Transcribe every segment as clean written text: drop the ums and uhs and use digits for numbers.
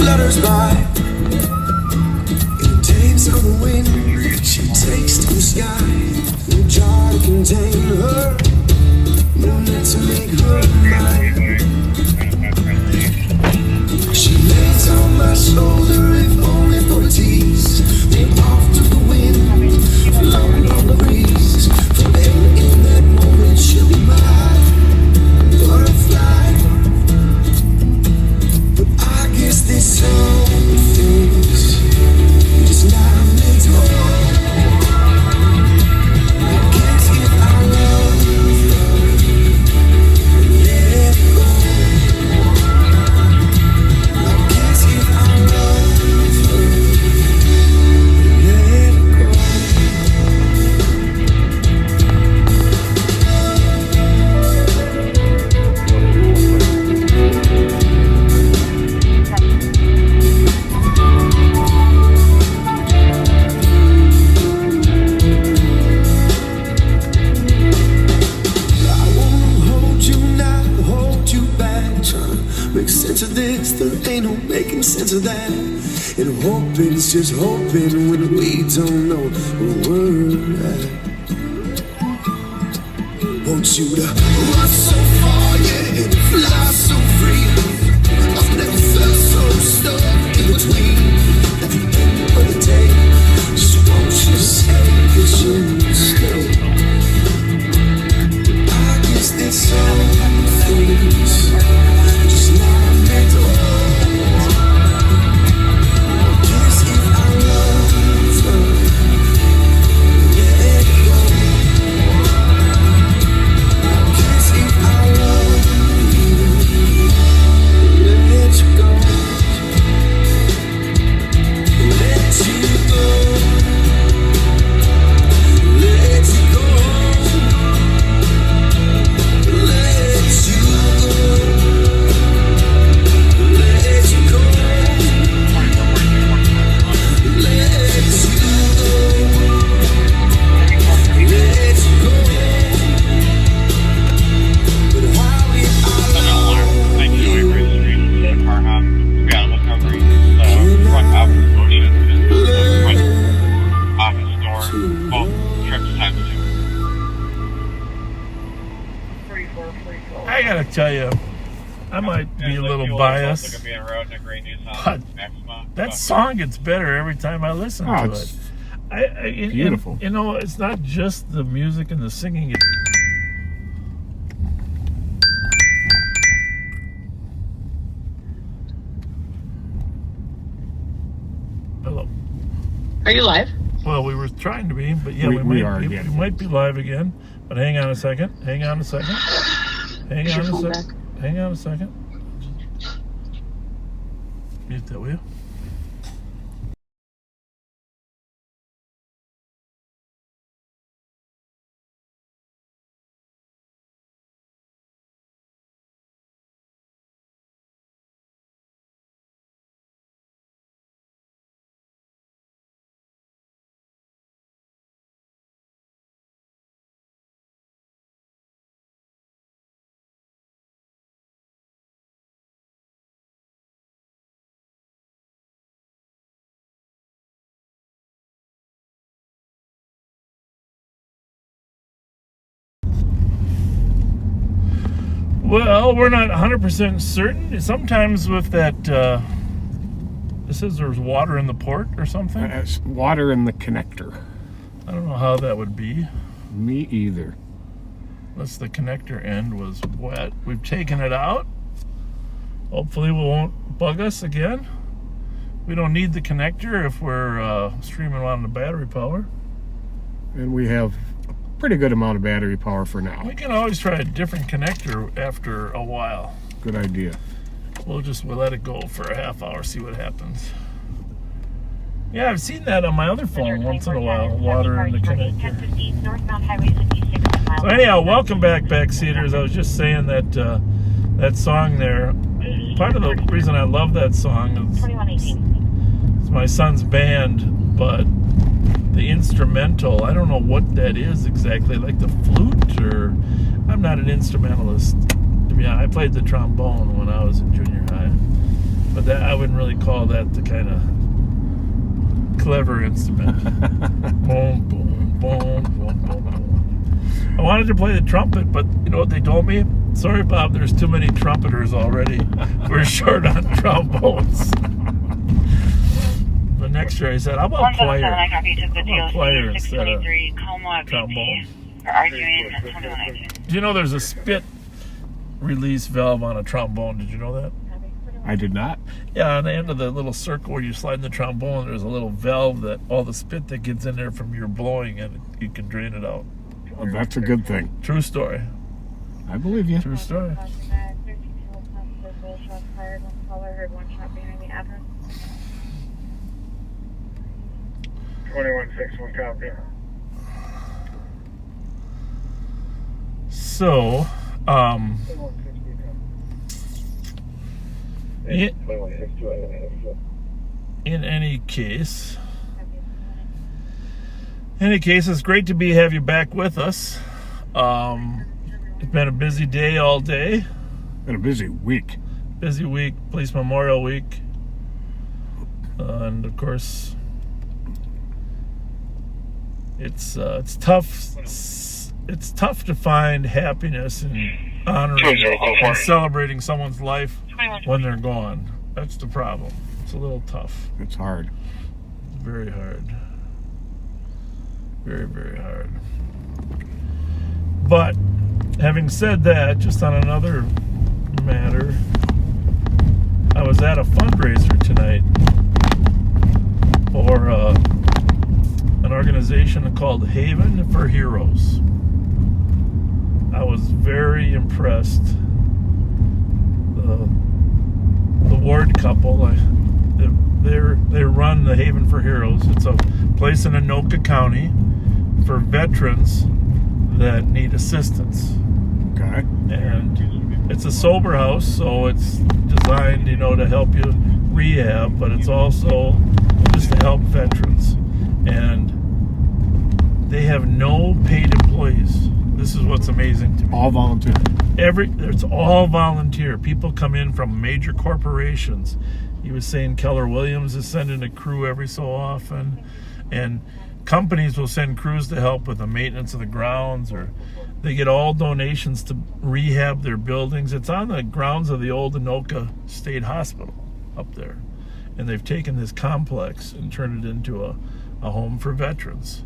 flutters by in the days of the wind. She takes to the sky, no jar to contain her, no net to make her mine. She lays on my shoulder, if only for a tease. Then off to the wind, flown on the breeze. Forever in that moment, she'll be mine. Butterfly. But I guess there's some things just not meant to hold. I guess if I love her, let it go. I guess if I love her, let it go. I wanna hold you, not hold you back. Tryna make sense of this, there ain't no making sense of that. And hoping's just hoping when we don't know where we're at. Want you to run so far, yeah, and fly so free. I've never felt so stuck in between. At the end of the day, just won't you say that you stay? I guess there's some things just not meant to hold. I guess if I love her, let it go. I guess if I love you, let you go. Let you go. Let you go. Let you go. Let you go. Let you go. Let you go. But how if I love Thank you, Avery Street, our Seattle recovery, front office motion, front office door, both trips times 2. I gotta tell you, I might be a little biased. But that song gets better every time I listen to it. It's beautiful. You know, it's not just the music and the singing. Hello. Are you live? Well, we were trying to be, but yeah, We might are be, again. we might be live again. But hang on a second. Hang on a second. Hang Is on your a phone second. back? Hang on a second. Mute that, will you? Well, we're not 100% certain. Sometimes with that, it says there's water in the port or something. It's water in the connector. I don't know how that would be. Me either. Unless the connector end was wet. We've taken it out. Hopefully it won't bug us again. We don't need the connector if we're streaming on the battery power. And we have a pretty good amount of battery power for now. We can always try a different connector after a while. Good idea. We'll let it go for a half hour, see what happens. Yeah, I've seen that on my other phone once in a while, water in the connector. So anyhow, welcome back, backseaters. I was just saying that that song there, part of the reason I love that song is it's my son's band, but the instrumental, I don't know what that is exactly, like the flute, or I'm not an instrumentalist. Yeah, I played the trombone when I was in junior high. But that I wouldn't really call that the kind of clever instrument. Boom, boom, boom, boom, boom, boom. I wanted to play the trumpet, but you know what they told me? Sorry, Bob, there's too many trumpeters already. We're short on trombones. But next year I said, how about choir? How about choir instead of trombone? Do you know there's a spit release valve on a trombone? Did you know that? I did not. Yeah, on the end of the little circle where you slide in the trombone, there's a little valve that all the spit that gets in there from your blowing, and you can drain it out. Well, that's a good thing. True story. I believe you. True story. 2161 copy. So, in any case, it's great to have you back with us. It's been a busy day all day. Been a busy week. Busy week, Police Memorial Week, and of course, it's tough. It's tough to find happiness in honoring and celebrating someone's life when they're gone. That's the problem. It's a little tough. It's hard. Very hard. Very, very hard. But having said that, just on another matter, I was at a fundraiser tonight for an organization called Haven for Heroes. I was very impressed. The Ward couple, they run the Haven for Heroes. It's a place in Anoka County for veterans that need assistance. Okay. And it's a sober house, so it's designed, to help you rehab, but it's also just to help veterans. And they have no paid employees. This is what's amazing to me. All volunteer. It's all volunteer. People come in from major corporations. He was saying Keller Williams is sending a crew every so often, and companies will send crews to help with the maintenance of the grounds, or they get all donations to rehab their buildings. It's on the grounds of the old Anoka State Hospital up there, and they've taken this complex and turned it into a home for veterans.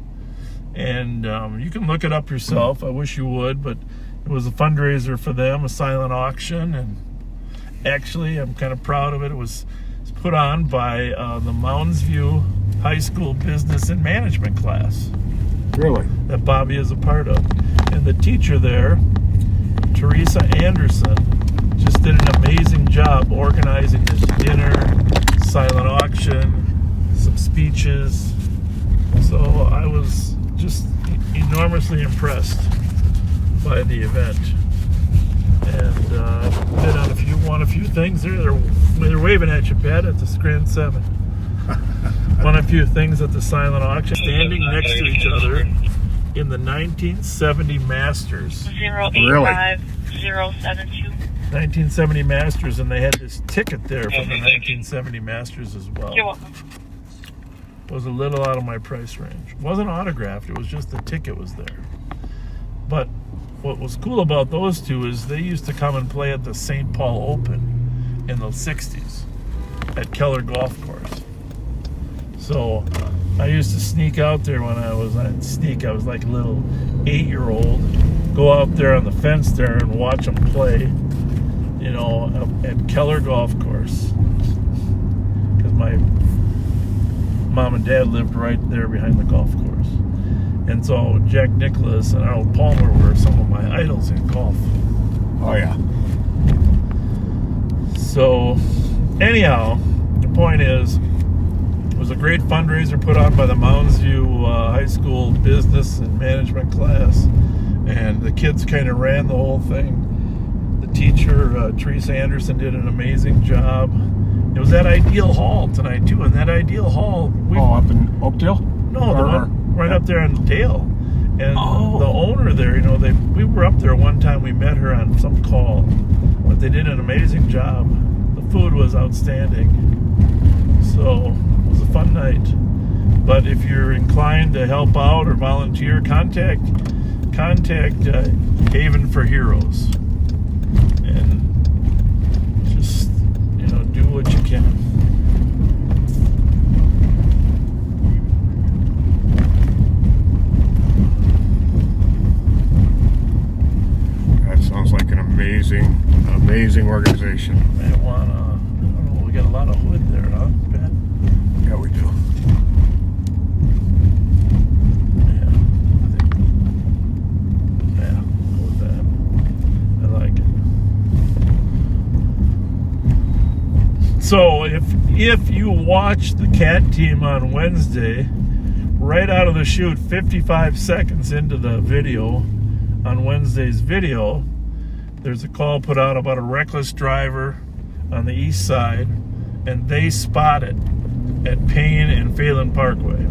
And you can look it up yourself. I wish you would, but it was a fundraiser for them, a silent auction, and actually I'm kind of proud of it. It was put on by the Mounds View High School Business and Management class. Really? That Bobby is a part of. And the teacher there, Teresa Anderson, just did an amazing job organizing this dinner, silent auction, some speeches. So I was just enormously impressed by the event, and won a few things. They're waving at you, Pat, at the Scranton 7. Won a few things at the silent auction, standing next to each other in the 1970 Masters. 085072. 1970 Masters, and they had this ticket there from the 1970 Masters as well. You're welcome. Was a little out of my price range. Wasn't autographed, it was just the ticket was there. But what was cool about those two is they used to come and play at the St. Paul Open in the 60s at Keller Golf Course. So I used to sneak out there when I was like a little 8-year-old, go out there on the fence there and watch them play, at Keller Golf Course. Because my Mom and Dad lived right there behind the golf course. And so Jack Nicklaus and Arnold Palmer were some of my idols in golf. Oh, yeah. So, anyhow, the point is, it was a great fundraiser put on by the Mounds View High School Business and Management class. And the kids kind of ran the whole thing. The teacher, Teresa Anderson, did an amazing job. It was at Ideal Hall tonight, too. And that Ideal Hall... up in Oakdale? No, the one right up there in Dale. And the owner there, we were up there one time. We met her on some call. But they did an amazing job. The food was outstanding. So it was a fun night. But if you're inclined to help out or volunteer, contact Haven for Heroes, and just do what you can. That sounds like an amazing organization. I don't know, we got a lot of wood there, huh, Pat? Yeah, we do. Yeah, go with that. I like it. So if you watch the cat team on Wednesday, right out of the chute, 55 seconds into the video, on Wednesday's video, there's a call put out about a reckless driver on the east side, and they spot it at Payne and Phelan Parkway.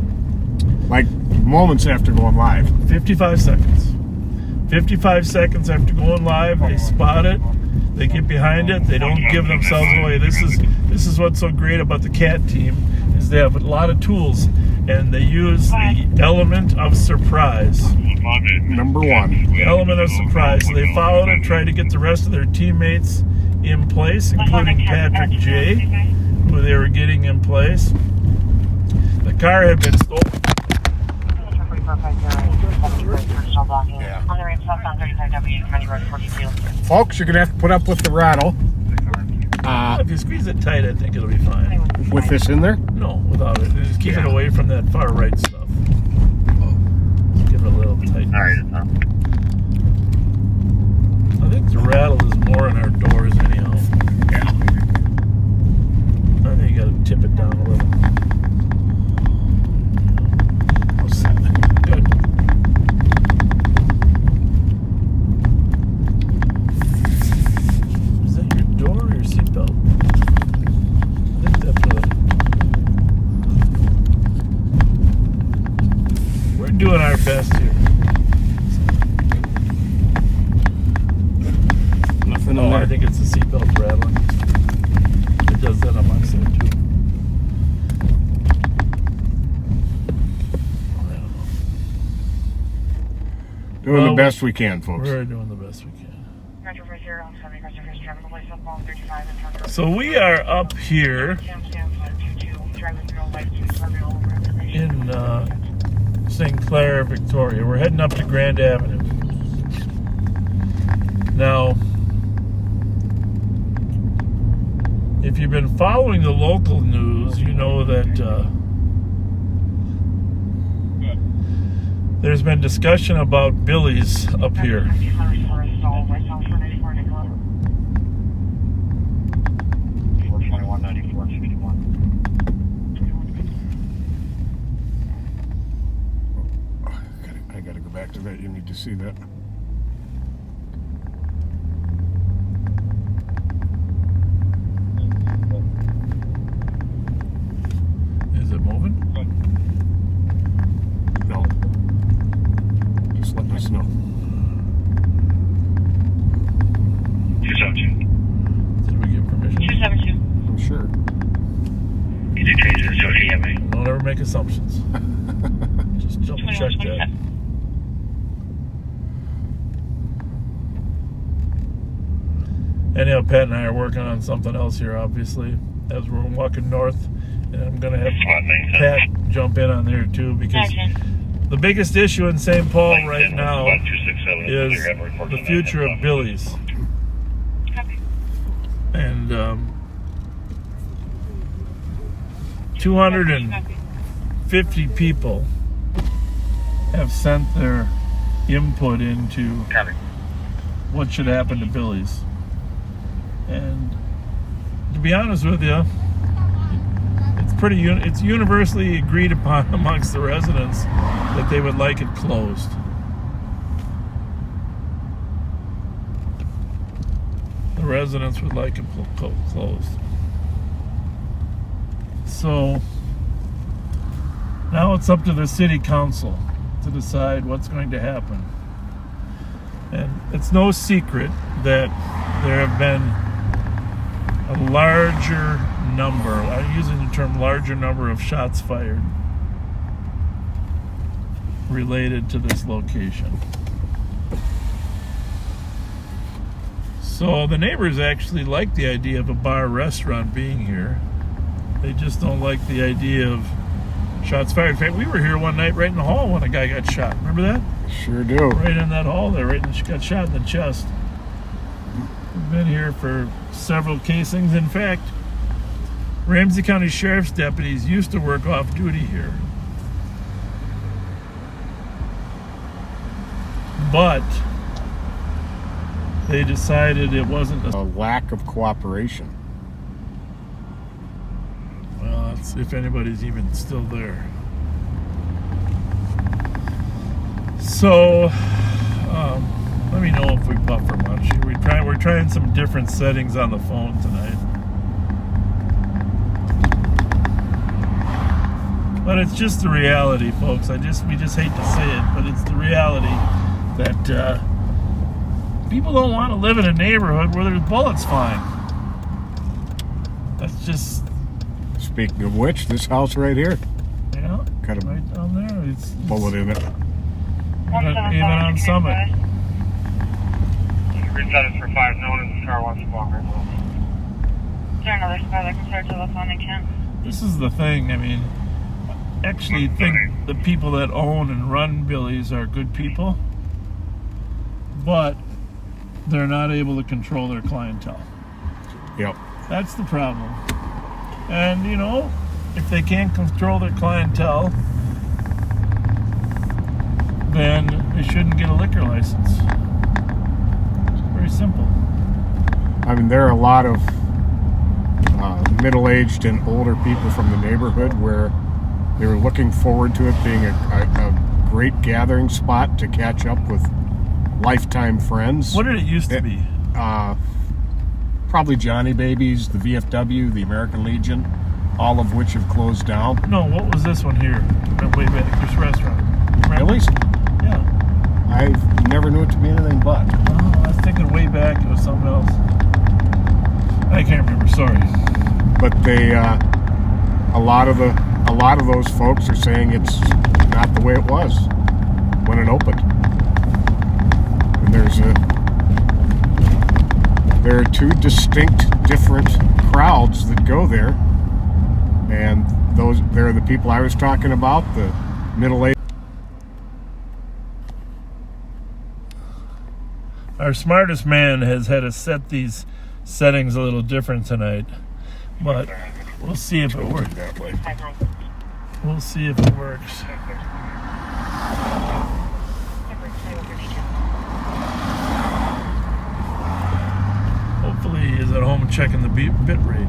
Like moments after going live. 55 seconds. 55 seconds after going live, they spot it. They get behind it. They don't give themselves away. This is what's so great about the cat team, is they have a lot of tools, and they use the element of surprise. Number one. The element of surprise. So they followed it, tried to get the rest of their teammates in place, including Patrick J., who they were getting in place. The car had been stolen. Yeah. Folks, you're going to have to put up with the rattle. If you squeeze it tight, I think it'll be fine. With this in there? No, without it. Just keep it away from that far right stuff. Just give it a little tight. Alright, I think the rattle is more in our doors anyhow. Yeah. I think you gotta tip it down a little. Good. Is that your door or your seatbelt? I think that's we're doing our best here. Nothing No, on there. I think it's the seatbelt rattling. It does that on my side too. I don't know. Doing the best we can, folks. We're doing the best we can. So we are up here in St. Clair, Victoria. We're heading up to Grand Avenue. Now, if you've been following the local news, you know that there's been discussion about Billy's up here. I gotta go back to that. You need to see that. Is it moving? No. Just let us know. Did we get permission? 272. I'm sure. Don't ever make assumptions. Just double check that. Anyhow, Pat and I are working on something else here, obviously, as we're walking north. And I'm going to have Pat jump in on there, too, because the biggest issue in St. Paul right now is the future of Billy's. And 250 people have sent their input into what should happen to Billy's. And to be honest with you, it's universally agreed upon amongst the residents that they would like it closed. The residents would like it closed. So now it's up to the city council to decide what's going to happen. And it's no secret that there have been a larger number, I'm using the term larger number of shots fired related to this location. So the neighbors actually like the idea of a bar restaurant being here. They just don't like the idea of shots fired. In fact, we were here one night right in the hall when a guy got shot. Remember that? Sure do. Right in that hall there, got shot in the chest. We've been here for several casings. In fact, Ramsey County Sheriff's deputies used to work off duty here. But they decided it wasn't A lack of cooperation. well, that's if anybody's even still there. So, let me know if we buffer much. We're trying some different settings on the phone tonight. But it's just the reality, folks. We just hate to say it, but it's the reality that people don't want to live in a neighborhood where there's bullets flying. That's just, Speaking of which, this house right here, got a right down there. It's bullet in it. even on Summit. Reset it for 5. No one in the car wants to walk right now. Is there another spot that can start telephoning, Kent? This is the thing. I mean, actually think the people that own and run Billy's are good people, but they're not able to control their clientele. Yep. That's the problem. And, if they can't control their clientele, then they shouldn't get a liquor license. It's very simple. I mean, there are a lot of middle-aged and older people from the neighborhood where they were looking forward to it being a great gathering spot to catch up with lifetime friends. What did it used to be? Probably Johnny Babies, the VFW, the American Legion, all of which have closed down. No, what was this one here? Way back, this restaurant. Remember? Billy's? Yeah. I never knew it to be anything but. Oh, I was thinking way back it was something else. I can't remember. Sorry. But they, a lot of those folks are saying it's not the way it was when it opened. And there are two distinct, different crowds that go there, and they're the people I was talking about, the middle-aged. Our smartest man has had us set these settings a little different tonight, but we'll see if it works. That way. We'll see if it works. Hopefully he is at home checking the bit rate.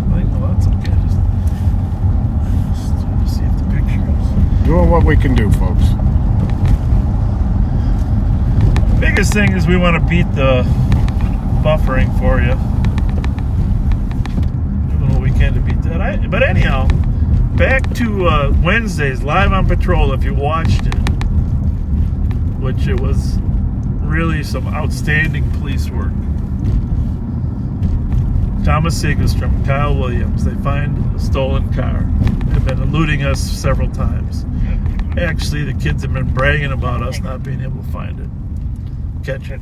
I think that's okay. Just trying to see if the picture is... Doing what we can do, folks. Biggest thing is we want to beat the buffering for you. Doing what we can to beat that. But anyhow, back to Wednesday's Live on Patrol, if you watched it, which it was really some outstanding police work. Thomas Segelstrom, Kyle Williams, they find a stolen car. They've been eluding us several times. Actually, the kids have been bragging about us not being able to find it. Catch it.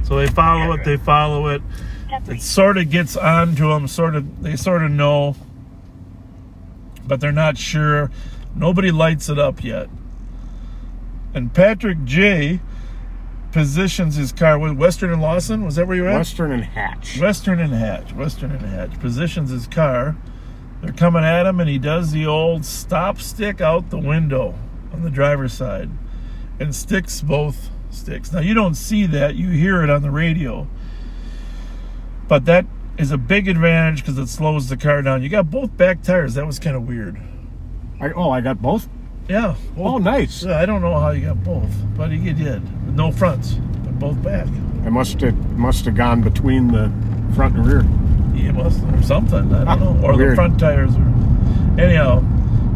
So they follow it. It sort of gets on to them, they sort of know, but they're not sure. Nobody lights it up yet. And Patrick J. positions his car with Western and Lawson. Was that where you're at? Western and Hatch. Western and Hatch positions his car. They're coming at him, and he does the old stop stick out the window on the driver's side and sticks both sticks. Now, you don't see that. You hear it on the radio. But that is a big advantage because it slows the car down. You got both back tires. That was kind of weird. I got both? Yeah. Oh, nice. Yeah, I don't know how you got both, but he did. No fronts. They're both back. I must have gone between the front and rear. He must, or something. I don't know. Or weird. The front tires. Anyhow,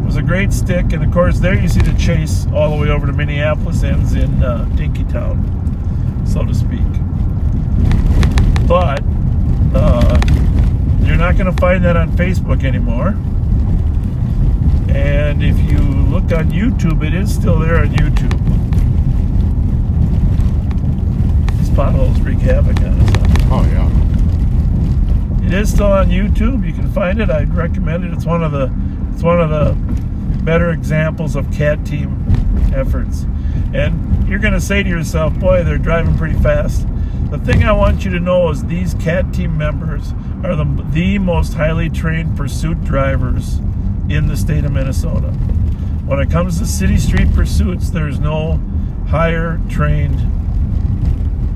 it was a great stick. And, of course, there you see the chase all the way over to Minneapolis. Ends in Dinkytown. so to speak. But you're not going to find that on Facebook anymore. And if you look on YouTube, it is still there on YouTube. These potholes wreak havoc on us. Oh yeah. It is still on YouTube. You can find it. I'd recommend it. It's one of the better examples of CAT team efforts. And you're going to say to yourself, boy, they're driving pretty fast. The thing I want you to know is these CAT team members are the most highly trained pursuit drivers in the state of Minnesota. When it comes to city street pursuits, there's no higher trained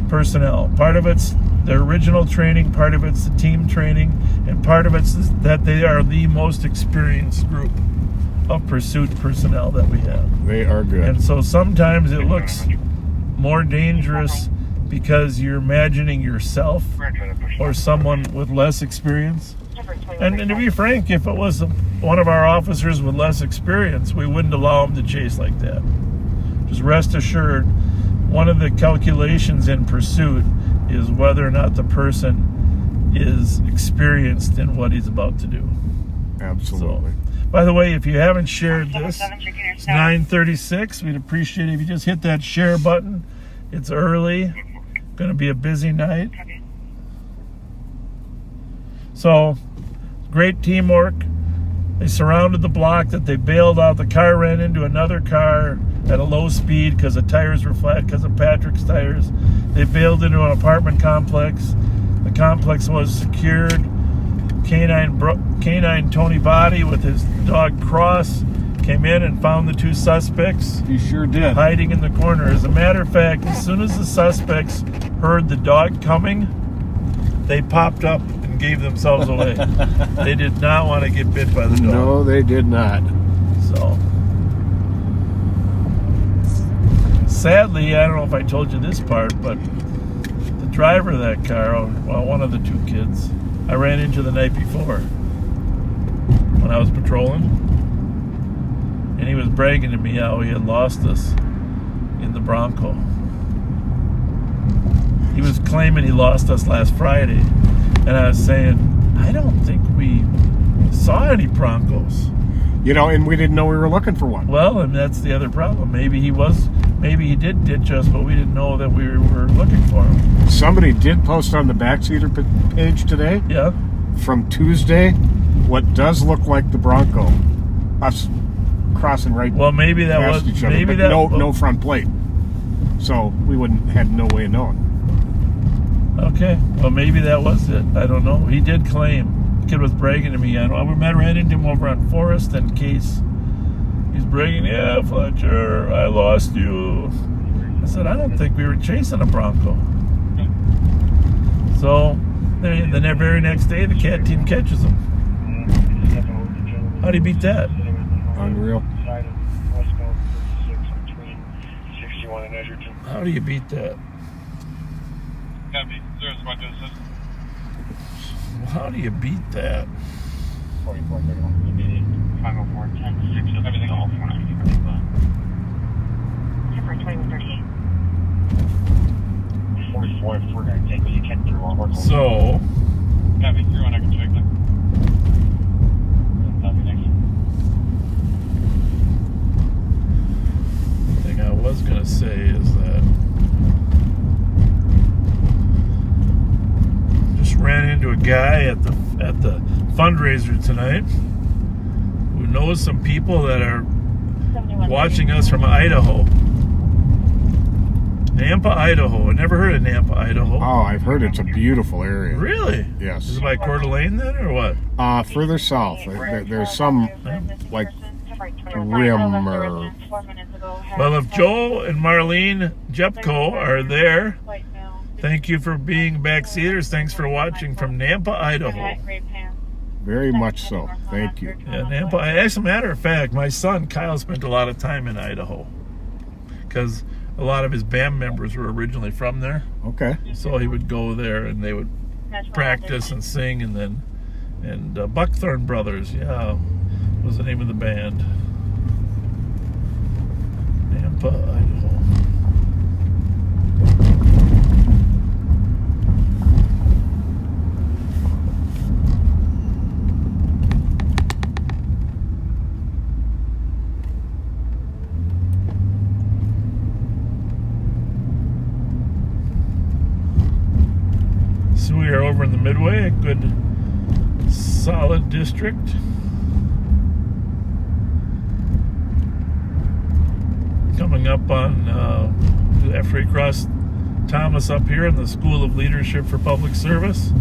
personnel. Part of it's their original training, part of it's the team training, and part of it's that they are the most experienced group of pursuit personnel that we have. They are good. And so sometimes it looks more dangerous because you're imagining yourself or someone with less experience. And to be frank, if it was one of our officers with less experience, we wouldn't allow him to chase like that. Just rest assured, one of the calculations in pursuit is whether or not the person is experienced in what he's about to do. Absolutely. So, by the way, if you haven't shared this, it's 9:36. We'd appreciate it if you just hit that share button. It's early. Going to be a busy night. So, great teamwork. They surrounded the block that they bailed out. The car ran into another car at a low speed because the tires were flat because of Patrick's tires. They bailed into an apartment complex. The complex was secured. Canine Tony Body with his dog Cross came in and found the two suspects. He sure did. Hiding in the corner. As a matter of fact, as soon as the suspects heard the dog coming, they popped up and gave themselves away. They did not want to get bit by the dog. No, they did not. So, sadly, I don't know if I told you this part, but the driver of that car, well, one of the two kids, I ran into the night before when I was patrolling. And he was bragging to me how he had lost us in the Bronco. He was claiming he lost us last Friday. And I was saying, I don't think we saw any Broncos. You know, and we didn't know we were looking for one. Well, and that's the other problem. Maybe he did ditch us, but we didn't know that we were looking for him. Somebody did post on the Backseater page today. Yeah. From Tuesday, what does look like the Bronco. Us crossing right Well, maybe that past was each other, maybe but that no front plate. So we had no way of knowing. Okay. Well, maybe that was it. I don't know. He did claim. The kid was bragging to me. I ran into him over on Forest and Case. He's bragging, yeah, Fletcher, I lost you. I said, I don't think we were chasing a Bronco. So, the very next day, the CAT team catches him. How do you beat that? Unreal. How do you beat that? Gotta be serious about this. How do you beat that? 504, 10, 6, everything all 490. Temporary 2138. 44, if we're going to take you can through all work. So, Gotta be through and I can check that. the thing I was going to say is that just ran into a guy at the fundraiser tonight who knows some people that are watching us from Idaho. Nampa, Idaho. I never heard of Nampa, Idaho. Oh, I've heard it's a beautiful area. Really? Yes. Is it by Coeur d'Alene then, or what? Further south. There's some, like, rim or... Well, if Joe and Marlene Jepko are there, thank you for being backseaters. Thanks for watching from Nampa, Idaho. Very much so. Thank you. Yeah, Nampa. As a matter of fact, my son Kyle spent a lot of time in Idaho because a lot of his band members were originally from there. Okay. So he would go there and they would practice and sing, and Buckthorn Brothers, yeah, was the name of the band. Nampa, Idaho. we are over in the Midway, a good solid district. Coming up on after we cross Thomas up here in the School of Leadership for Public Service.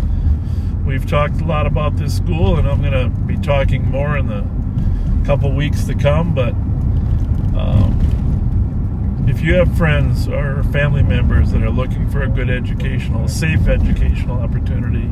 We've talked a lot about this school, and I'm going to be talking more in the couple weeks to come, but if you have friends or family members that are looking for a good safe educational opportunity,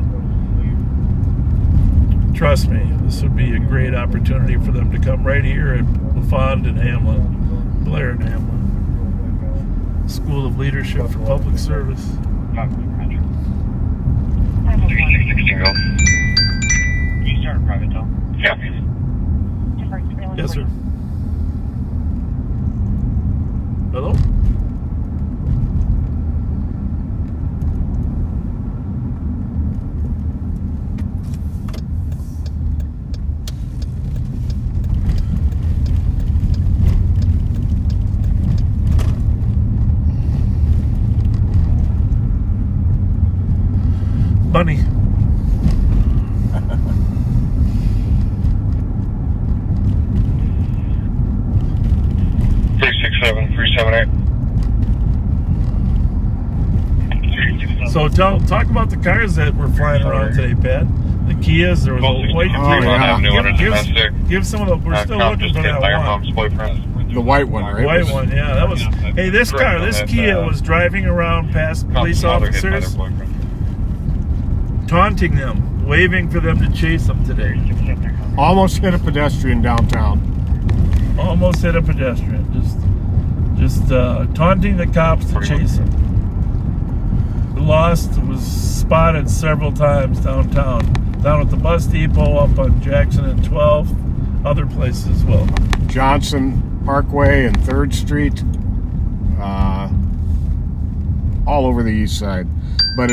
trust me, this would be a great opportunity for them to come right here at LaFond and Hamlin, Blair and Hamlin. School of Leadership for Public Service. 3616 Golf. You start a private tow? Yeah. Yes, sir. Hello? Bunny. So talk about the cars that were flying around today, Pat. The Kias, there was a white. Give some of the. We're still looking for that one. The white one, right? The white one, yeah. That was. Hey, this Kia was driving around past police officers, taunting them, waving for them to chase them today. Almost hit a pedestrian downtown. Almost hit a pedestrian. Just taunting the cops to chase them. Lost, was spotted several times downtown, down at the bus depot, up on Jackson and 12th, other places as well. Johnson Parkway and 3rd Street, all over the east side. But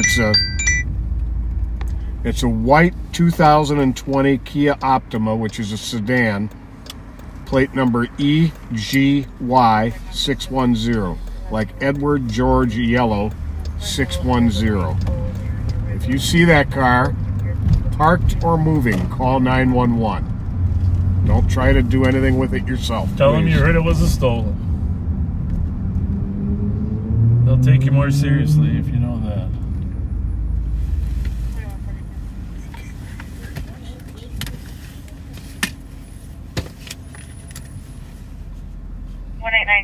it's a white 2020 Kia Optima, which is a sedan, plate number EGY610, like Edward George Yellow 610. If you see that car parked or moving, call 911. Don't try to do anything with it yourself. Tell them you heard it was a stolen. They'll take you more seriously if you know that.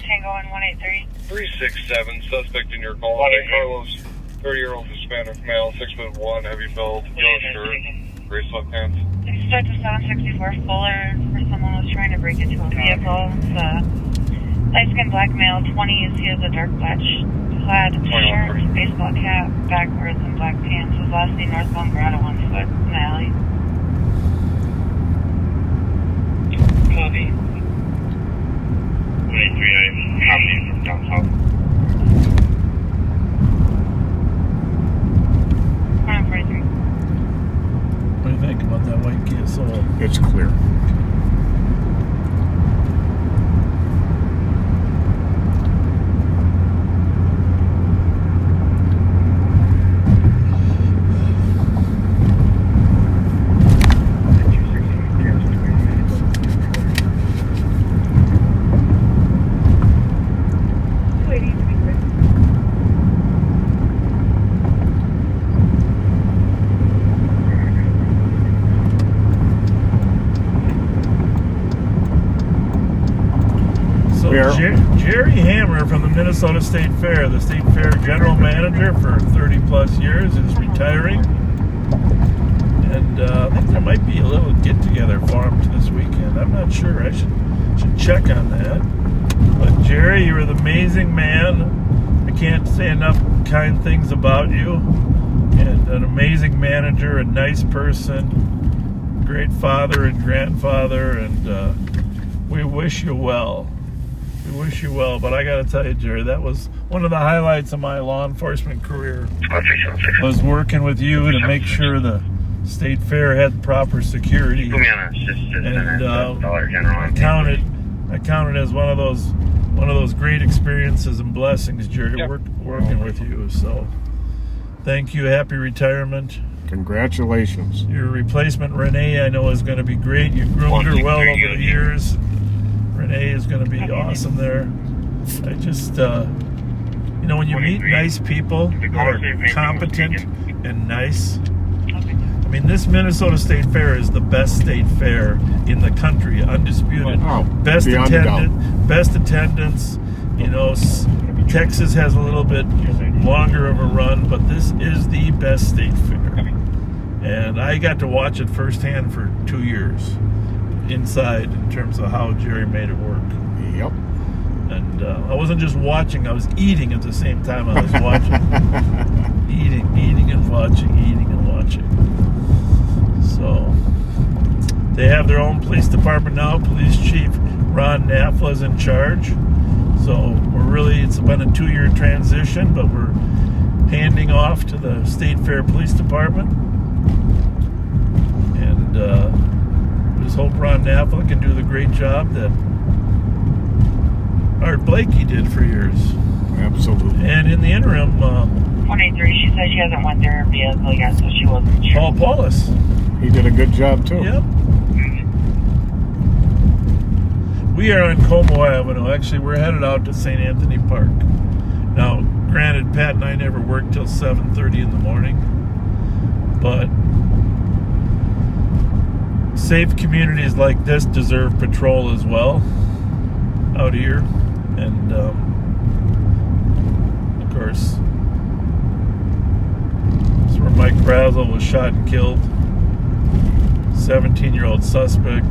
Tango and 183. 367, suspect in your call. Hey, Carlos, 30-year-old Hispanic male, 6'1", heavy build, yellow shirt, gray sweatpants. Start to 764 Fuller for someone who was trying to break into a vehicle. It's a light-skinned black male, 20s. He has a dark clad shirt, baseball cap, backwards, and black pants. His last name northbound Grotto, 1 foot in the alley. Copy. 23, I'm coming from down south. I'm 43. What do you think about that white Kia Soul? It's clear. Jerry Hammer from the Minnesota State Fair, the State Fair General Manager for 30 plus years, is retiring. And I think there might be a little get-together for him this weekend. I'm not sure. I should check on that. But Jerry, you're an amazing man. I can't say enough kind things about you. And an amazing manager, a nice person, great father and grandfather, and we wish you well. We wish you well, but I got to tell you, Jerry, that was one of the highlights of my law enforcement career. Was working with you to make sure the State Fair had proper security. And I count it as one of those great experiences and blessings, Jerry, working with you. So Thank you. Happy retirement. Congratulations. Your replacement, Renee, I know is going to be great. You groomed her well over the years. Renee is going to be awesome there. I just, when you meet nice people that are competent and nice. I mean, this Minnesota State Fair is the best state fair in the country, undisputed. Best attendance. Texas has a little bit longer of a run, but this is the best state fair. And I got to watch it firsthand for 2 years inside in terms of how Jerry made it work. Yep. And I wasn't just watching, I was eating at the same time I was watching. eating and watching. So they have their own police department now. Police Chief Ron Nafla is in charge. So it's been a 2-year transition, but we're handing off to the State Fair Police Department. And we just hope Ron Nafla can do the great job that Art Blakey did for years. Absolutely. And in the interim, 23, she said she hasn't went there vehicle yet, so she wasn't sure. Paul Paulus. He did a good job too. Yep. We are on Como Avenue. Actually, we're headed out to St. Anthony Park. Now, granted, Pat and I never work till 7:30 in the morning, but safe communities like this deserve patrol as well out here. And, of course, that's where Mike Brazel was shot and killed. 17-year-old suspect.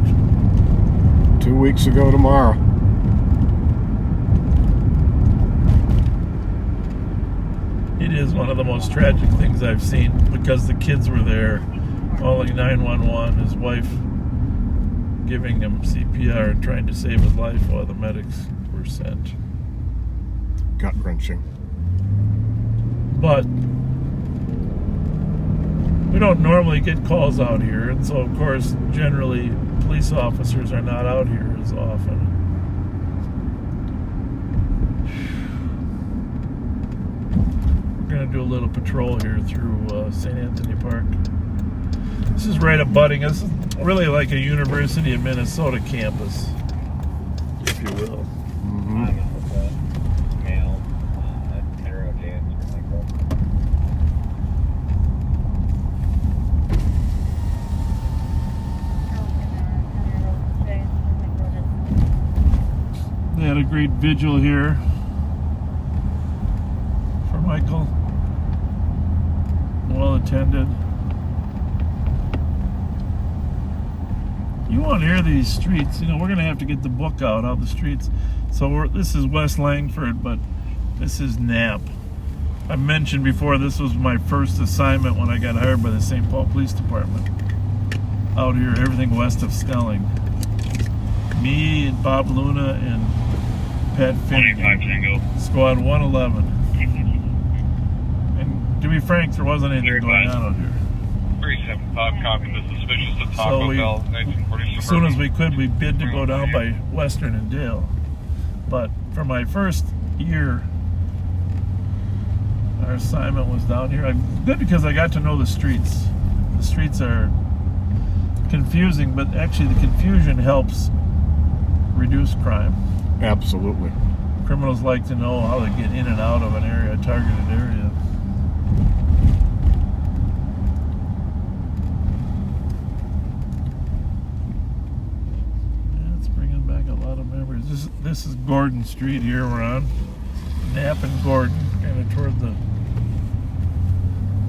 2 weeks ago tomorrow. It is one of the most tragic things I've seen because the kids were there calling 911, his wife giving him CPR and trying to save his life while the medics were sent. Gut-wrenching. But we don't normally get calls out here, and so of course generally police officers are not out here as often. We're going to do a little patrol here through St. Anthony Park. This is right abutting. This is really like a University of Minnesota campus, if you will. They had a great vigil here for Michael. Well attended. You won't hear these streets. We're going to have to get the book out the streets. So this is West Langford, but this is Knapp. I mentioned before this was my first assignment when I got hired by the St. Paul Police Department. Out here, everything west of Snelling. Me and Bob Luna and Pat Finnegan. Squad 111. And to be frank, there wasn't anything going on out here. 375 copy the suspicious at Taco Bell, 1940. As soon as we could, we bid to go down by Western and Dale. But for my first year, our assignment was down here. Good because I got to know the streets. The streets are confusing, but actually the confusion helps reduce crime. Absolutely. Criminals like to know how to get in and out of an area, a targeted area. Yeah, it's bringing back a lot of memories. This is Gordon Street here we're on. Knapp and Gordon, kind of toward the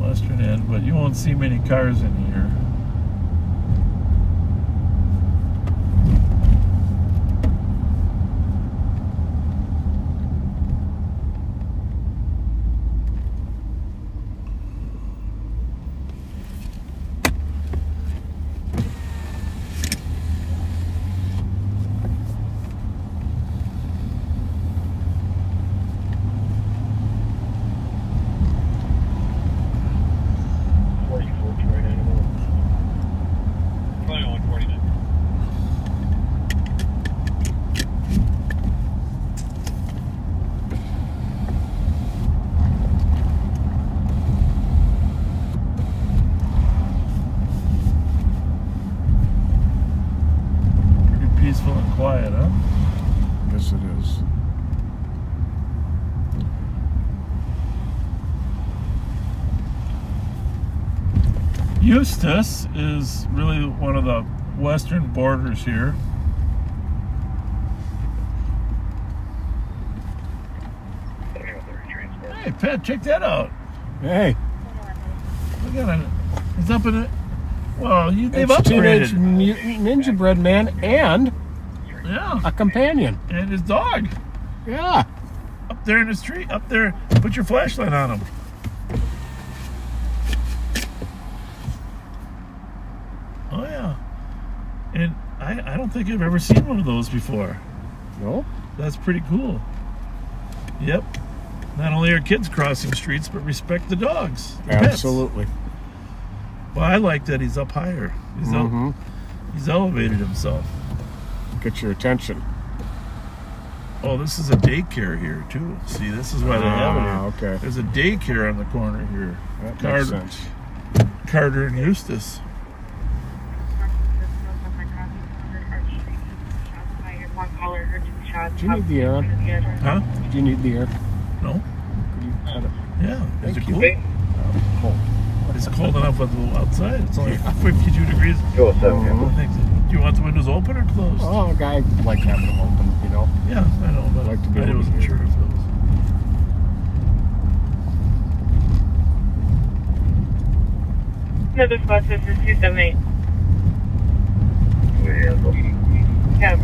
western end, but you won't see many cars in here. Eustis is really one of the western borders here. Hey, Pat, check that out. Hey, Look at it. It's up in it. Well, they've it's upgraded. Teenage Mutant Ninja Bread Man and Yeah, a companion. and his dog Yeah. up there in the street. Up there, put your flashlight on him. Oh yeah, and I don't think I've ever seen one of those before. No? That's pretty cool. Yep. Not only are kids crossing streets, but respect the dogs. The pets. Absolutely. Well, I like that he's up higher. He's elevated himself. Get your attention. Oh, this is a daycare here too. See, this is why they have it here. Okay. There's a daycare on the corner here. That makes sense. Carter and Eustis. Do you need the air on? Huh? Do you need the air? No? Could you add it? Yeah. Is it Thank you. cool? Cold. It's cold enough outside. It's only 52 degrees. Mhm. Do you want the windows open or closed? Oh, a guy like having them open, you know. Yeah, I know, but Like to be I able to wasn't hear. sure if it was. No, this bus is 278. Yeah.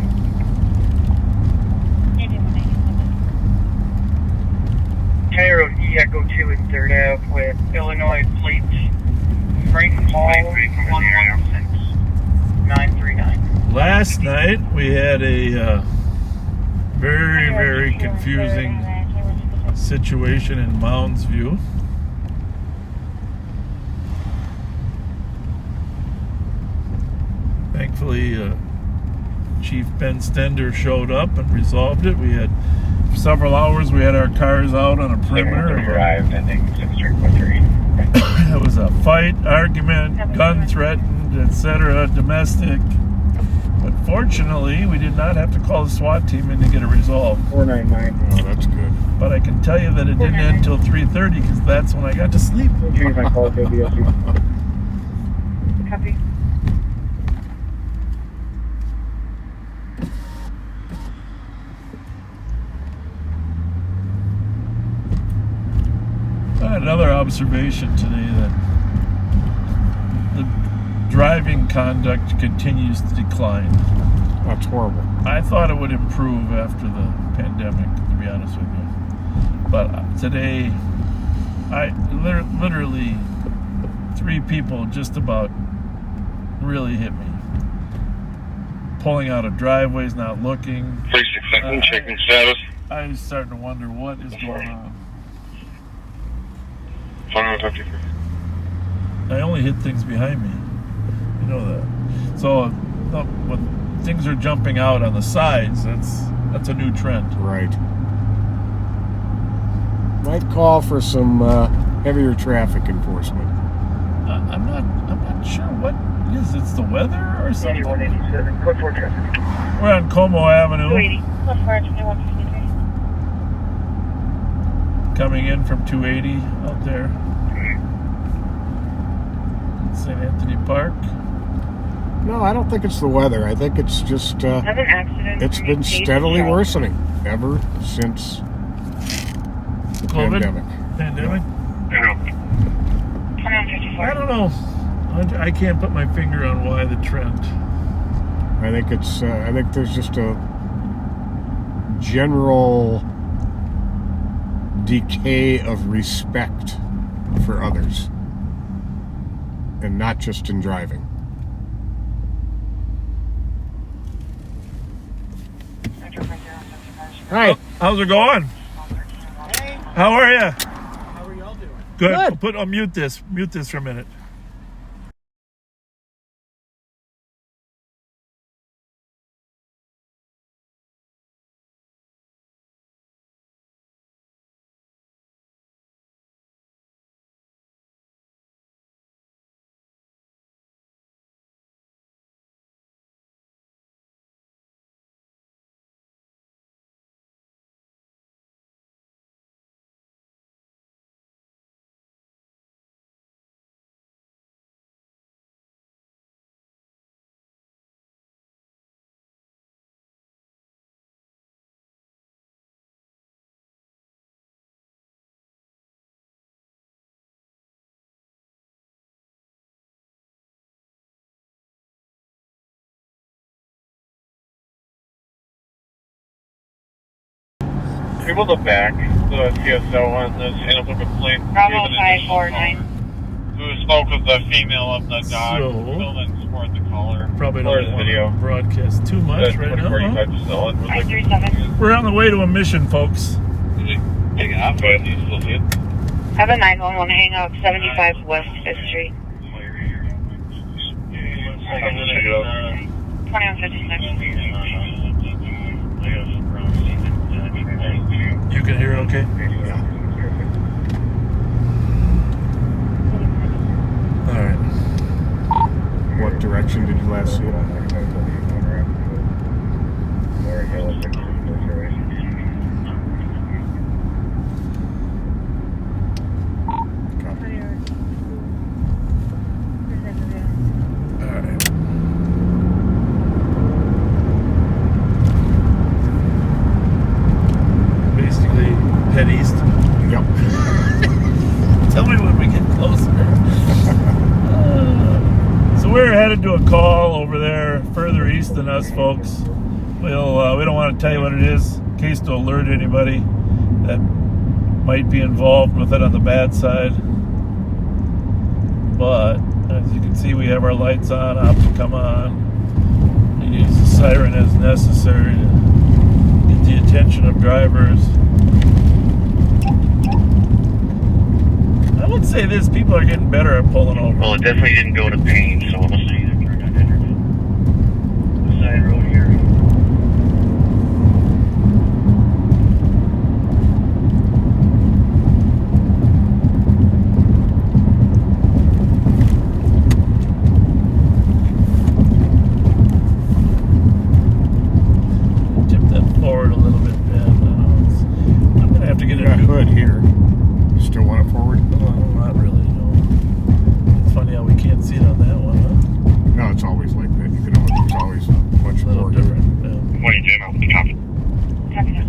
Cairo Echo 2 and 3rd Ave with Illinois plates. Frank Paul 116939. Last night we had a very, very confusing situation in Mounds View. Thankfully, Chief Ben Stender showed up and resolved it. We had for several hours. We had our cars out on a perimeter. Arrived, I think, 6-3. It was a fight, argument, gun threatened, etc., domestic. But fortunately, we did not have to call the SWAT team in to get it resolved. 499. Oh, that's good. But I can tell you that it didn't end until 3:30 because that's when I got to sleep. Change my call to BSC. Copy. I had another observation today that the driving conduct continues to decline. That's horrible. I thought it would improve after the pandemic, to be honest with you. But today, I literally 3 people just about really hit me. Pulling out of driveways, not looking. 36 checking status. I was starting to wonder what is going on. 153. I only hit things behind me. You know that. So when things are jumping out on the sides, that's a new trend. Right. Might call for some heavier traffic enforcement. I'm not sure what it is. It's the weather or something. 8187. Code 4 traffic. We're on Como Avenue, 280. Code 4, 2153. coming in from 280 out there. St. Anthony Park. No, I don't think it's the weather. I think it's just Have an accident. it's been steadily worsening ever since the COVID? pandemic. Pandemic? 2154. I don't know. I can't put my finger on why the trend. I think it's I think there's just a general decay of respect for others, and not just in driving. Hi. How's it going? How are you? How are y'all doing? Good. I'll mute this. Mute this for a minute. People in the back, the CSO on this animal complaint. Bravo 549. Who spoke with the female of the dog. So, Still didn't support the caller. Probably Or don't the want video. to broadcast too much right now. 2045 solid. 537. We're on the way to a mission, folks. Take off, but you still see it? Have a 911 hang out 75 West 5th Street. Check it out. 2156. You can hear it okay? Yeah. All right. What direction did you last see it? All right. Basically, head east. Yep. Tell me when we get closer. So we're headed to a call over there, further east than us, folks. We don't want to tell you what it is, in case to alert anybody that might be involved with it on the bad side. But as you can see, we have our lights on, opt to come on. We use the siren as necessary to get the attention of drivers. I would say this, people are getting better at pulling over. Well, it definitely didn't go to pain, so it must have either turned on entered. The side road here. Tip that forward a little bit, man. I'm going to have to get You a got new... hood here. Still want it forward? Well, not really, no. It's funny how we can't see it on that one, huh? No, it's always like that. You can always, it's always much A little more different. here. Yeah. Morning, Jim. I'll copy. Copy that.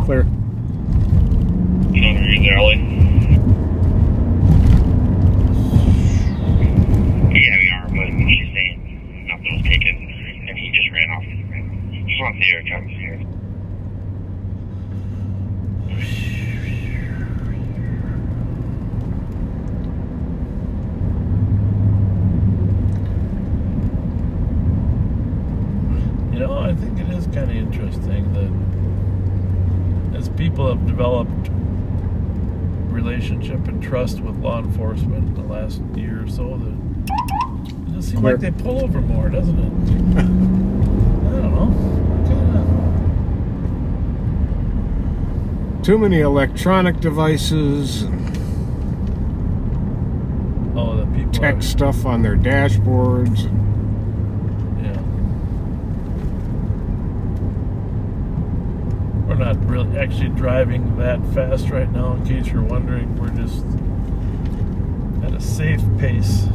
Clear. You know, you're there, Ollie. Yeah, we are, but she's saying nothing was taken, and he just ran off. Just want to see her come here. You know, I think it is kind of interesting that as people have developed relationship and trust with law enforcement in the last year or so, that it just seems like they pull over more, doesn't it? I don't know. Too many electronic devices, Oh, the people tech are, stuff on their dashboards. yeah. We're not really actually driving that fast right now, in case you're wondering. We're just at a safe pace.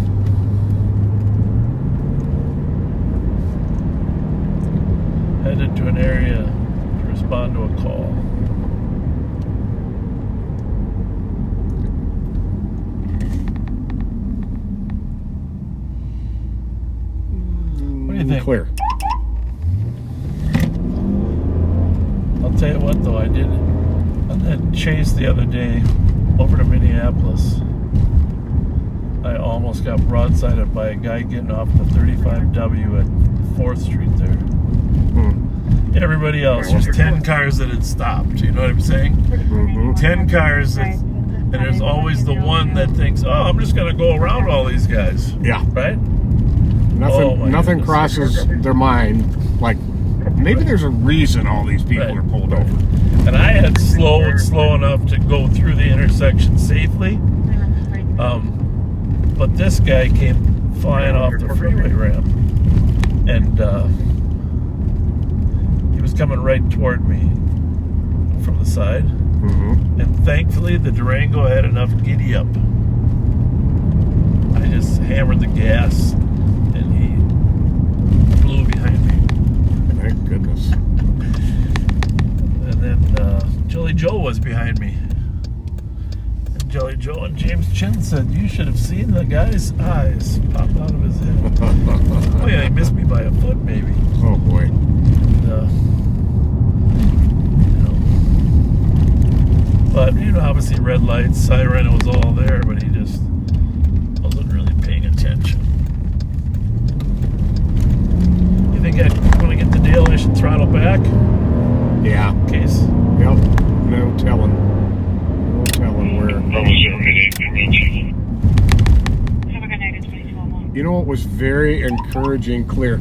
Headed to an area to respond to a call. What do you think? Clear. I'll tell you what, though, I did on that chase the other day over to Minneapolis. I almost got broadsided by a guy getting off the 35W at 4th Street there. Everybody else, there's 10 cars that had stopped. You know what I'm saying? 10 cars, and there's always the one that thinks, oh, I'm just going to go around all these guys. Yeah. Right? Nothing, Oh, my nothing goodness. crosses their mind. Like, maybe there's a reason all these people Right. are pulled over. And I had slowed slow enough to go through the intersection safely. But this guy came flying off the freeway ramp. And he was coming right toward me from the side. And thankfully, the Durango had enough giddy up. I just hammered the gas, and he flew behind me. Thank goodness. And then Jolly Joe was behind me. And Jolly Joe and James Chin said, you should have seen the guy's eyes pop out of his head. Oh yeah, he missed me by a foot, maybe. Oh boy. And, But, you know, obviously red lights, siren, it was all there, but he just wasn't really paying attention. You think when I get the deal, I should throttle back? Yeah. In case. Yep. No telling. No telling where. Bravo 088, Have a good night. It's 2201. You know what was very encouraging, clear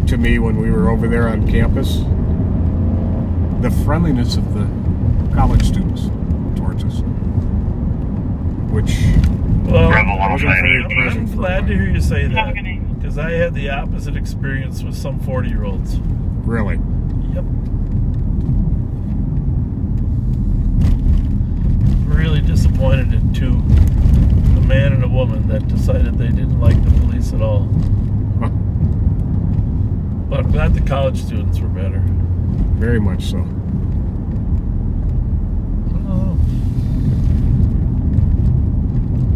to me when we were over there on campus? The friendliness of the college students towards us. Which Well, wasn't very I'm present. glad to hear you say Have a that. good night. Because I had the opposite experience with some 40-year-olds. Really. Yep. Really disappointed in two, a man and a woman that decided they didn't like the police at all. Huh. But I'm glad the college students were better. Very much so. Oh.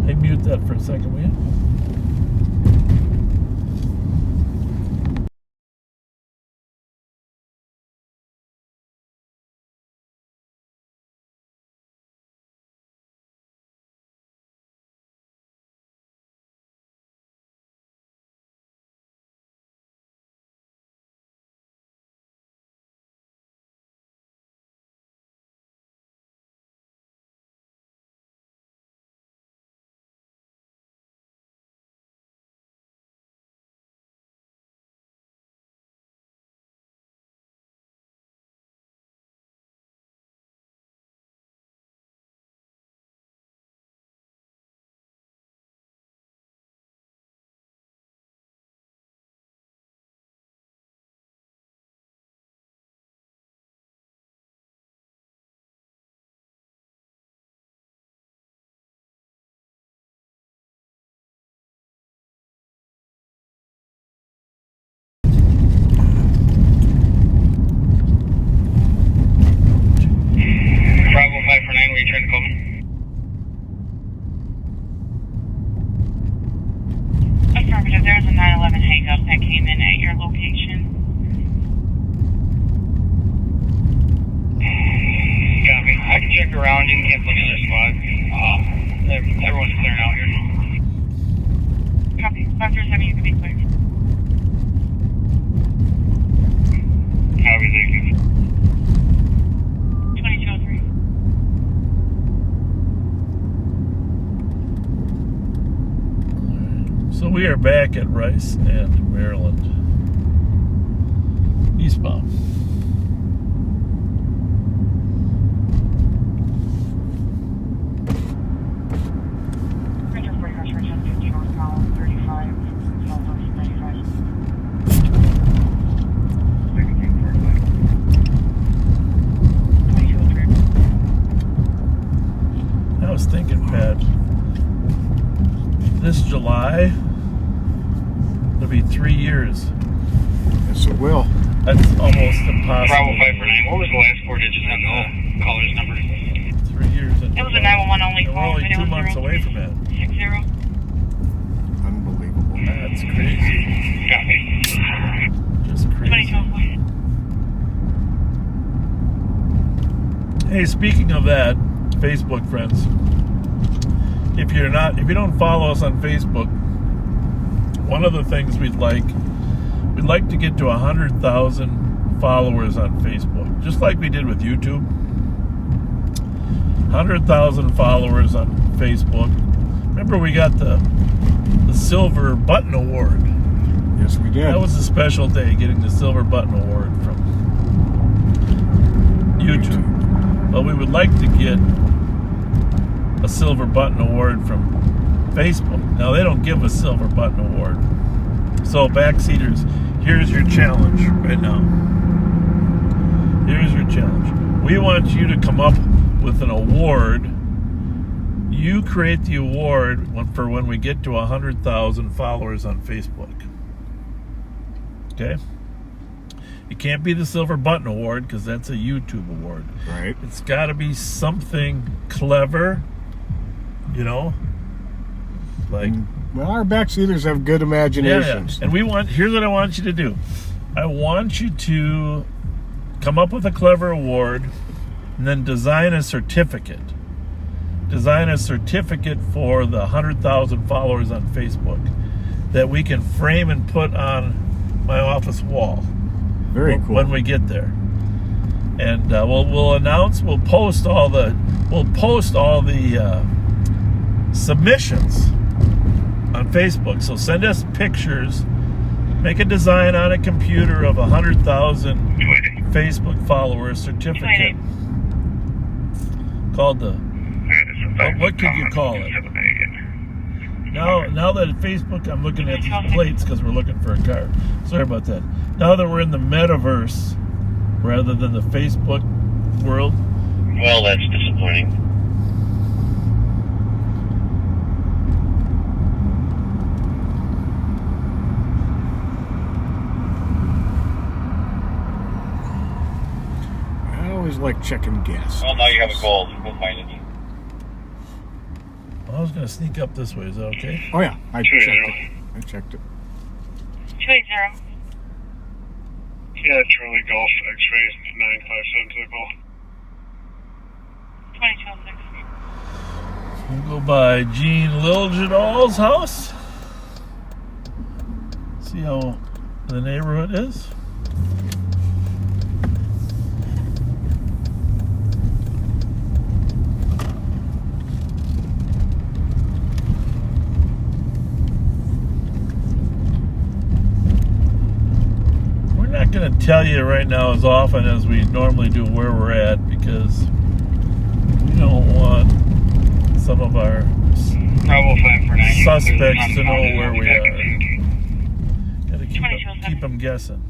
Hey, mute that for a second, will you? Bravo 549, were you trying to call me? Affirmative. There was a 911 hang-up that came in at your location. Copy. I can check around. You can cancel another spot. Everyone's clearing out here. Copy. 537, you can be cleared. Copy, thank you. 2203. So we are back at Rice and Maryland. Eastbound. Ranger 40 Rush, Richard 50 North Column 35, Southwest 95. Second team 45. 2203. I was thinking, Pat, this July, it'll be 3 years. Yes, it will. That's almost impossible. Bravo 549, what was the last four digits on the caller's number? 3 years. In It was a July. 911 only And we're call. only 2 months away from that. 60. Unbelievable. That's crazy. Copy. Just crazy. 2204. Hey, speaking of that, Facebook friends, if you don't follow us on Facebook, one of the things we'd like to get to 100,000 followers on Facebook, just like we did with YouTube. 100,000 followers on Facebook. Remember, we got the Silver Button Award. Yes, we did. That was a special day, getting the Silver Button Award from YouTube. But we would like to get a Silver Button Award from Facebook. Now, they don't give a Silver Button Award. So, backseaters, here's your challenge right now. Here's your challenge. We want you to come up with an award. You create the award for when we get to 100,000 followers on Facebook. Okay? It can't be the Silver Button Award because that's a YouTube award. Right. It's got to be something clever, you know? Like, Well, our backseaters have good imaginations. And here's what I want you to do. I want you to come up with a clever award and then design a certificate. design a certificate for the 100,000 followers on Facebook that we can frame and put on my office wall. Very cool. When we get there. And we'll announce, we'll post all the submissions on Facebook. So send us pictures, make a design on a computer of 100,000 Facebook followers certificate called the, what could you call it? Now that Facebook, I'm looking at these plates because we're looking for a car. Sorry about that. Now that we're in the metaverse rather than the Facebook world. Well, that's disappointing. I always like checking gas. Well, now you have a gold. We'll find it. I was going to sneak up this way. Is that okay? Oh yeah, I checked it. 280. Yeah, Charlie Golf X-ray 957 to the call. 2206. We'll go by Gene Liljedal's house. See how the neighborhood is. Going to tell you right now as often as we normally do where we're at because we don't want some of our suspects to know where we are. Got to keep them guessing.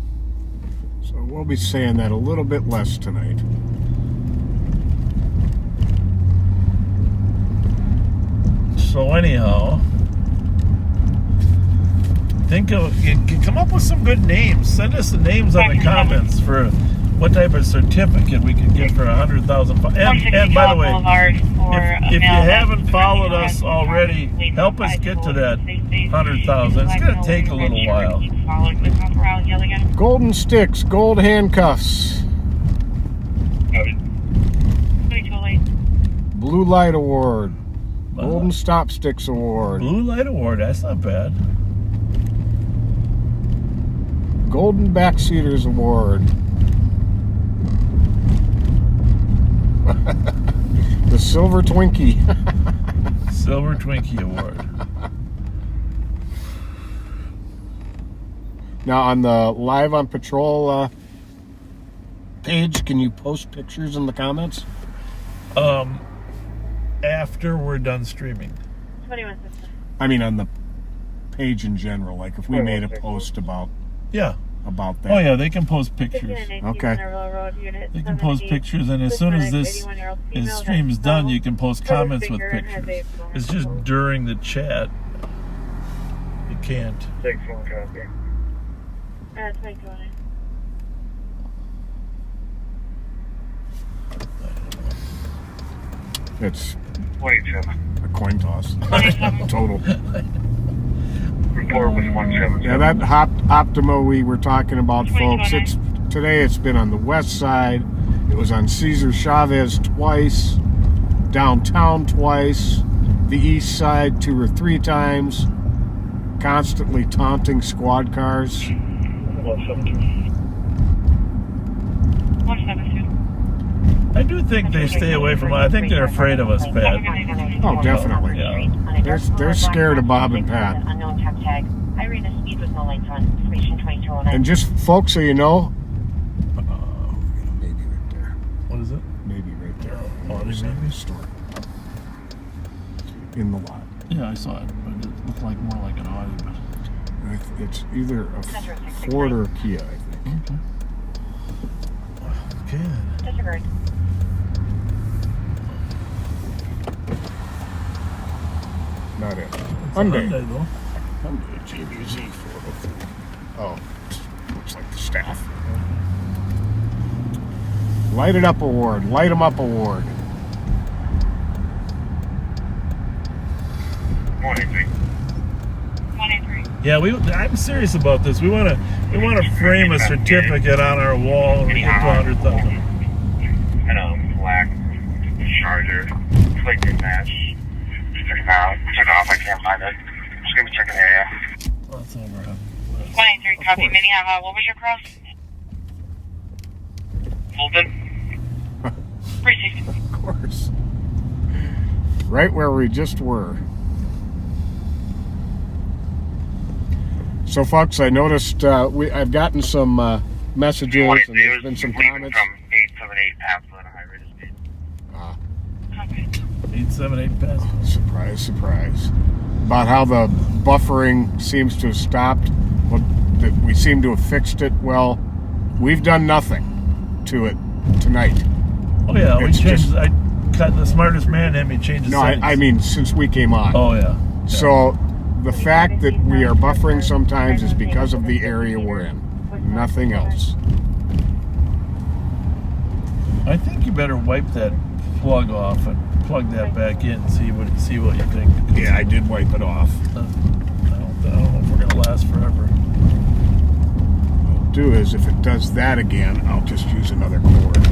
So we'll be saying that a little bit less tonight. So anyhow, come up with some good names. Send us the names on the comments for what type of certificate we can get for 100,000. And by the way, if you haven't followed us already, help us get to that 100,000. It's going to take a little while. Golden sticks, gold handcuffs. Blue Light Award. Golden Stop Sticks Award. Blue Light Award, that's not bad. Golden Backseaters Award. The Silver Twinkie. Silver Twinkie Award. Now on the Live on Patrol page, can you post pictures in the comments? After we're done streaming. I mean on the page in general, like if we made a post about that. Oh yeah, they can post pictures. Okay. They can post pictures, and as soon as this stream's done, you can post comments with pictures. It's just during the chat. You can't. Take phone copy. It's 27. a coin toss. Total. Report was 17. Yeah, that Optima we were talking about, folks, today it's been on the west side. It was on Cesar Chavez twice, downtown twice, the east side 2 or 3 times, constantly taunting squad cars. 172. I do think they stay away from it. I think they're afraid of us, Pat. Oh, definitely. Yeah. They're scared of Bob and Pat. And just, folks, so you know, maybe right there. What is it? Maybe right there. Audi, maybe? Store. In the lot. Yeah, I saw it, but it looked like more like an Audi. But... It's either a Ford or a Kia, I think. Okay. Disregard. Not it. Hyundai, though. Hyundai GBZ 403. Oh, looks like the staff. Light It Up Award. Light 'em Up Award. 183. 183. Yeah, I'm serious about this. We want to frame a certificate on our wall and get to 100,000. And a black Charger. Plate didn't match. Copy, course. Minnehaha. What was your cross? Fulton? Received. Of course. Right where we just were. So, folks, I noticed I've gotten some messages and there's been some comments. From 878 Pablo at a high rate of speed. Copy. 878 past. Surprise, surprise. About how the buffering seems to have stopped. Well, that we seem to have fixed it. Well, we've done nothing to it tonight. Oh yeah, we It's changed. just- I cut the smartest man in me changed the No, settings. I mean since we came on. Oh yeah. So the fact that we are buffering sometimes is because of the area we're in. Nothing else. I think you better wipe that plug off and plug that back in. See what you think. Yeah, I did wipe it off. I don't know if we're gonna last forever. What I'll do is if it does that again, I'll just use another cord. Okay.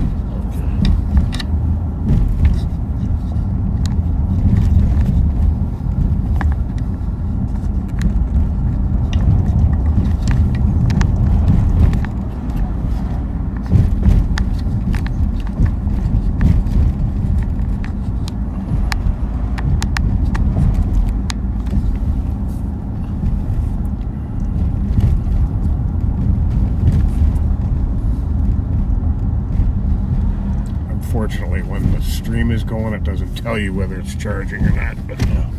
Unfortunately, when the stream is going, it doesn't tell you whether it's charging or not. But Yeah.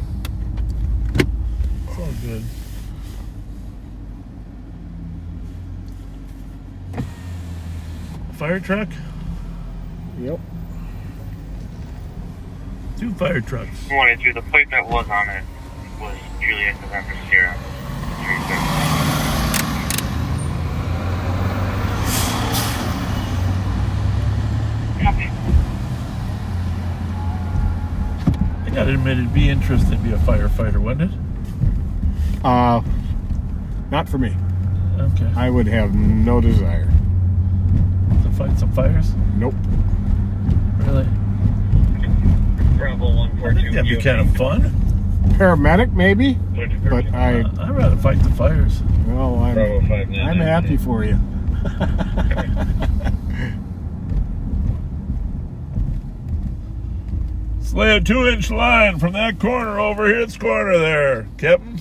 It's all good. Fire truck? yep. 2 fire trucks. 182, the plate that was on it was Juliet November Sierra. 37. Copy. I gotta admit, it'd be interesting to be a firefighter, wouldn't it? Not for me. Okay. I would have no desire. To fight some fires? Nope. Really? Bravo I think 142. that'd be kind of fun. Paramedic, maybe, but I'd rather fight the fires. well, Bravo 59. I'm happy for you. Let's lay a 2-inch line from that corner over here. It's corner there, Captain.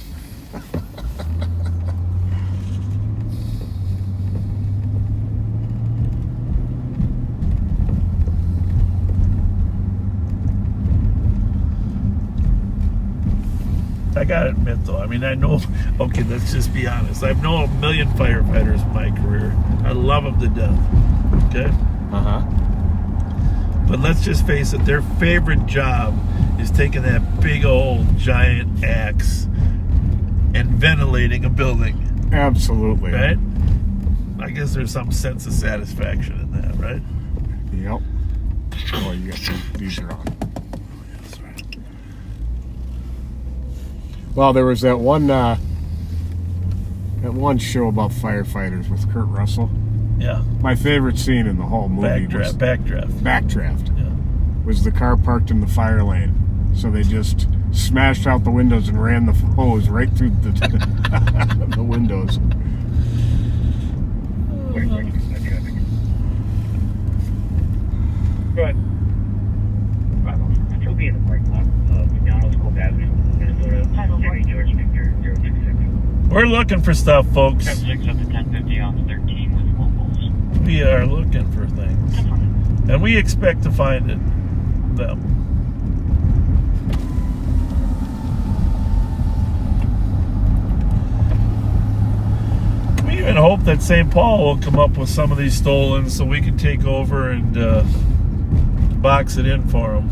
I gotta admit though, I mean, I know, okay, let's just be honest. I've known a million firefighters in my career. I love them to death, okay? Uh-huh. But let's just face it, their favorite job is taking that big old giant axe and ventilating a building, Absolutely. right? I guess there's some sense of satisfaction in that, right? Yep. Oh, you got these are on. That's right. Well, there was that one show about firefighters with Kurt Russell. Yeah. My favorite scene in the whole movie was Backdraft. Yeah. was the car parked in the fire lane. So they just smashed out the windows and ran the hose right through the the windows. Go ahead. Bravo. She'll be in the parking lot of McDonald's, Cold Avenue, Minnesota. City George Victor 066. We're looking for stuff, folks. 10-6 up to 1050 on 13 with locals. We are looking for things. And we expect to find them. We even hope that St. Paul will come up with some of these stolen so we can take over and box it in for them.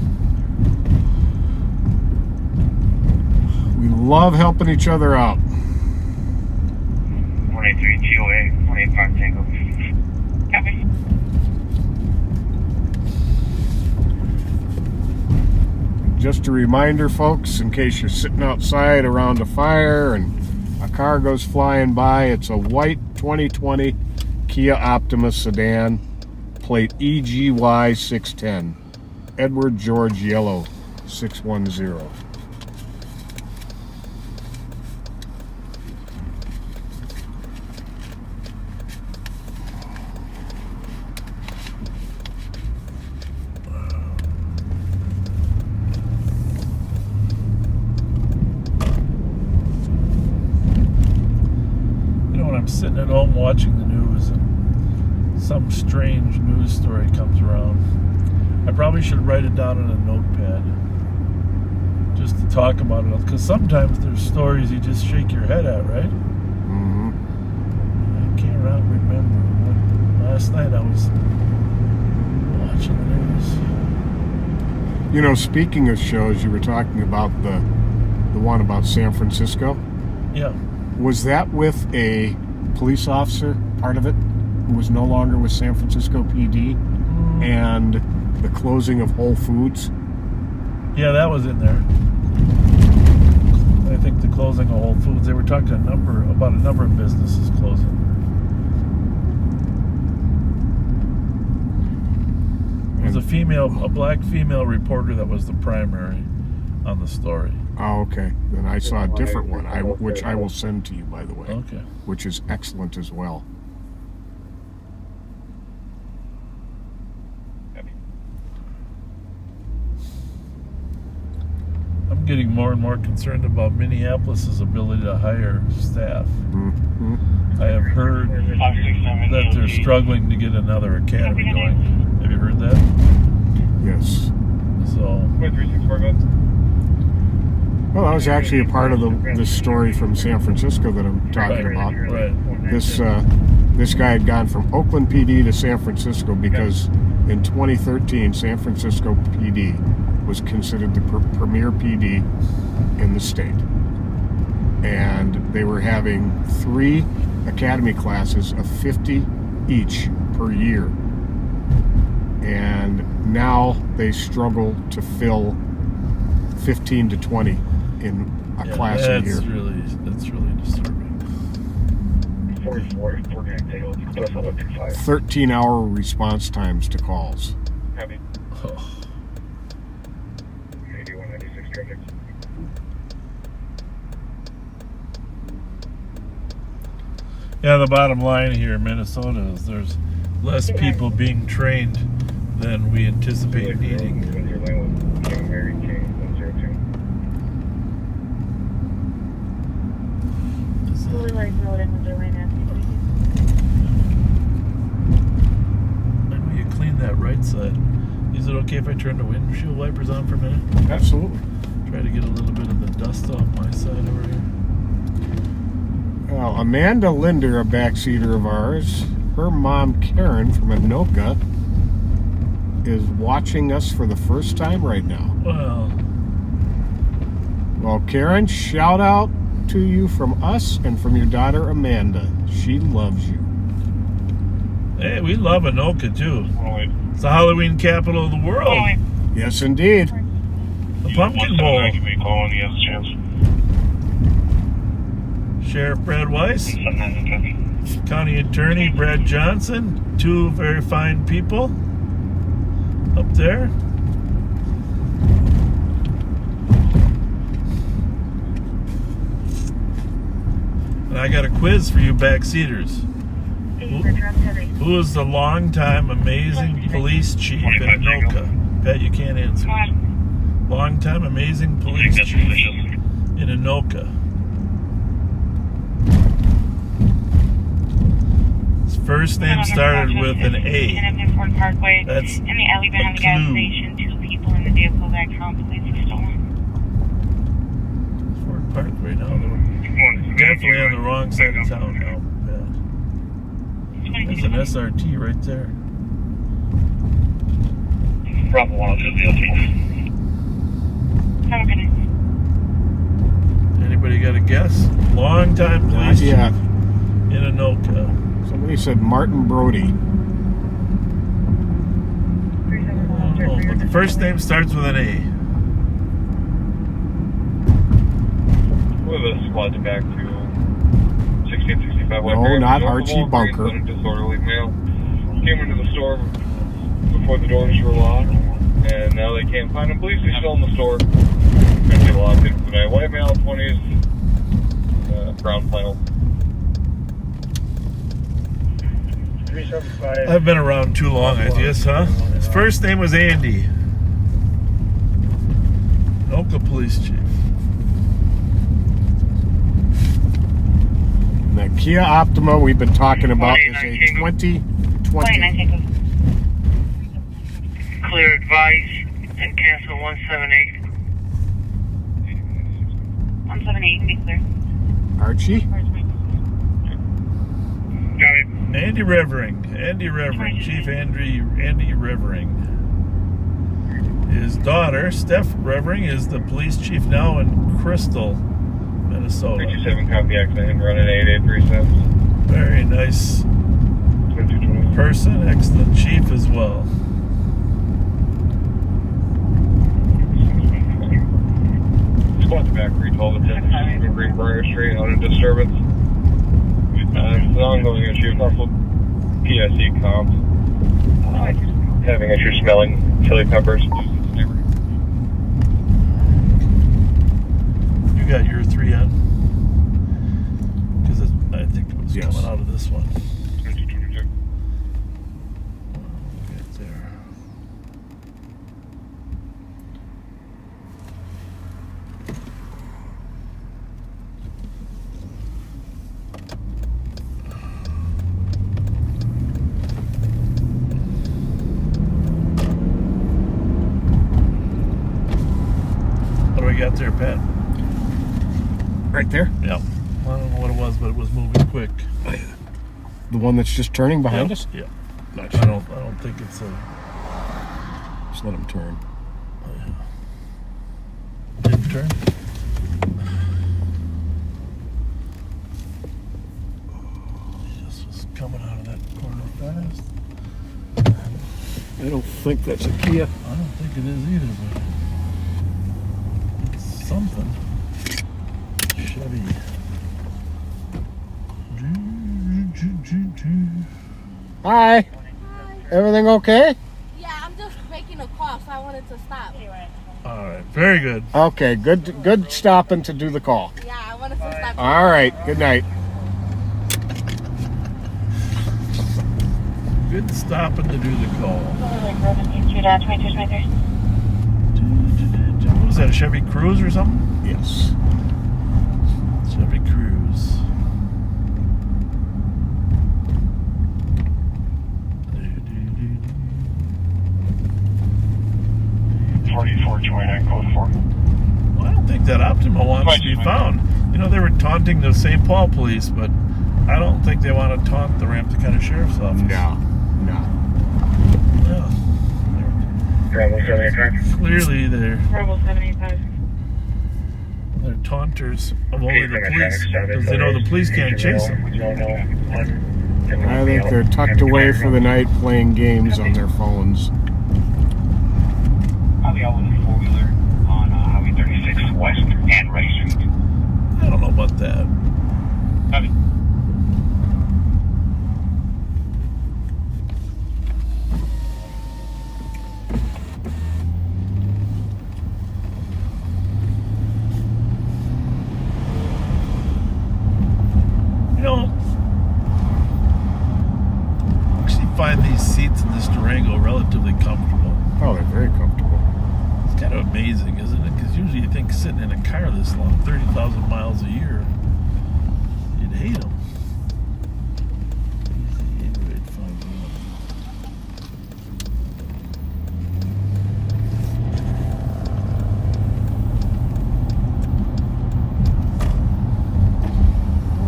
We love helping each other out. 183 GOA, 185 Tango. Copy. Just a reminder, folks, in case you're sitting outside around a fire and a car goes flying by, it's a white 2020 Kia Optima sedan, plate EGY 610, Edward George Yellow 610. sitting at home watching the news and some strange news story comes around, I probably should write it down in a notepad just to talk about it, because sometimes there's stories you just shake your head at, right? Mm-hmm. I can't remember what. Last night I was watching the news. You know, speaking of shows, you were talking about the one about San Francisco. Yeah. Was that with a police officer, part of it, who was no longer with San Francisco PD, and the closing of Whole Foods? Yeah, that was in there. I think the closing of Whole Foods. They were talking about a number of businesses closing. It was a black female reporter that was the primary on the story. Oh, okay. Then I saw a different one, which I will send to you, by the way. Okay. Which is excellent as well. I'm getting more and more concerned about Minneapolis' ability to hire staff. Mm-hmm. I have heard that they're struggling to get another academy going. Have you heard that? Yes. So. Well, that was actually a part of the story from San Francisco that I'm talking about. Right. This guy had gone from Oakland PD to San Francisco because in 2013, San Francisco PD was considered the premier PD in the state. And they were having 3 academy classes of 50 each per year. And now they struggle to fill 15 to 20 in a class a year. That's really disturbing. 13-hour response times to calls. Oh. Yeah, the bottom line here in Minnesota is there's less people being trained than we anticipate needing. And will you clean that right side? Is it okay if I turn the windshield wipers on for a minute? Absolutely. Try to get a little bit of the dust off my side over here. Well, Amanda Linder, a backseater of ours, her mom Karen from Anoka is watching us for the first time right now. Well, Karen, shout out to you from us and from your daughter Amanda. She loves you. Hey, we love Anoka too. It's the Halloween capital of the world. Yes, indeed. The Pumpkin Bowl. Give me a call when he has a chance. Sheriff Brad Weiss, County Attorney Brad Johnson, 2 very fine people up there. And I got a quiz for you backseaters. Who is the longtime amazing police chief in Anoka? Pat, you can't answer. Longtime amazing police chief in Anoka. His first name started with an A. That's in the alley behind the gas station. 2 people in the vehicle that count police have stolen. Ford Park right now. They're definitely on the wrong side of town now. There's an SRT right there. Bravo 102 Have a good night. Anybody got a guess? Long time police chief Yeah. in Anoka. Somebody said Martin Brody. Oh, but the first name starts with an A. With a squad back to 1665 No, not Archie Bunker. A disorderly male came into the store before the doors were locked, and now they can't find him. Police are still in the store. And they locked in for the night. White male, 20s, brown flannel. I've been around too long, I guess, huh? His first name was Andy. Anoka police chief. the Kia Optima we've been talking about is a 2019. 2020. Clear advice and cancel 178. 178 can be clear. Archie? Got it. Andy Revering, Chief Andy Revering. His daughter, Steph Revering, is the police chief now in Crystal, Minnesota. 57 copy accident, running 883 Very nice person, excellent chief as well. Squad back, 312 at Greenbrier Street on a disturbance. It's an ongoing issue, also PSE comp. Having issues smelling chili peppers. You got your 3 on? Because I think it was coming out of this one. Right there. What do we got there, Pat? Right there. Yeah. I don't know what it was, but it was moving quick. The one that's just turning behind us? Yeah. Not I sure. don't think it's a. Just let him turn. Didn't turn. Just was coming out of that corner fast. I don't think that's a Kia. I don't think it is either, but it's something. Chevy. Hi. Everything okay? Yeah, I'm just making a call, so I wanted to stop. All right, very good. Okay, good stopping to do the call. Yeah, I wanted to stop. All right, good night. Good stopping to do the call. What was that, a Chevy Cruze or something? Yes. Chevy Cruze. 4429 code 4. Well, I don't think that Optima wants to be found. You know, they were taunting the St. Paul police, but I don't think they want to taunt the Ramsey County Sheriff's Office. No. Yeah. Bravo 785. Clearly, they're Rebel 785. taunters of only the police, because they know the police can't chase them. I think they're tucked away for the night playing games on their phones. Probably out with a 4-wheeler on Highway 36 West and Rice Street. I don't know about that. You know, I actually find these seats in this Durango relatively comfortable. Oh, they're very comfortable. It's kind of amazing, isn't it? Because usually you think sitting in a car this long, 30,000 miles a year, you'd hate them.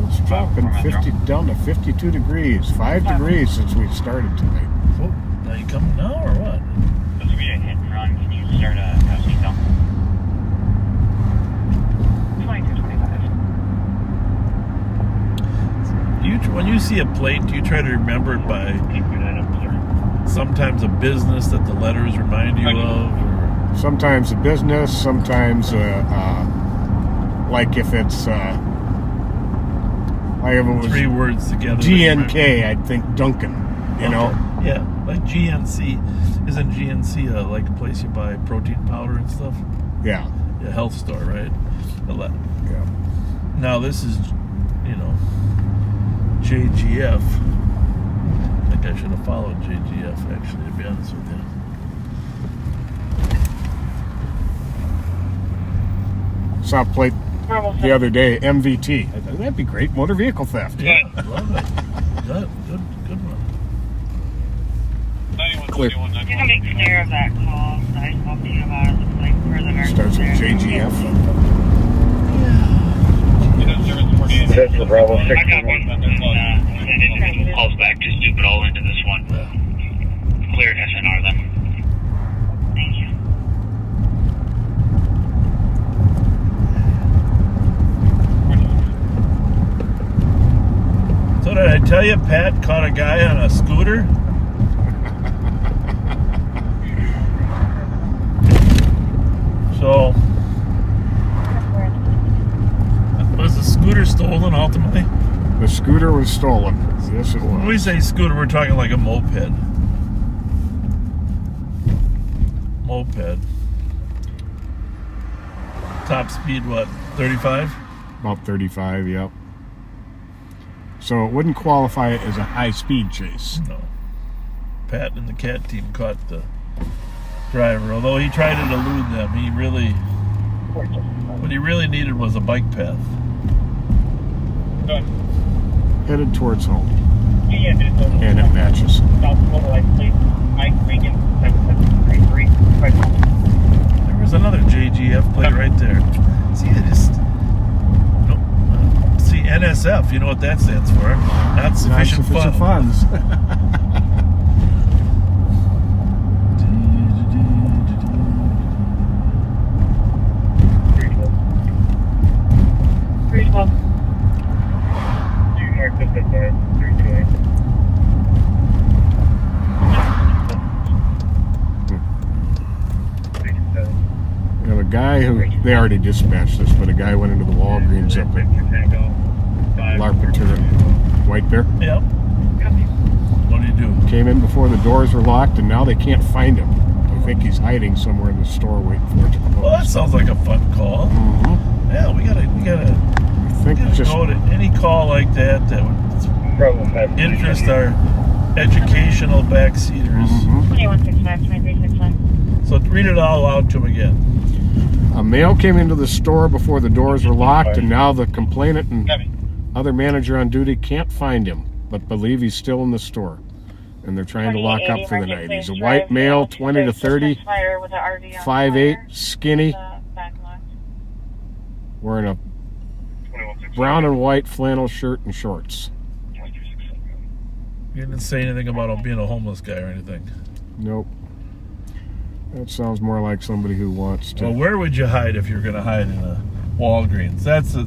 It's dropping 50 down to 52 degrees. 5 degrees since we started tonight. Oh, now you coming now or what? This will be a hit and run. Can you start a seat down? 2225. When you see a plate, do you try to remember it by sometimes a business that the letters remind you of? Or? Sometimes a business, sometimes like if it's like if it was 3 words together. GNK, I'd think Duncan. You know? Yeah, like GNC. Isn't GNC like a place you buy protein powder and stuff? Yeah. A health store, right? Yeah. Now this is, you know, JGF. I think I should have followed JGF actually, to be honest with you. Saw plate the other day, MVT. I thought, that'd be great, motor vehicle theft. Yeah, love it. Good one. Clear. You can be clear of that call that I spoke to you about. It looks like for the nurse. Starts with JGF. That's the Bravo 6. I got one. Calls back. Just loop it all into this one. Clear SNR then. Thank you. So did I tell you Pat caught a guy on a scooter? So, was the scooter stolen ultimately? The scooter was stolen. Yes, it When we was. say scooter, we're talking like a moped. Moped. Top speed, what, 35? About 35, yep. So it wouldn't qualify as a high-speed chase. No. Pat and the cat team caught the driver, although he tried to elude them. What he really needed was a bike path. Headed towards home. Yeah, And it matches. There was another JGF plate right there. See, I just... No, see, NSF, you know what that stands for? Not sufficient, funds. You know, a guy who, they already dispatched this, but a guy went into the Walgreens up at Larpenteur, White Bear. Yep. What do you do? Came in before the doors were locked, and now they can't find him. I think he's hiding somewhere in the store waiting for it to close. Well, that sounds like a fun call. Mhm. Yeah, we gotta I think just go to any call like that that would interest our educational backseaters. 2165-2361. So read it all out to him again. a male came into the store before the doors were locked, and now the complainant and other manager on duty can't find him, but believe he's still in the store. And they're trying to lock up for the night. He's a white male, 20 to 30, 5'8", skinny, wearing a brown and white flannel shirt and shorts. You didn't say anything about him being a homeless guy or anything. Nope. That sounds more like somebody who wants to. Well, where would you hide if you're going to hide in a Walgreens?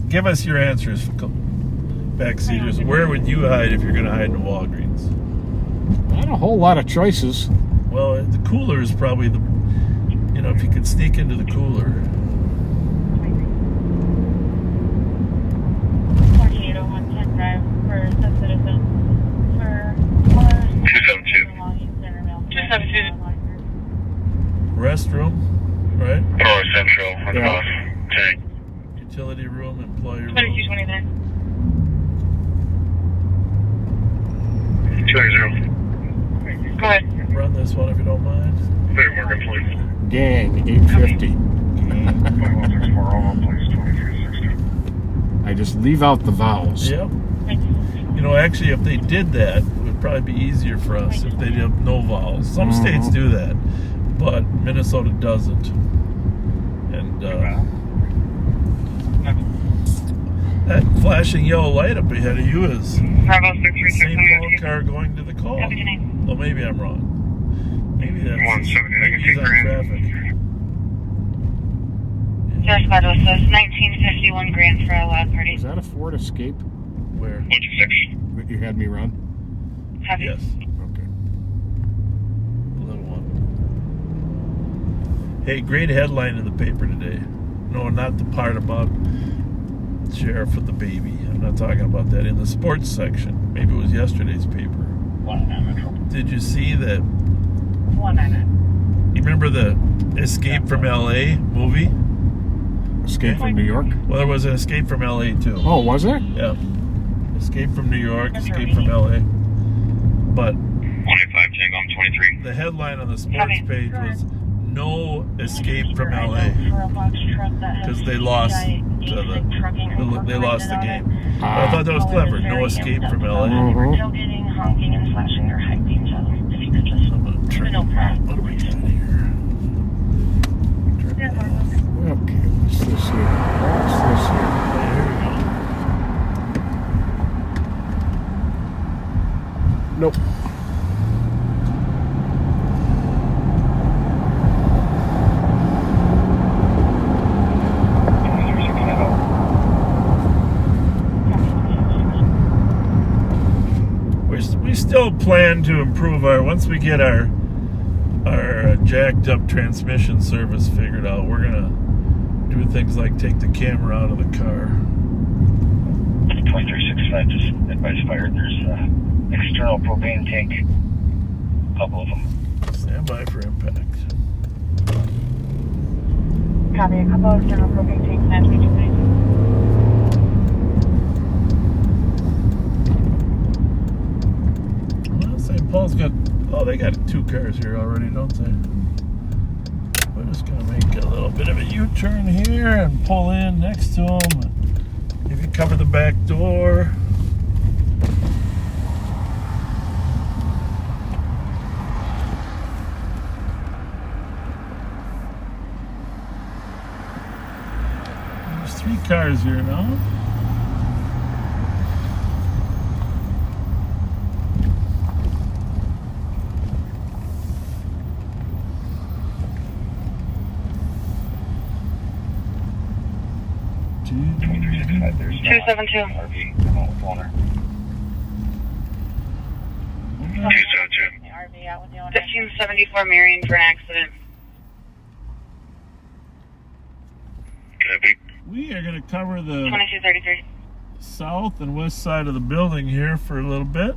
Give us your answers, backseaters. Where would you hide if you're going to hide in a Walgreens? Not a whole lot of choices. Well, the cooler is probably the, if you could sneak into the cooler. 4801 drive for the citizen for 272. 272. Restroom, right? North Central, on the Yeah. bus. Tank. Utility room, employee room. 2229. 280. Go ahead. Run this one if you don't mind. Clear Morgan, please. Gang, 850. 2164, all please, 2360. I just leave out the vowels. Yep. Actually, if they did that, it would probably be easier for us if they did no vowels. Some states do that, but Minnesota doesn't. And that flashing yellow light up ahead of you is Bravo the 636. same phone car going to the call. Have a good night. Well, maybe I'm wrong. Maybe that's 170, maybe he's on traffic. Just about with us. 1951 grand for a loud party. Is that a Ford Escape Where? 126. that you had me run? Heavy. Yes, Okay. the little one. Hey, great headline in the paper today. No, not the part about sheriff with the baby. I'm not talking about that. In the sports section. Maybe it was yesterday's paper. Did you see that? 199. You remember the Escape from LA movie? Escape from New York? Well, there was an Escape from LA too. Oh, was there? Yeah. Escape from New York, Escape from LA. But 185, Tango, I'm 23. the headline on the sports page was No Escape from LA. Because they lost they lost the game. But I thought that was clever. No escape from LA. Tailgating, honking, and flashing your high beam. So if you could just What do we got here? Okay, what's this here? What's this here? There we go. Nope. We still plan to improve once we get our jacked up transmission service figured out. We're gonna do things like take the camera out of the car. 2365 just advised fire. There's external propane tank, a couple of them. Stand by for impact. copy. A couple of external propane tanks, 932. Well, St. Paul's got, they got 2 cars here already, don't they? We're just gonna make a little bit of a U-turn here and pull in next to them. Maybe cover the back door. There's 3 cars here now. There's 272. RV with owner. 272. RV out with the owner. 1574 Marion for an accident. Copy. We are going to cover the 2233. south and west side of the building here for a little bit.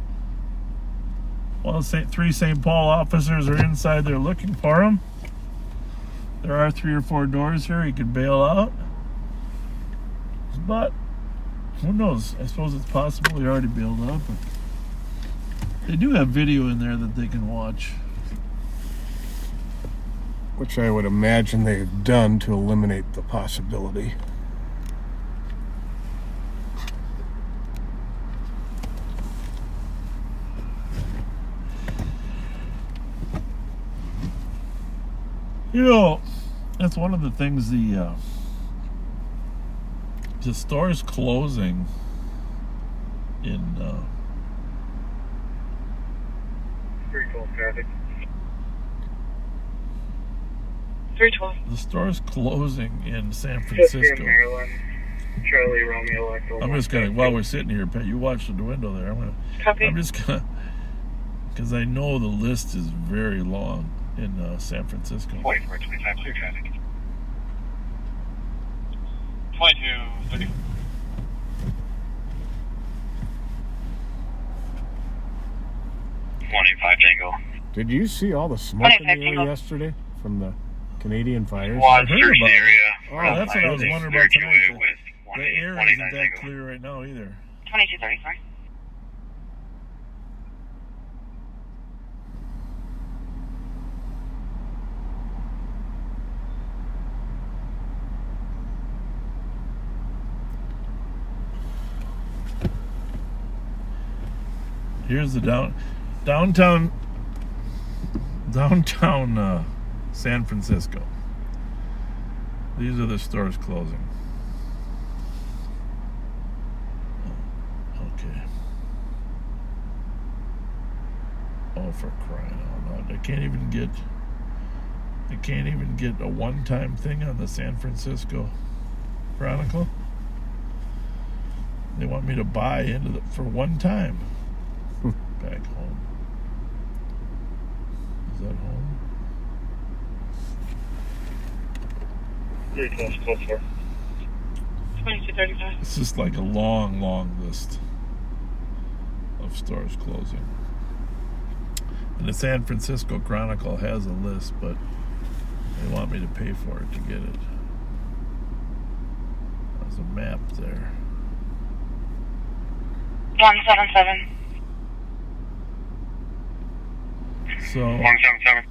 While 3 St. Paul officers are inside there looking for him. There are 3 or 4 doors here. He could bail out. But who knows? I suppose it's possible he already bailed out. But they do have video in there that they can watch. Which I would imagine they've done to eliminate the possibility. You know, that's one of the things the store's closing in 312 traffic. 312. the store's closing in San 50 Francisco. Maryland. Charlie Romeo Echo. I'm just gonna, while we're sitting here, Pat, you watch the window there. Copy. I'm just gonna, because I know the list is very long in San Francisco. Wait for 25 clear traffic. 2230. Tango. Did you see all the smoke in the 25 air Tango. yesterday from the Canadian fires? Quad heard search about the it. area. Oh, that's what I was wondering about tonight. The air isn't 189 that Tango. clear right now either. 2234. Here's the downtown San Francisco. These are the stores closing. Okay. Oh, for crying out loud! They can't even get a one-time thing on the San Francisco Chronicle. They want me to buy into for one time. Back home. Is that home? 312 close for. 2235. It's just like a long, long list of stores closing. And the San Francisco Chronicle has a list, but they want me to pay for it to get it. There's a map there. 177. So 177.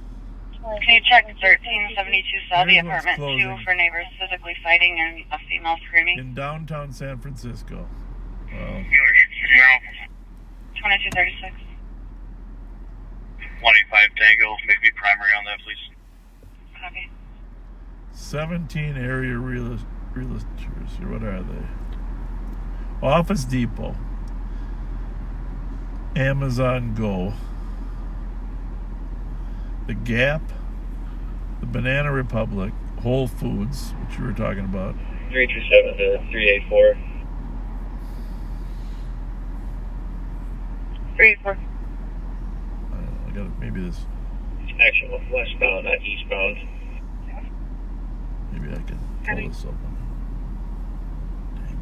Can you check 1372 Selby, Here's what's apartment 2 closing. for neighbors physically fighting and a female screaming? In downtown San Francisco. Well, 2236. 185 Tango, make me primary on that, please. Copy. 17 area realtors. What are they? Office Depot. Amazon Go. The Gap. The Banana Republic. Whole Foods, which you were talking about. 327 to 384. 384. I got maybe this. Actually, westbound, not eastbound. Maybe I can pull this up. Dang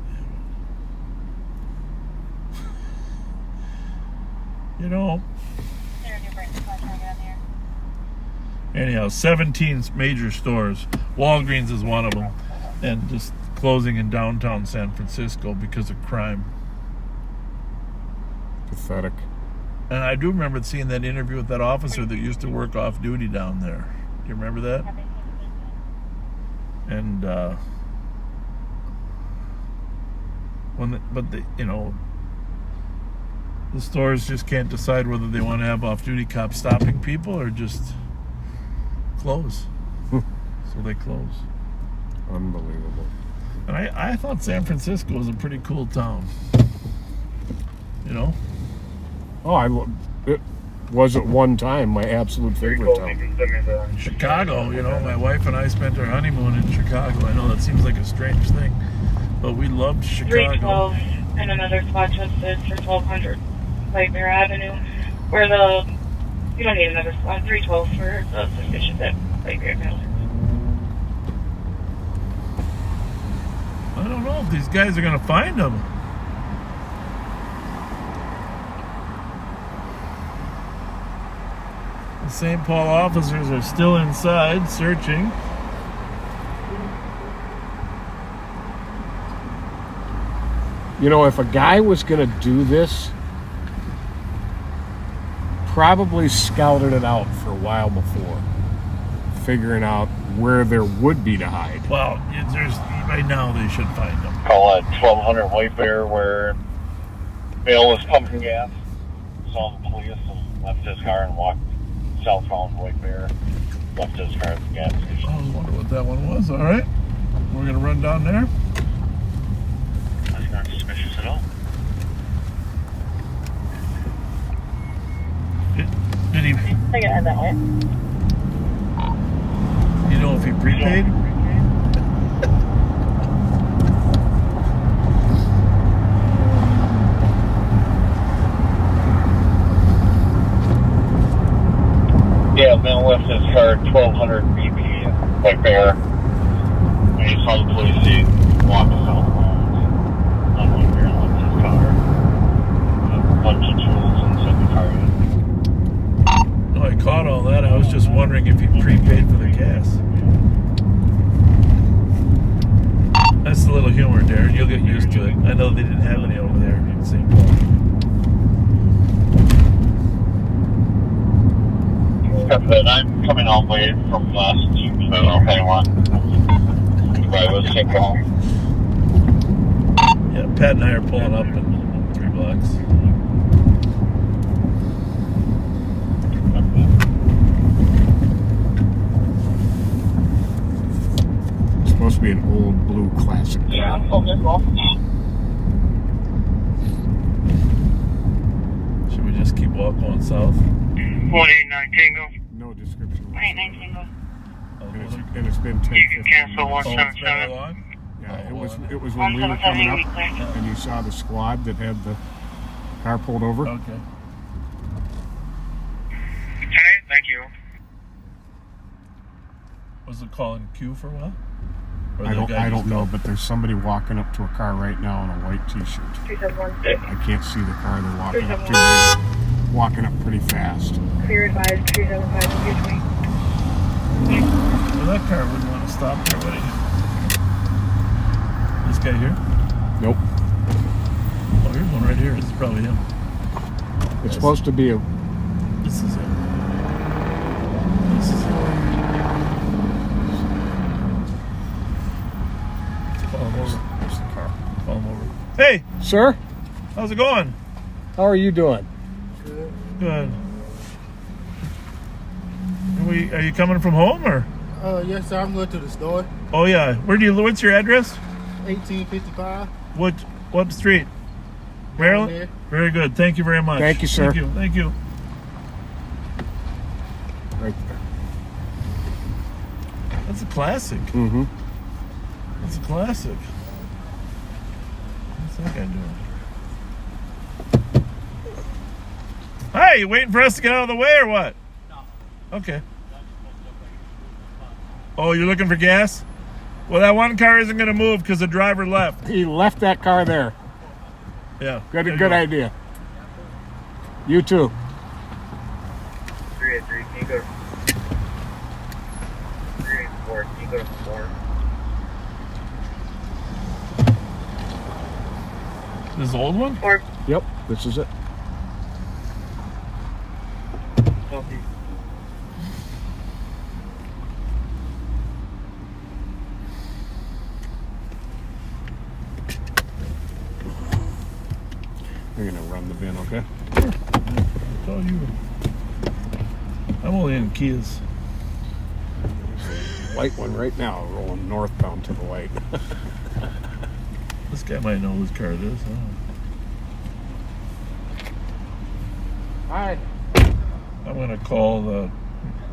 it. You know. Anyhow, 17 major stores. Walgreens is one of them, and just closing in downtown San Francisco because of crime. Pathetic. And I do remember seeing that interview with that officer that used to work off duty down there. Do you remember that? And the stores just can't decide whether they want to have off-duty cops stopping people or just close. So they close. Unbelievable. And I thought San Francisco was a pretty cool town. You know? Oh, it was at one time my absolute favorite town. Chicago, you know, my wife and I spent our honeymoon in Chicago. I know that seems like a strange thing, but we loved Chicago. 312 and another spot listed for 1200 Lightbear Avenue, where you don't need another spot, 312 for the suspicious at Lightbear Avenue. I don't know if these guys are going to find them. The St. Paul officers are still inside searching. You know, if a guy was going to do this, probably scouted it out for a while before, figuring out where there would be to hide. Well, right now they should find them. Call at 1200 White Bear where male was pumping gas. Saw the police and left his car and walked southbound White Bear. Left his car at the gas station. I was wondering what that one was. All right. We're going to run down there. That's not suspicious at all. Did he? I can add that one. You know if he prepaid? Yeah, man left his car at 1200 BP White Bear. And he saw the police, he walked southbound on White Bear and left his car. A bunch of tools inside the car. No, I caught all that. I was just wondering if he prepaid for the gas. That's a little humor, Darren. You'll get used to it. I know they didn't have any over there in St. Paul. But I'm coming all the way from last week, so okay, one. I was sick home. Yeah, Pat and I are pulling up in 3 blocks. It's supposed to be an old blue classic. Yeah, okay, well. Should we just keep walking south? 189 Tango. No description. 189 single. And it's been 10, You can 15 cancel minutes. 177. Yeah, it was when we were coming up, and you saw the squad that had the car pulled over. Okay. Thank you. Was the call in queue for a while? Or I the guy don't just know, called? but there's somebody walking up to a car right now in a white T-shirt. 3716. I can't see the car they're walking up to, but they're walking up pretty fast. Clear advised 375 between. Well, that car wouldn't want to stop there, would he? This guy here? Nope. Oh, here's one right here. This is probably him. It's supposed to be a. This is him. This This is Follow him over. There's the car. Follow him over. Hey, Sir, how's it going? how are you doing? Good. Are you coming from home or? Yes, sir. I'm going to the store. Oh yeah. What's your address? 1855. What street? Maryland? Here. Very good. Thank you very much. Thank you, sir. Thank you. Right there. That's a classic. Mm-hmm. That's a classic. What's that guy doing? Hey, you waiting for us to get out of the way or what? No. Okay. Oh, you're looking for gas? Well, that one car isn't going to move because the driver left. He left that car there. Yeah. Good idea. You too. 383, can you go to 384, can you go to 4? This old one? Or Yep, this is it. Southeast. You're gonna run the bin, okay? It's all you. I'm only in Kias. White one right now, rolling northbound to the light. This guy might know whose car it is. Hi. I'm going to call the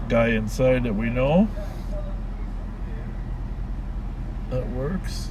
guy inside that we know. That works.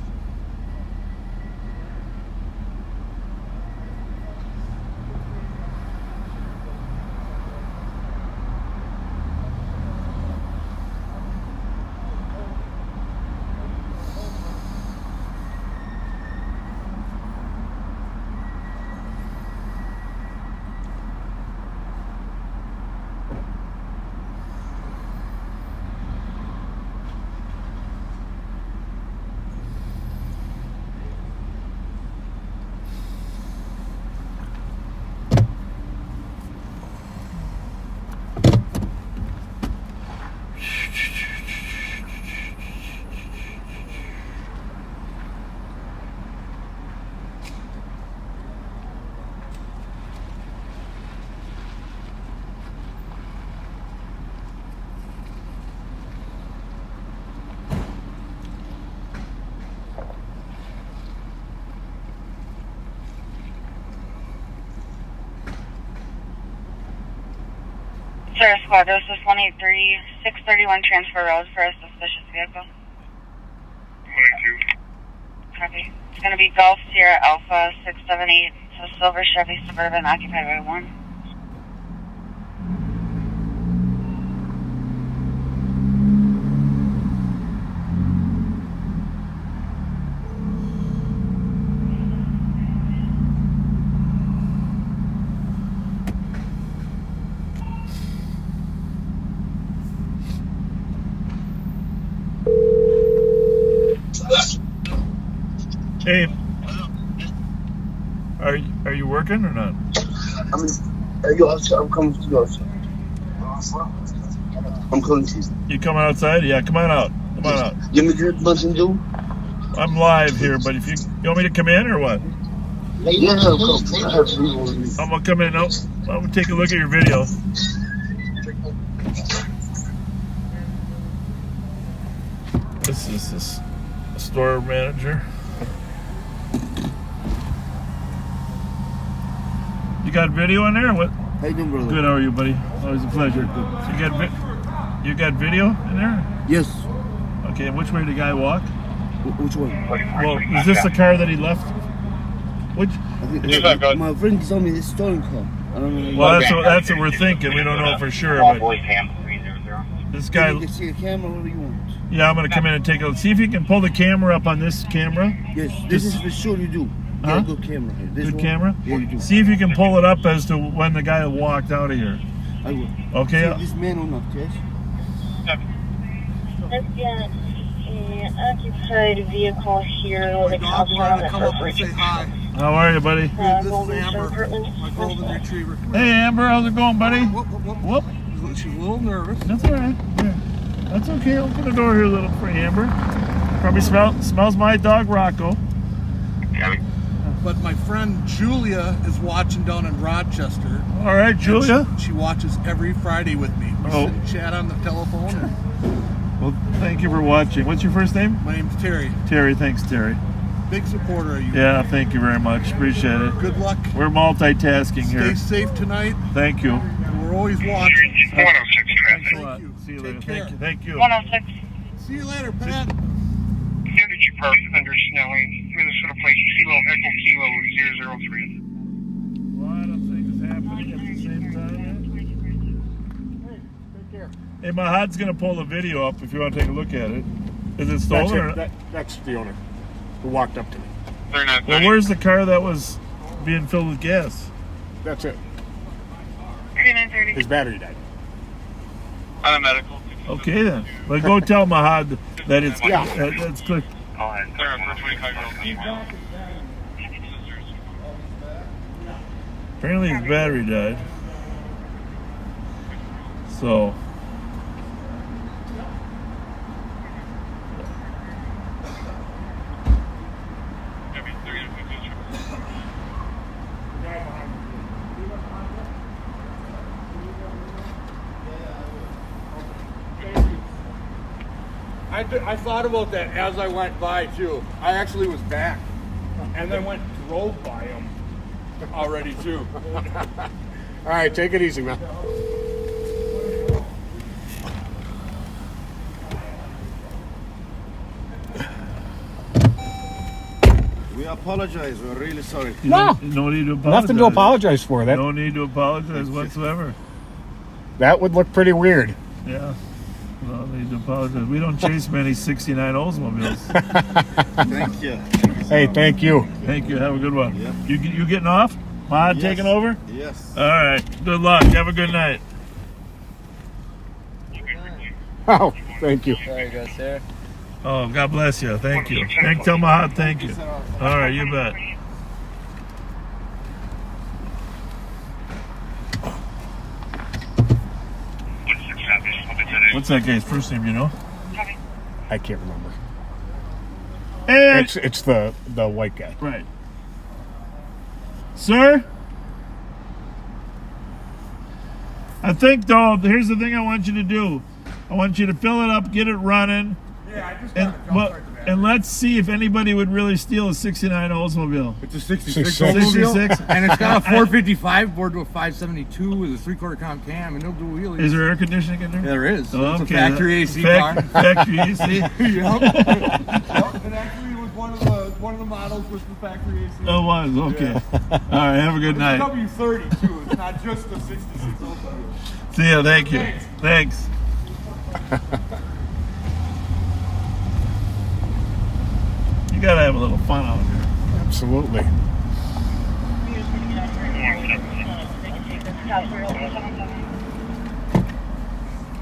Sir, squad, this is 183, 631 transfer road for a suspicious vehicle. 22. Copy. It's going to be Golf Sierra Alpha 678. It's a silver Chevy Suburban occupied by one. Hey, are you working or not? I'm coming to you. I'm coming to you. You coming outside? Yeah, come on out. Come on out. You want me to listen to? I'm live here, but if you want me to come in or what? Yeah, I'm gonna come in. I'm gonna take a look at your video. This is this store manager. You got video in there or what? How you doing, brother? Good, how are you, buddy? Always a pleasure. You got video in there? Yes. Okay, and which way did the guy walk? Which one? Well, is this the car that he left? Which? My friend told me this stolen car. I don't know. Well, that's what we're thinking. We don't know for sure, but this guy. You can see a camera, whatever you want. Yeah, I'm gonna come in and take a look. See if you can pull the camera up on this camera. Yes, this is for sure you do. Huh? Yeah, good camera here. This Good one? camera? Yeah, you do. See if you can pull it up as to when the guy walked out of here. I will. Okay? See this man or not, yes? Let's get an occupied vehicle here with a cop around the bridge. How are you, buddy? This is Amber, my golden retriever. Hey, Amber, how's it going, buddy? Whoop. and she's a little nervous. That's all right. Yeah. That's okay. Open the door here a little for Amber. Probably smells my dog Rocco. But my friend Julia is watching down in Rochester. All right, Julia. She watches every Friday with me. We sit and chat on the telephone. Well, thank you for watching. What's your first name? My name's Terry. Terry. Thanks, Terry. Big supporter of you. Yeah, thank you very much. Appreciate it. Good luck. We're multitasking here. Stay safe tonight. Thank you. We're always watching. 106 Thanks a traffic. lot. See you later. Take care. Thank you. 106. See you later, Pat. Energy Park under Snelling, Minnesota Place, Kilo Echo Kilo 003. A lot of things happening at the same time. Hey, Mahad's going to pull the video up if you want to take a look at it. Is it stolen? That's the owner who walked up to me. They're not. Well, where's the car that was being filled with gas? That's it. 3930. His battery died. On a medical. Okay then. But go tell Mahad that it's Yeah. that's click. They're on for 25-year-old female. Apparently his battery died. So I thought about that as I went by too. I actually was back, and then drove by him already too. All right, take it easy, man. We apologize. We're really sorry. No, no need to apologize. nothing to apologize for. That No need to apologize whatsoever. that would look pretty weird. Yeah. No need to apologize. We don't chase many 69 Oldsmobiles. Thank you. Hey, thank you. Thank you. Have a good one. Yeah. You getting off? Mahad Yes. taking over? Yes. All right. Good luck. Have a good night. Oh, thank you. Sorry, good, sir. Oh, God bless you. Thank you. Tell Mahad thank you. All right, you bet. What's that guy's first name, you know? I can't remember. Hey! It's the white guy. Right. Sir? I think, though, here's the thing I want you to do. I want you to fill it up, get it running, Yeah, I just and let's see if anybody would really steal a 69 Oldsmobile. It's a 66 66? and it's got a 455 board with a 572 with a 3/4 pound cam, and it'll do wheelies. Is there air conditioning in there? There is. Oh, It's okay. a factory AC car. Factory AC. Yep. It actually was one of the models with the factory AC. Oh, it was. Okay. All right. Have a good It's night. W30 too. It's not just the 66 Oldsmobile. See ya. Thank you. Thanks. You gotta have a little fun out here. Absolutely.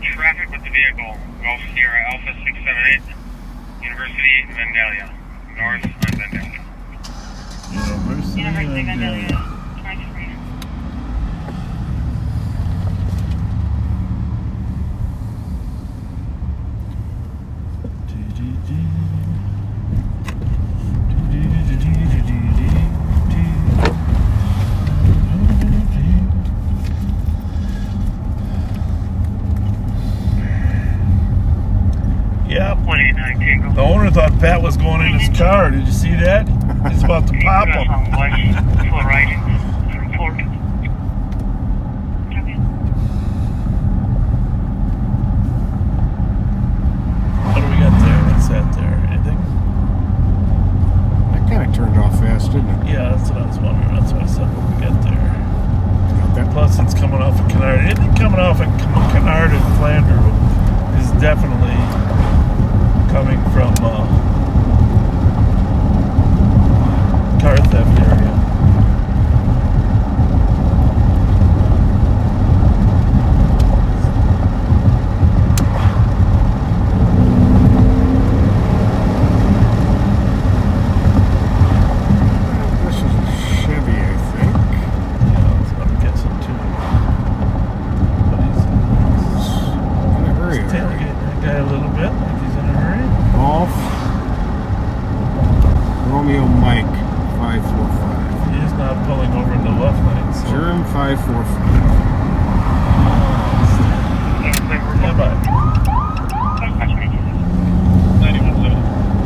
Traffic with the vehicle. Golf Sierra Alpha 678, University Vandalia. North on Vandalia. University University of Vandalia. Vandalia. 23. Yep. 189 Tango. The owner thought Pat was going in his car. Did you see that? He's about to pop him. Full right. Report. What do we got there? What's that there? Anything? That kind of turned off fast, didn't it? Yeah, that's what I was wondering. That's what I said. What we got there? Got that? Plus, it's coming off of Canard. Anything coming off of Canard and Flanders is definitely coming from car theft area. This is a Chevy, I think. Yeah, that's what I'm guessing too. What is it? a little bit, like he's in a hurry. Golf. Romeo Mike 545. He is not pulling over in the left lane. So. Jerem 545. Yeah, bye.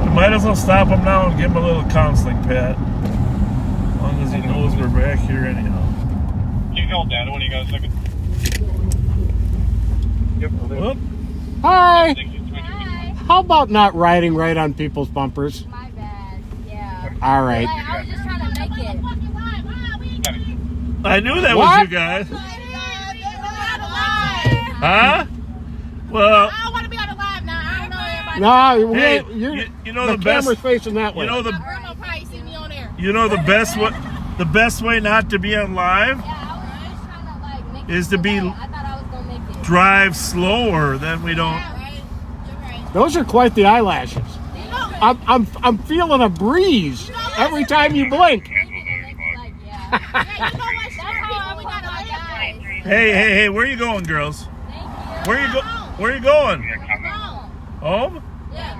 We might as well stop him now and give him a little counseling, Pat. As long as he knows we're back here anyhow. You call Dad when you got a second. Yep. Whoop. Hi. Thank you. How about not riding right on people's bumpers? My bad. Yeah. All right. Like, I was just trying to make it. I knew that What? was you guys. Huh? Well, I don't want to be on the live now. I don't know everybody. No, hey, you're, you know the the best. camera's facing that way. You know My grandma probably see me on there. You know the best way. The best way not to be on live Yeah, I was just trying to like make is it to be today. I thought I was gonna make it. drive slower. Then we don't. Yeah, right. You're right. Those are quite the eyelashes. You know, I'm feeling a breeze every time you blink. like, yeah. Yeah, you know what? That's how we gotta live, guys. Hey! Where you going, girls? Thank you. Where you going? Home. Home? Yeah.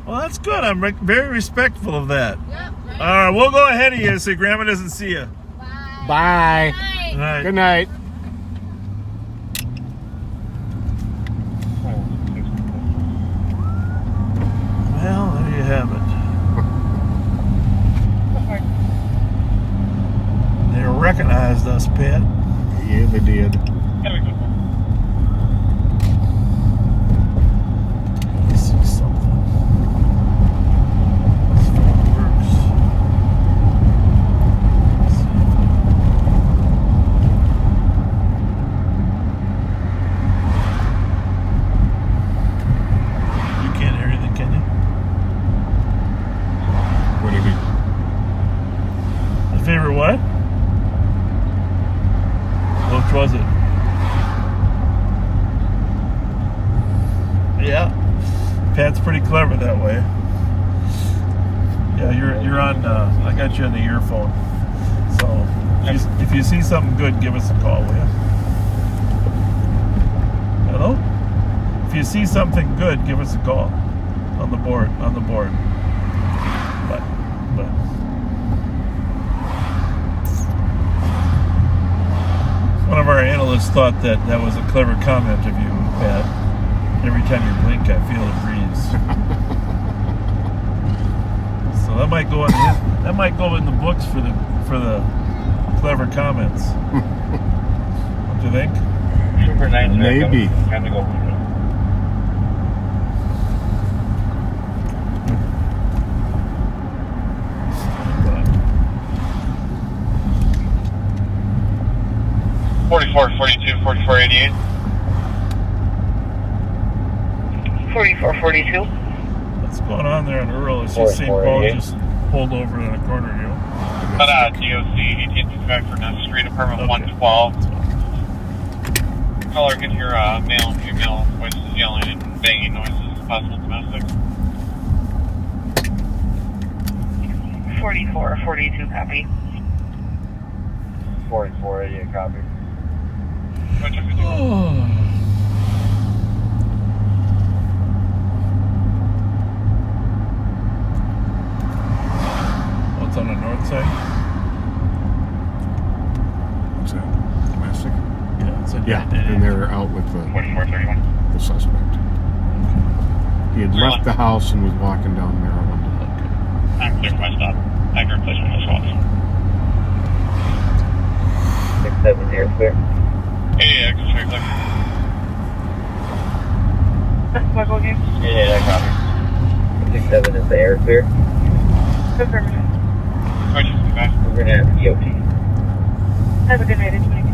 Well, that's good. I'm very respectful of that. Yep. Right. All right, we'll go ahead of you so Grandma doesn't see you. Bye. Bye. Bye. All right. Good night. Well, there you have it. They recognized us, Pat. Yeah, they did. Let me see something. This phone works. Let's see. You can't hear anything, can you? What do you mean? My favorite what? Which was it? Yeah. Pat's pretty clever that way. Yeah, you're on. I got you on the earphone. So if you see something good, give us a call, will you? Hello? If you see something good, give us a call on the board. But. One of our analysts thought that was a clever comment of you, Pat. Every time you blink, I feel a breeze. So that might go in the books for the clever comments. What do you think? Super nice. Maybe. Time to go. But 44, 42, 44, 88. 44, 42. what's going on there in Earl? It's just St. Paul just pulled over in a corner, you know? But DOC 1865 for Ness Street, apartment 112. Caller can hear male and female voices yelling and banging noises, possible domestic. 44, 42, copy. 44, 88, copy. What's on the north side? What's that? Domestic? Yeah, it's a Yeah, and they're out with 44, 31. the suspect. He had left the house and was walking down Maryland. I'm clear for my stop. Accurate placement of response. 6-7 here, clear. 88, straight clear. Michael again. Yeah, copy. 6-7 is the air clear. Affirmative. Roger, back. We're gonna have EOT. Have a good night. It's 26.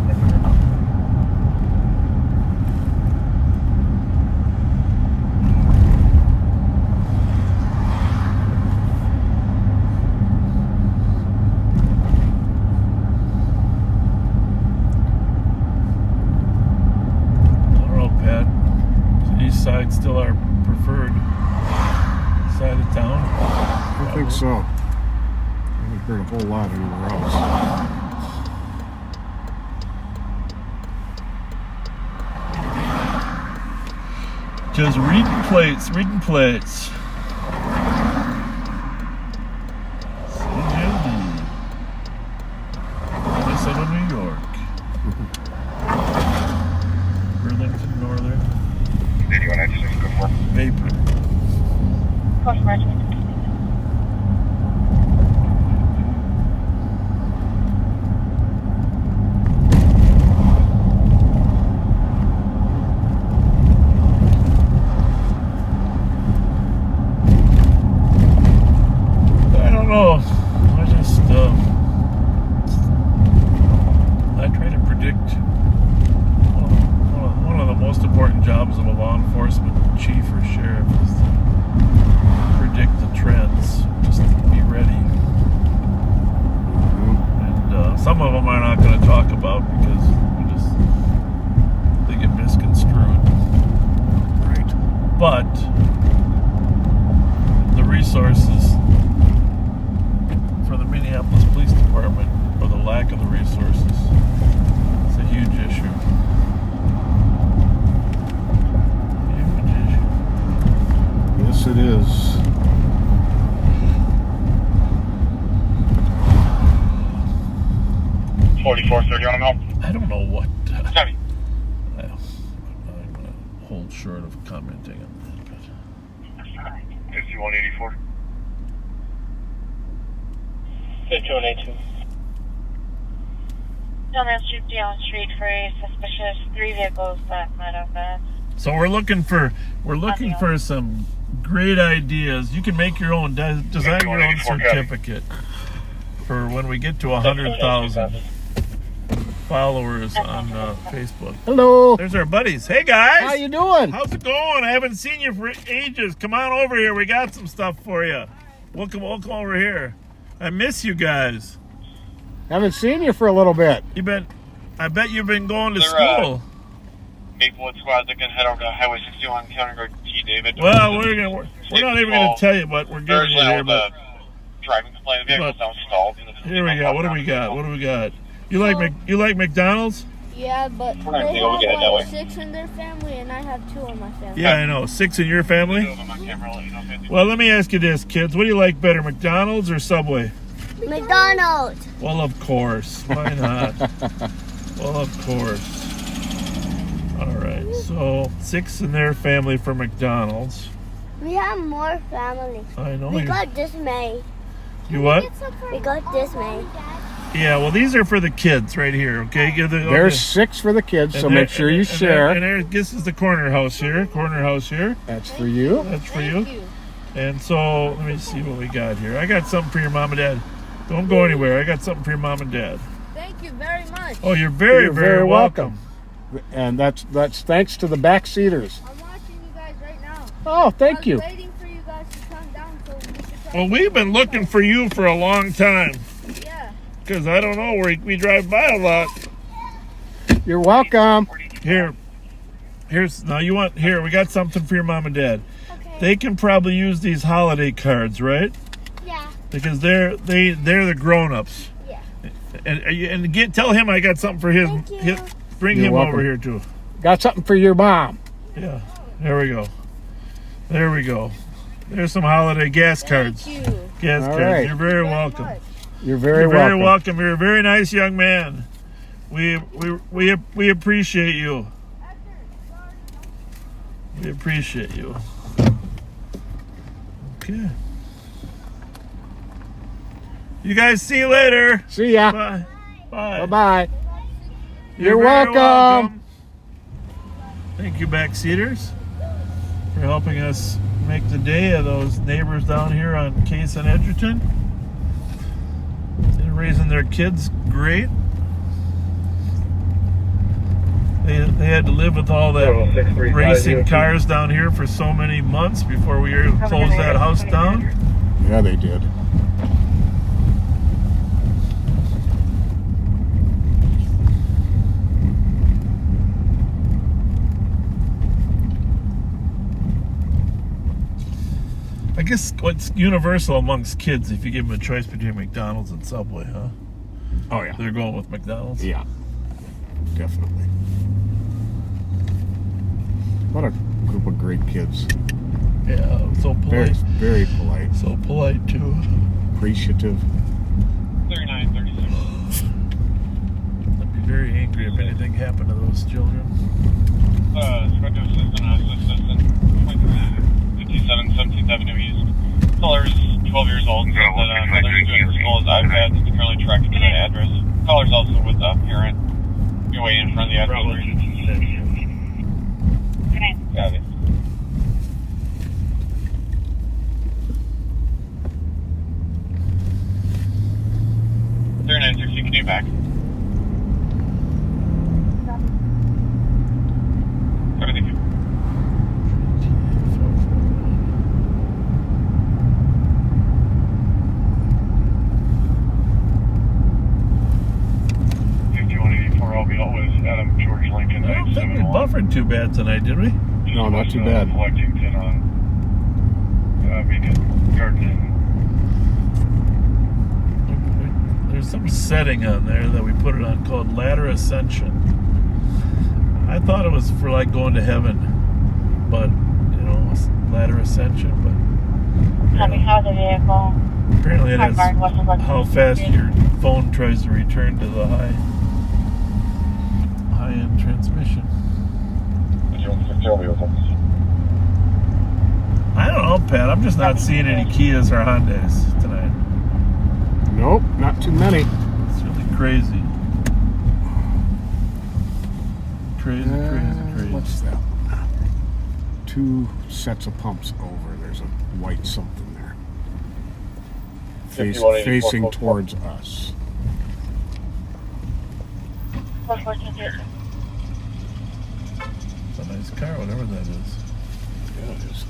I don't know, Pat. Is the east side still our preferred side of town? I think so. I haven't heard a whole lot anywhere else. Just reading plates, reading plates. CJD. Minnesota, New York. Burlington Northern. 8196, good for. Vapor. Course merge. I don't know. I try to predict one of the most important jobs of a law enforcement chief or sheriff is to predict the trends. Just be ready. And some of them I'm not going to talk about because they get misconstrued. Right. But the resources for the Minneapolis Police Department, or the lack of the resources, is a huge issue. Huge issue. Yes, it is. $44.30 on them. I don't know what. Heavy. I'm going to hold short of commenting on that. But 5184. 5182. Gentlemen, Street down street for a suspicious 3 vehicles that might have been. so we're looking for some great ideas. You can make your own, design your own certificate for when we get to 100,000 followers on Facebook. Hello. There's our buddies. Hey guys, How you doing? how's it going? I haven't seen you for ages. Come on over here. We got some stuff for you. Welcome over here. I miss you guys. Haven't seen you for a little bit. I bet you've been going to They're, school. Maplewood squad that can head over to Highway 61 County Road T. David. Well, we're not even going to tell you what we're giving you here, but driving complaint vehicles now stalled. here we go. What do we got? You like McDonald's? Yeah, but We're not they gonna go get it that way. have 6 in their family, and I have 2 in my family. Yeah, I know. 6 in your family? Well, let me ask you this, kids. What do you like better, McDonald's or Subway? McDonald's. Well, of course. Why not? Well, of course. All right. So 6 in their family for McDonald's. We have more families. I know. We got dismay. You what? We got dismay. Yeah. Well, these are for the kids right here. Okay. There's 6 for the kids, so And make there- sure you and share. this is the corner house here. That's for you. That's for you. And so let me see what we got here. I got something for your mom and dad. Don't go anywhere. I got something for your mom and dad. Thank you very much. Oh, you're very, very welcome. And that's thanks to the backseaters. I'm watching you guys right now. Oh, thank you. I was waiting for you guys to come down so we could try. Well, we've been looking for you for a long time. Yeah. Because I don't know, we drive by a lot. You're welcome. Here, we got something for your mom and dad. Okay. They can probably use these holiday cards, right? Yeah. Because they're the grown-ups. Yeah. And tell him I got something for his. Thank you. Bring You're him welcome. over here too. Got something for your mom. Yeah. There we go. There's some holiday gas cards. Thank you. Gas All cards. right. You're very welcome. much. You're very You're very welcome. welcome. You're a very nice young man. We appreciate you. We appreciate you. Okay. You guys, see you later. See ya. Bye. Bye. Bye-bye. You're You're very welcome. Thank you, backseaters, for helping us make the day of those neighbors down here on Case and Edgerton. They're raising their kids great. They had to live with all that racing cars down here for so many months before we closed that house down. Yeah, they did. I guess what's universal amongst kids, if you give them a choice between McDonald's and Subway, huh? Oh, yeah. They're going with McDonald's? Yeah. Definitely. What a group of great kids. Yeah, so Very, polite. very polite. So polite too. Appreciative. 3936. I'd be very angry if anything happened to those children. Spectrum assistant, 57 17th Avenue East. Caller's 12 years old and said that another student for school has iPad that's currently tracking to that address. Caller's also with a parent. You're waiting in front of the address. Good night. Got it. Can you back? Everything. I'll be always Adam George Lincoln. I don't think we buffered too bad tonight, did we? No, not too bad. Lexington on Garden. There's some setting on there that we put it on called ladder ascension. I thought it was for like going to heaven, but you know, ladder ascension. But Having how the vehicle. apparently that's how fast your phone tries to return to the high-end transmission. I don't know, Pat. I'm just not seeing any Kias or Hondas tonight. Nope, not too many. It's really crazy. Crazy. What's that? 2 sets of pumps over. There's a white something there. Facing towards us. It's a nice car, whatever that is. Yeah, it is.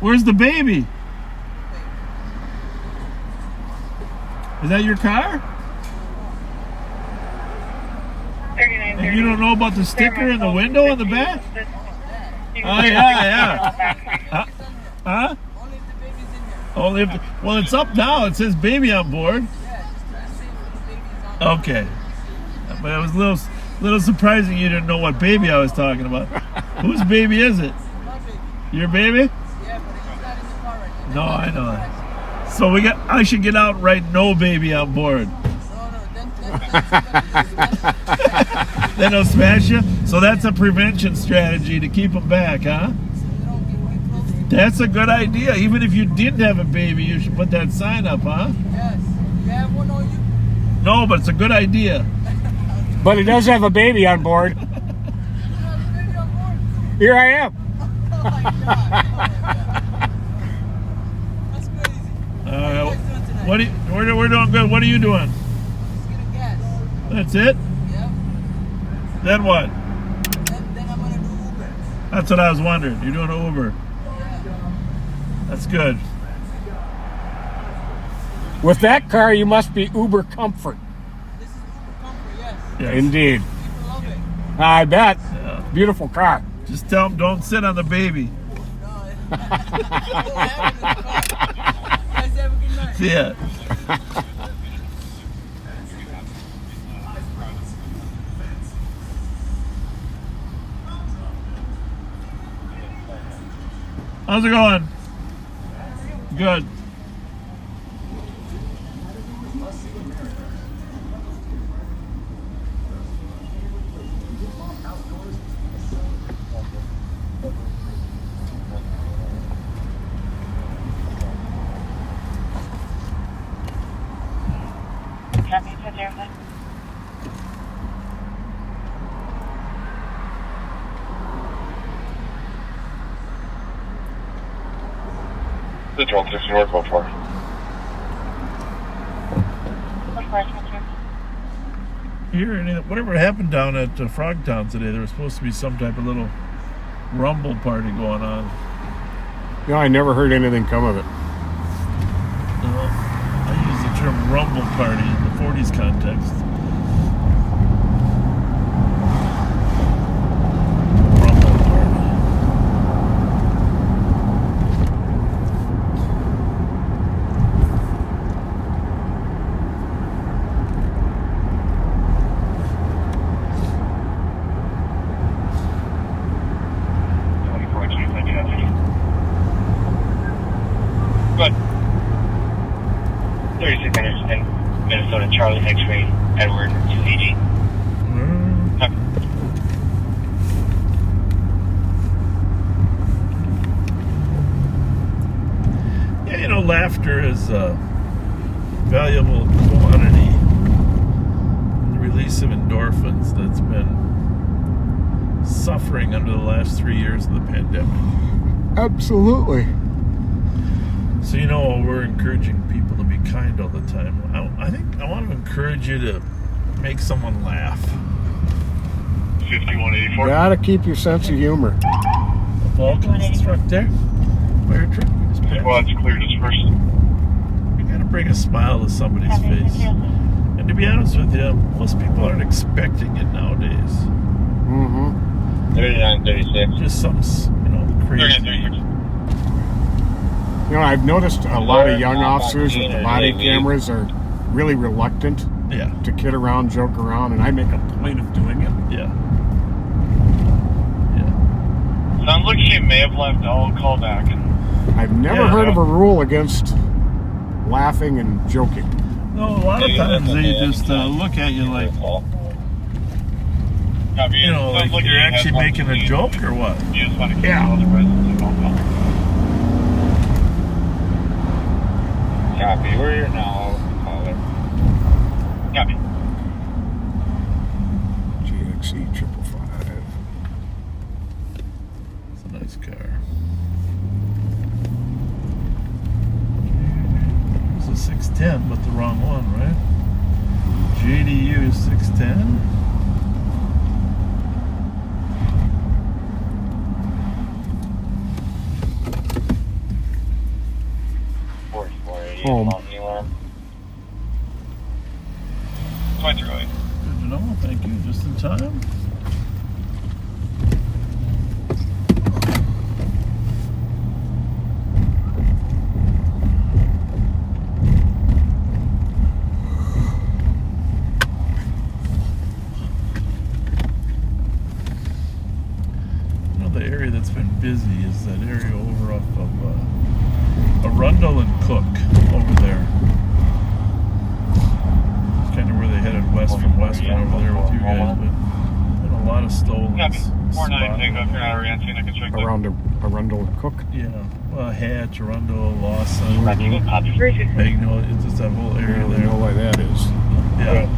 Where's the baby? Is that your car? 3930. And you don't know about the sticker in the window in the back? Oh, yeah. Huh? Only if well, it's up now. It says baby on board. Okay. But it was a little surprising you didn't know what baby I was talking about. Whose baby is it? Your baby? No, I know that. So I should get out and write no baby on board. Then they'll smash you. So that's a prevention strategy to keep them back, huh? That's a good idea. Even if you didn't have a baby, you should put that sign up, huh? Yes. You have one on you? No, but it's a good idea. But it does have a baby on board. Here I am. Oh my God. That's crazy. We're doing good. What are you doing? Just getting gas. That's it? Yep. Then what? Then I'm gonna do Uber. That's what I was wondering. You're doing an Uber. Yeah. That's good. With that car, you must be Uber Comfort. This is Uber Comfort, yes. Yes. Indeed. People love it. I bet. Yeah. Beautiful car. Just tell them don't sit on the baby. No, I don't have it in the car. Guys, have a good night. See ya. How's it going? Good. Happy to do that. The 1260 work go for. Whatever happened down at Frogtown today, there was supposed to be some type of little rumble party going on. You know, I never heard anything come of it. I use the term rumble party in the 40s context. Rumble party. Good. 3600 in Minnesota, Charlie, X-ray, Edward, 2EG. Copy. Yeah, you know, laughter is a valuable commodity. The release of endorphins that's been suffering under the last 3 years of the pandemic. Absolutely. So, you know, we're encouraging people to be kind all the time. I think I want to encourage you to make someone laugh. 5184. Gotta keep your sense of humor. A Vulcan's truck there. Fire truck. Just passed. Squad's clear dispersed. You gotta bring a smile to somebody's face. And to be honest with you, most people aren't expecting it nowadays. Mm-hmm. 3936. Just something, you know, crazy. 3936. You know, I've noticed a lot of young officers with the body cameras are really reluctant Yeah. to kid around, joke around, and I make a point of doing it. Yeah. Sounds like she may have left. I'll call back. I've never Yeah. heard of a rule against laughing and joking. No, a lot of times they just look at you like, Copy. you know, like Sounds you're you actually had making a one joke or what? You just want to keep Yeah. all the residents involved. Copy. We're here now. I'll call her. Copy. GXE 555. It's a nice car. It's a 610, but the wrong one, right? JDU 610. Home. 2308. Good to know. Thank you. Just in time. You know, the area that's been busy is that area over off of Arundel and Cook over there. It's kind of where they headed west from Western over there with you guys, but been a lot of stolen Copy. 49 spots. take off. You're not orienting. I can check that. Around Arundel and Cook. Yeah, well, Hatch, Arundel, Lawson, Mhm. Magnolia, it's just that whole I area don't there. know why that is. Yeah. And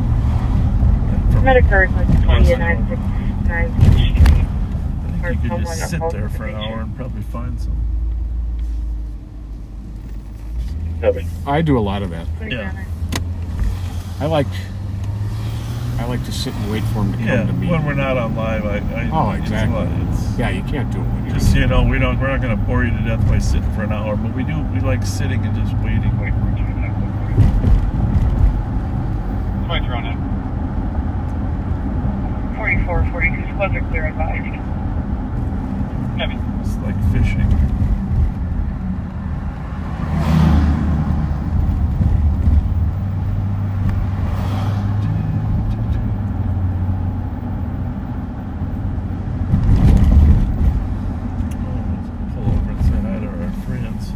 from, Medicare is like 29, 9 Street. I think you could just sit there for an hour and probably find some. I do a lot of that. Yeah. I like to sit and wait for him to come Yeah, to me. when we're not on live, I Oh, it's a exactly. lot- It's, Yeah, you can't do it when you're just so you know, we're not going to bore you to death by sitting for an hour, but we like sitting and just waiting. 2309. 44, 42 squads are clear advised. Copy. It's like fishing. Pull over and say hi to our friends.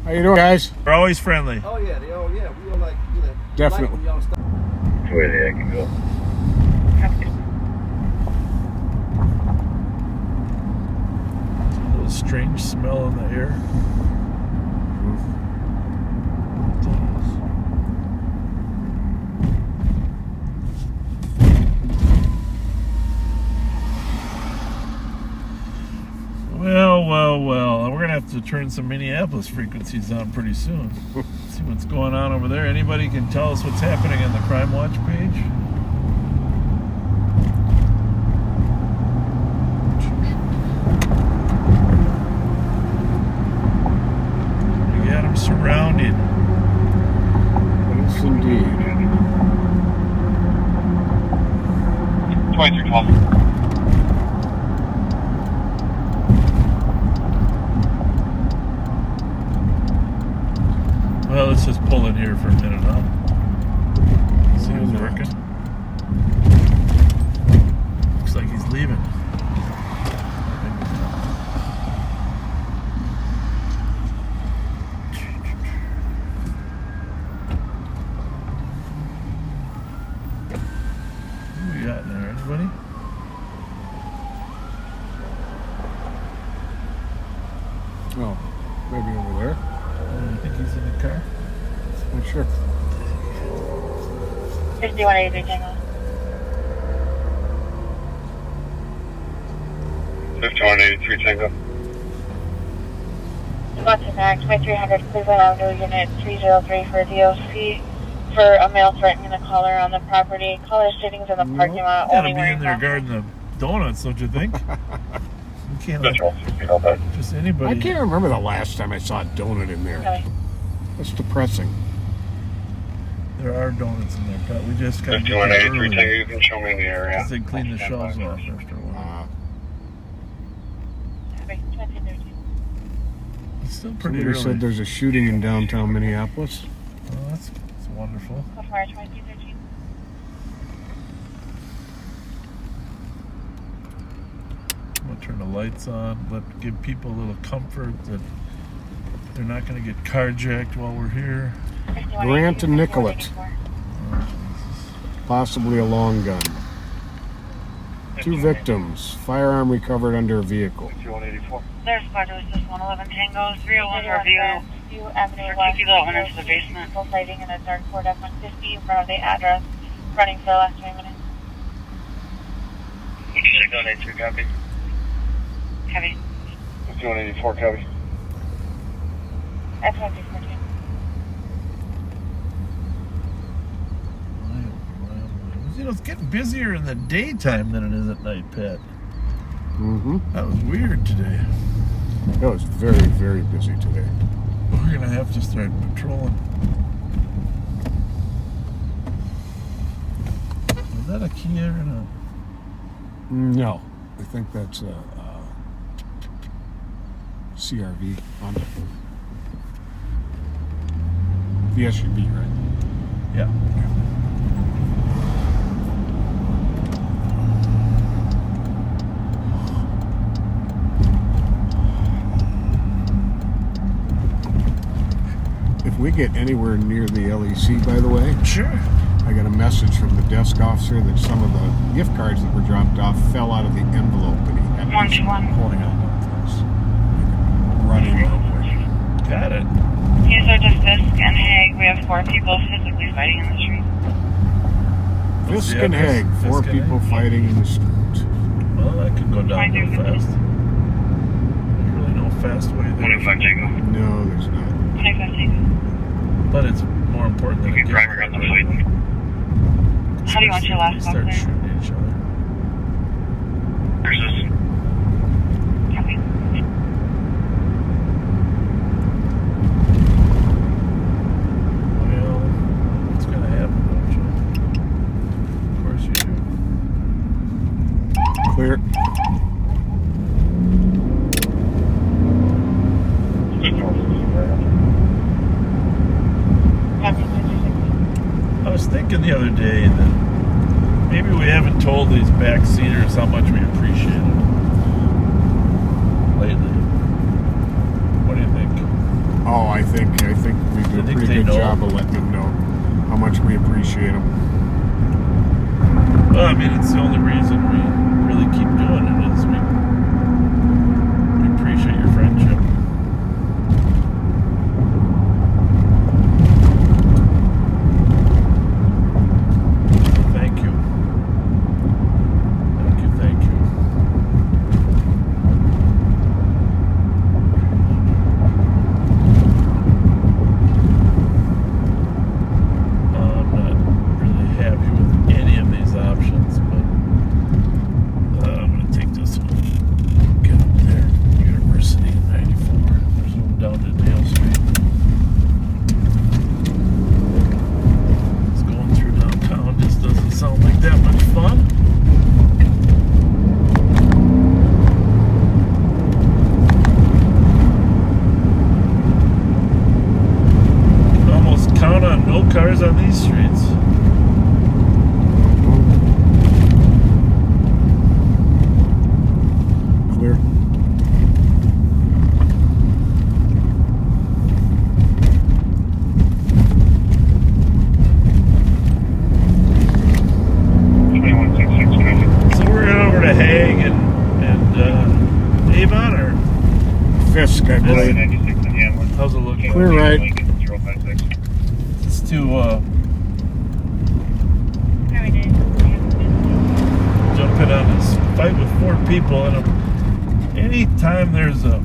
How you doing, guys? We're always friendly. Oh yeah, we all like, you know. Definitely. Like when y'all stop. Where the heck can go? A little strange smell in the air. have to turn some Minneapolis frequencies on pretty soon. See what's going on over there. Anybody can tell us what's happening on the Crime Watch page? We got them surrounded. Yes, indeed. 2312. Well, let's just pull in here for a minute, huh? See who's working. Looks like he's leaving. Who we got in there? Anybody? Oh, maybe over there. I think he's in the car. Oh, sure. 5183 Tango. 5183 Tango. Watson Act 2300 Cleveland Avenue, Unit 303 for DOC for a male threatening the caller on the property. Caller sittings in the parking lot. Gotta Only be wearing in there masks. guarding the donuts, don't you think? You can't let Central. just anybody. I can't remember the last time I saw a donut in there. Okay. That's depressing. There are donuts in there, Pat. We just got to get there 5183 early. Tango, you can show me in the area. Because they clean the shelves off after a while. Copy. 2013. It's still pretty Somebody early. said there's a shooting in downtown Minneapolis. Oh, that's wonderful. Fire 2313. I'm going to turn the lights on, give people a little comfort that they're not going to get carjacked while we're here. Grant and Nicollet. Possibly a long gun. 2 victims. Firearm recovered under a vehicle. 5184. There's squad was just 111 Tango, 301 review. Avenue West. People went into the basement. People fighting in a dark Ford F-150 in front of the address, running for the last 3 minutes. 5183 copy. Heavy. 5184 copy. F-114. You know, it's getting busier in the daytime than it is at night, Pat. Mm-hmm. That was weird today. That was very, very busy today. We're going to have to start patrolling. Is that a Kia or not? No. I think that's a CRV Honda. The SUV, right? Yeah. If we get anywhere near the LEC, by the way, Sure. I got a message from the desk officer that some of the gift cards that were dropped off fell out of the envelope and he had to 121. holding on to things. Running real quick. Got it. These are just Fisk and Haig. We have 4 people physically fighting in the street. What's Fisk the and address? Haig, 4 Fisk and people Haig. fighting in the street. Well, that could go down real fast. There's really no fast way there. 25 Tango. No, there's not. 25 Tango. But it's more important than a gift Primary card. on the fight. How do you want your last They box start there? shooting each other. There's this. Copy. Well, what's going to happen, don't you? Of course you do. Clear. I was thinking the other day that maybe we haven't told these backseaters how much we appreciate them lately. What do you think? Oh, I think we do a think pretty they good know. job of letting them know how much we appreciate them. Well, I mean, it's the only reason we really keep doing it is we appreciate your friendship. Thank you. Thank you, thank you. cars on these streets. Clear. So we're going over to Hague and Avon, or Fisk, I believe. how's it looking? Clear right. It's to jump in on this fight with 4 people, and anytime there's a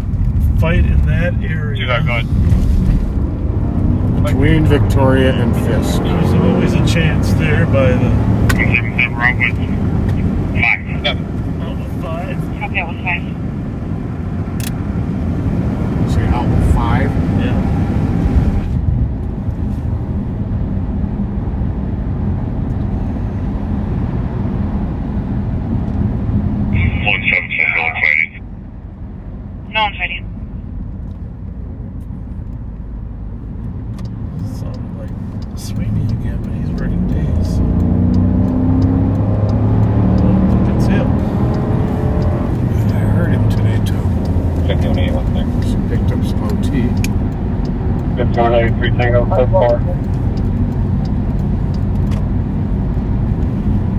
fight in that area, Between Victoria and Fisk. there's always a chance there by the Alpha 5. Copy, that was 5. Say Alpha 5. Yeah. No one's fighting. Sounded like Sweeney again, but he's working days. So. I don't think it's him. I heard him today too. Check the one there. She picked up some OT. 5183 Tango, code 4.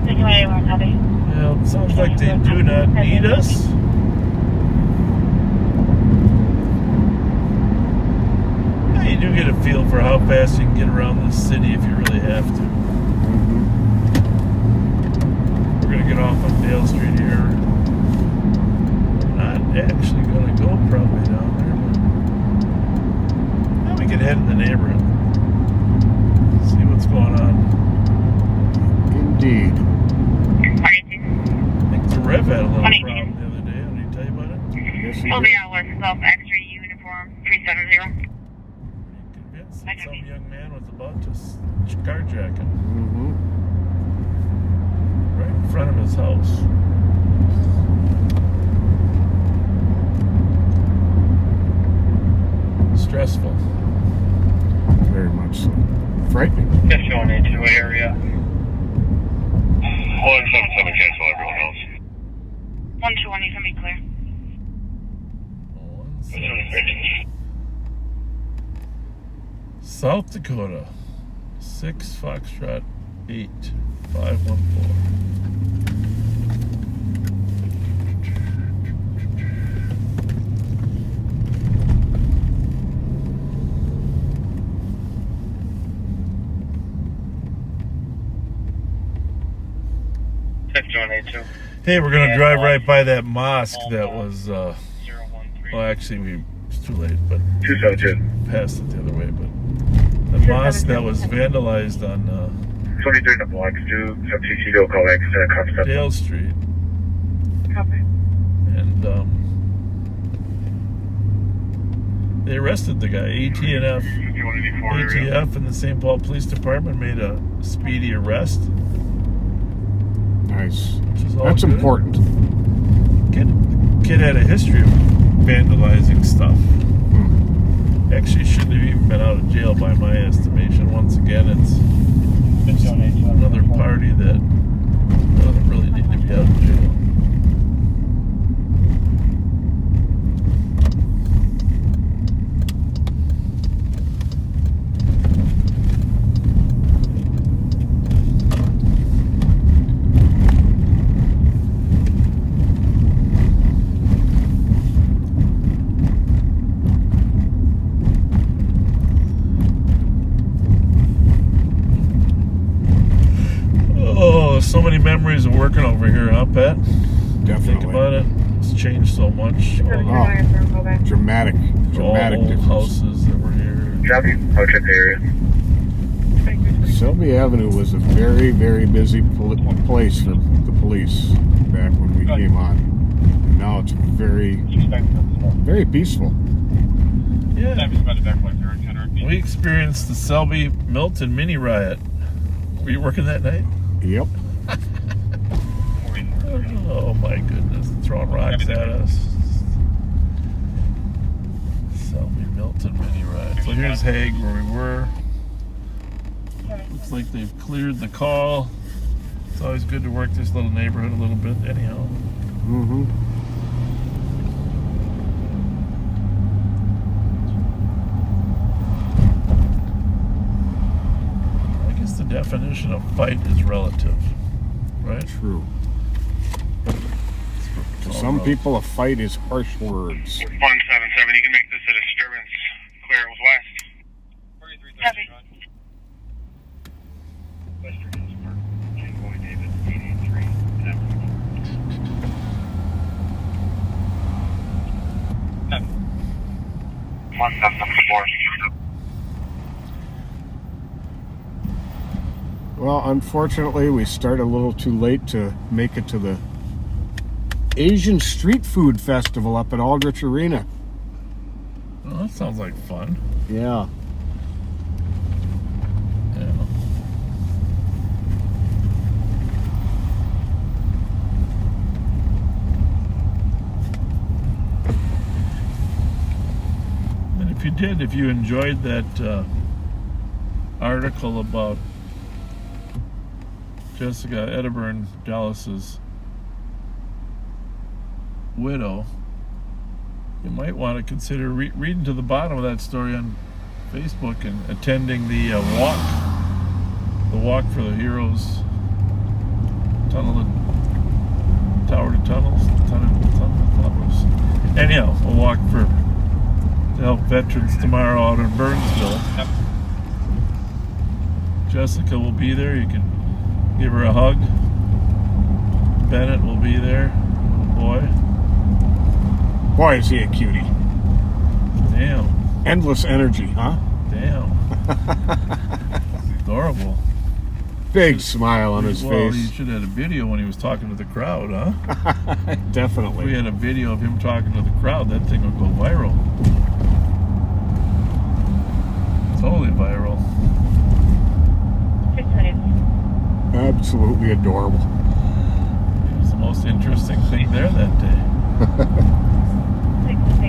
Thank you, anyone, copy. Well, it sounds like they do not need us. Yeah, you do get a feel for how fast you can get around this city if you really have to. We're going to get off on Dale Street here. We're not actually going to go probably down there, but now we can head in the neighborhood. See what's going on. Indeed. I think the Rev had a little 22. problem the other day. Did he tell you about it? Yes, he We'll did. be out with self X-ray uniform 370. Convinced that some young man was about to carjack him Mm-hmm. right in front of his house. Stressful. Very much so. Frightening. Just showing into area. 177, cancel everyone else. 121, you can be clear. South Dakota, 6 Foxtrot 8 514. Hey, we're gonna drive right by that mosque that was. Well, actually, it's too late, but 272. passed it the other way. But the mosque that was vandalized on 23 in the block, do some TCO call X concept. Dale Street, Copy. and they arrested the guy. ATF and the St. Paul Police Department made a speedy arrest. Nice. Which is all That's good. important. Kid had a history of vandalizing stuff. Actually, shouldn't have even been out of jail by my estimation. Once again, it's another party that doesn't really need to be out of jail. Oh, so many memories of working over here, huh, Pat? Definitely. Think about it. It's changed so much. All Dramatic old difference. houses that were here. Copy. I'll check the area. Selby Avenue was a very, very busy place for the police back when we came on. Now it's very, very peaceful. Yeah. We experienced the Selby Milton mini riot. Were you working that night? Yep. Oh my goodness, throwing rocks at us. Selby Milton mini riot. So here's Hague where we were. Looks like they've cleared the call. It's always good to work this little neighborhood a little bit anyhow. Mm-hmm. I guess the definition of fight is relative, right? True. To some people, a fight is harsh words. 177, you can make this a disturbance. Clear it was west. 3330. Western Hills Park, Tango David, 883, 174. Well, unfortunately, we started a little too late to make it to the Asian Street Food Festival up at Aldrich Arena. Well, that sounds like fun. Yeah. Yeah. And if you enjoyed that article about Jessica Edinburgh Dallas's widow, you might want to consider reading to the bottom of that story on Facebook and attending the walk for the heroes, tower to tunnels. Anyhow, a walk to help veterans tomorrow out in Burnsville. Yep. Jessica will be there. You can give her a hug. Bennett will be there. Boy. Boy, is he a cutie. Damn. Endless energy, huh? Damn. Adorable. Big smile on his Well, he face. should have had a video when he was talking to the crowd, huh? If we Definitely. had a video of him talking to the crowd, that thing would go viral. Totally viral. Absolutely adorable. It was the most interesting thing there that day.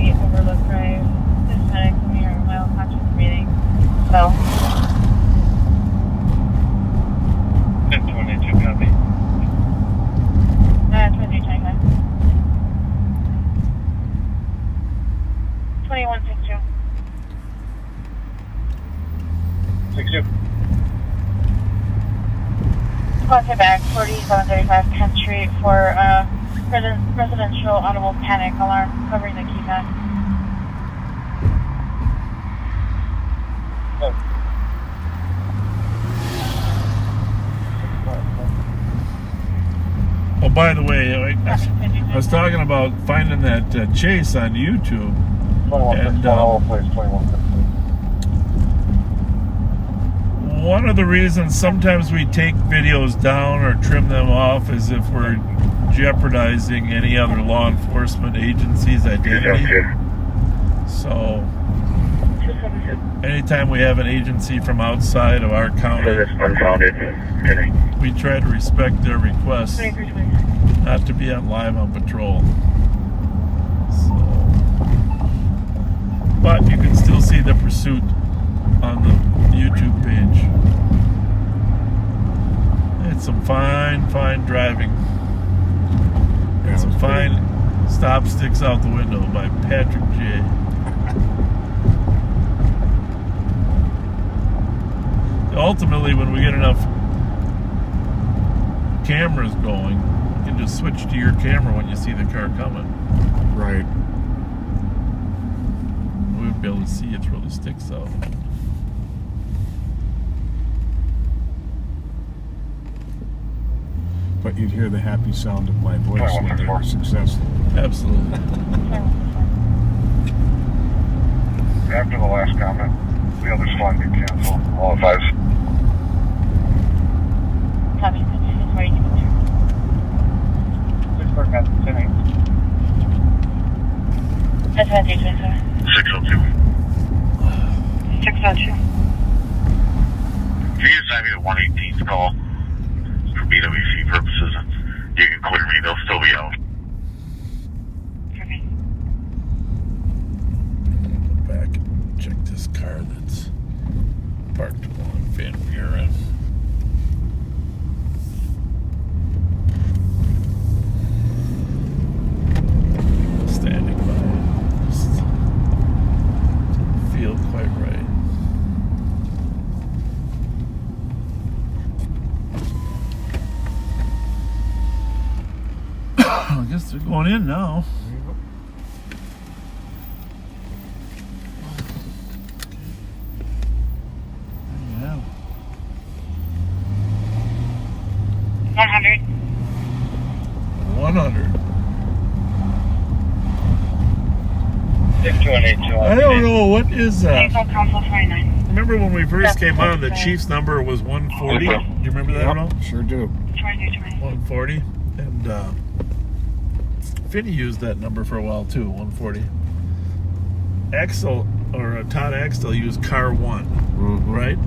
Overlook Drive. This panic from your mild conscious breathing. So. 1022, copy. 2325. 2162. 62. Contact back 4735 10th Street for residential audible panic alarm covering the keypad. Oh, by the way, I was talking about finding that chase on YouTube. 2161, One of the reasons sometimes we take videos down or trim them off is if we're jeopardizing any other law enforcement agency's identity. So, anytime we have an agency from outside of our county, we try to respect their request not to be on live on patrol. So, but you can still see the pursuit on the YouTube page. It's some fine driving. And some fine stop sticks out the window by Patrick J. Ultimately, when we get enough cameras going, you can just switch to your camera when you see the car coming. Right. We wouldn't be able to see it through the sticks out. But you'd hear the happy sound of my voice when they were successful. Absolutely. After the last comment, the other slide get canceled. All fives. Copy. This is where you can do. 10-8. That's 602. 602. If you use me to 118's call for BWC purposes, you can clear me. They'll still be out. Okay. Go back and check this car that's parked along Van Buren. quite right. I guess they're going in now. Yeah. 100. 100. 6282. I don't know, what is that? Info Council 29. Remember when we first came on, the Chiefs number was 140? Do you remember that at all? Sure do. 2220. 140. And Finney used that number for a while too, 140. Todd Axtell used car 1, right?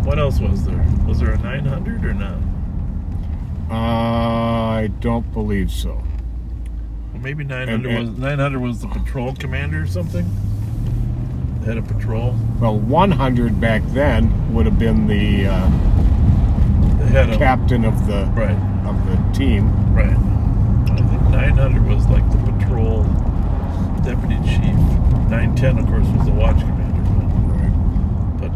What else was there? Was there a 900 or not? I don't believe so. Well, maybe 900 was the patrol commander or something? The head of patrol? Well, 100 back then would have been the head of captain of the team. Right. I think 900 was like the patrol deputy chief. 910, of course, was the watch commander. But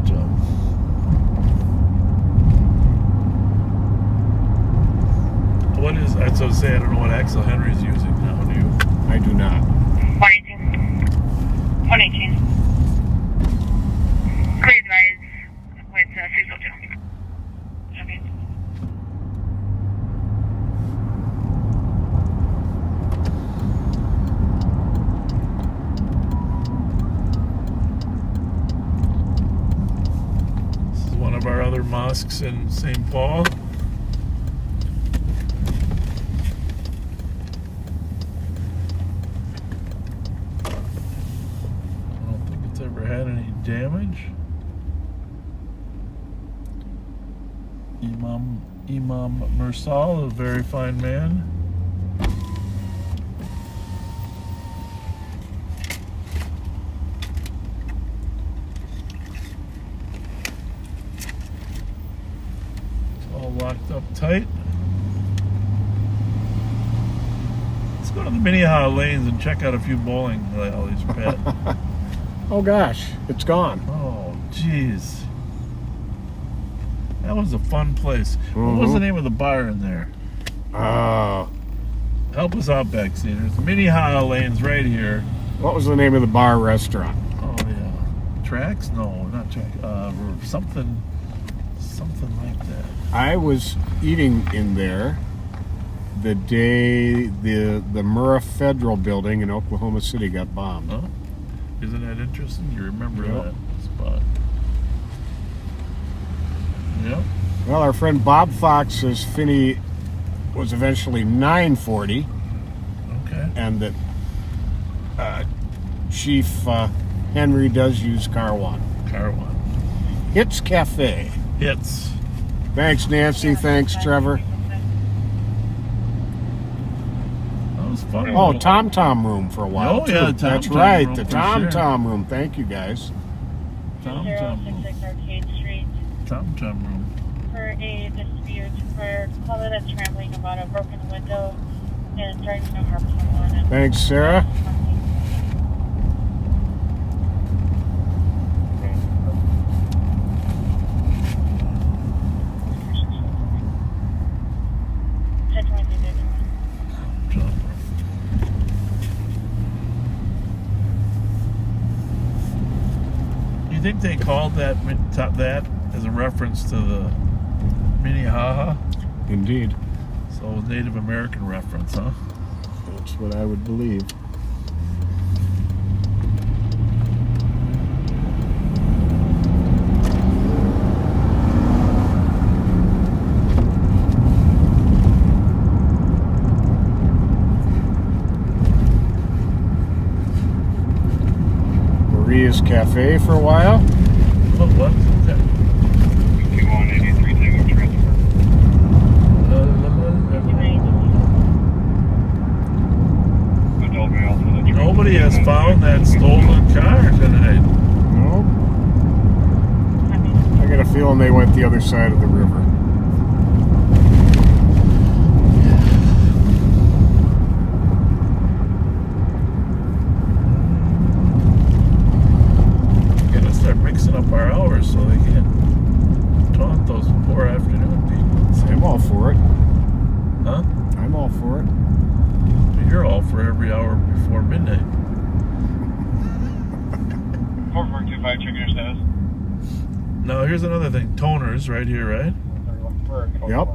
what is? That's what I was saying. I don't know what Axel Henry's using now. Do you? I do not. 118. 118. Please rise with 602. Okay. This is one of our other mosques in St. Paul. Ever had any damage? Imam Mursal, a very fine man. It's all locked up tight. Let's go to the Minnehaha lanes and check out a few bowling alleys, Pat. Oh gosh, it's gone. Oh, jeez. That was a fun place. What was the name of the bar in there? Help us out, Backseaters. Minnehaha Lane's right here. What was the name of the bar restaurant? Oh, yeah. Tracks? No, not Tracks. Something like that. I was eating in there the day the Murrah Federal building in Oklahoma City got bombed. Huh? Isn't that interesting? You remember Yep. that spot. Yep. Well, our friend Bob Fox says Finney was eventually 940. Okay. And that Chief Henry does use car 1. Car 1. Hits Cafe. Hits. Thanks, Nancy. Thanks, Trevor. That was fun. Oh, Tom Tom Room for a while. Oh, yeah, too. the Tom That's Tom right, Room the for Tom sure. Tom Room. Thank you, guys. Tom Tom Room. 2066 Arcade Street. Tom Tom Room. For a dispute for caller that's rambling about a broken window and trying to harm someone. And Thanks, Sarah. You think they called that as a reference to the Minnehaha? Indeed. So it was Native American reference, huh? That's what I would believe. Maria's Cafe for a while. What? Okay. Q183 Tango transfer. Adult male to the train. Nobody has found that stolen car tonight. No. I got a feeling they went the other side of the river. hours so they can't taunt those poor afternoon people. I'm all for it. Huh? I'm all for it. But you're all for every hour before midnight. 4425 Chickeners has. Now, here's another thing. Toners right here, right? Yep.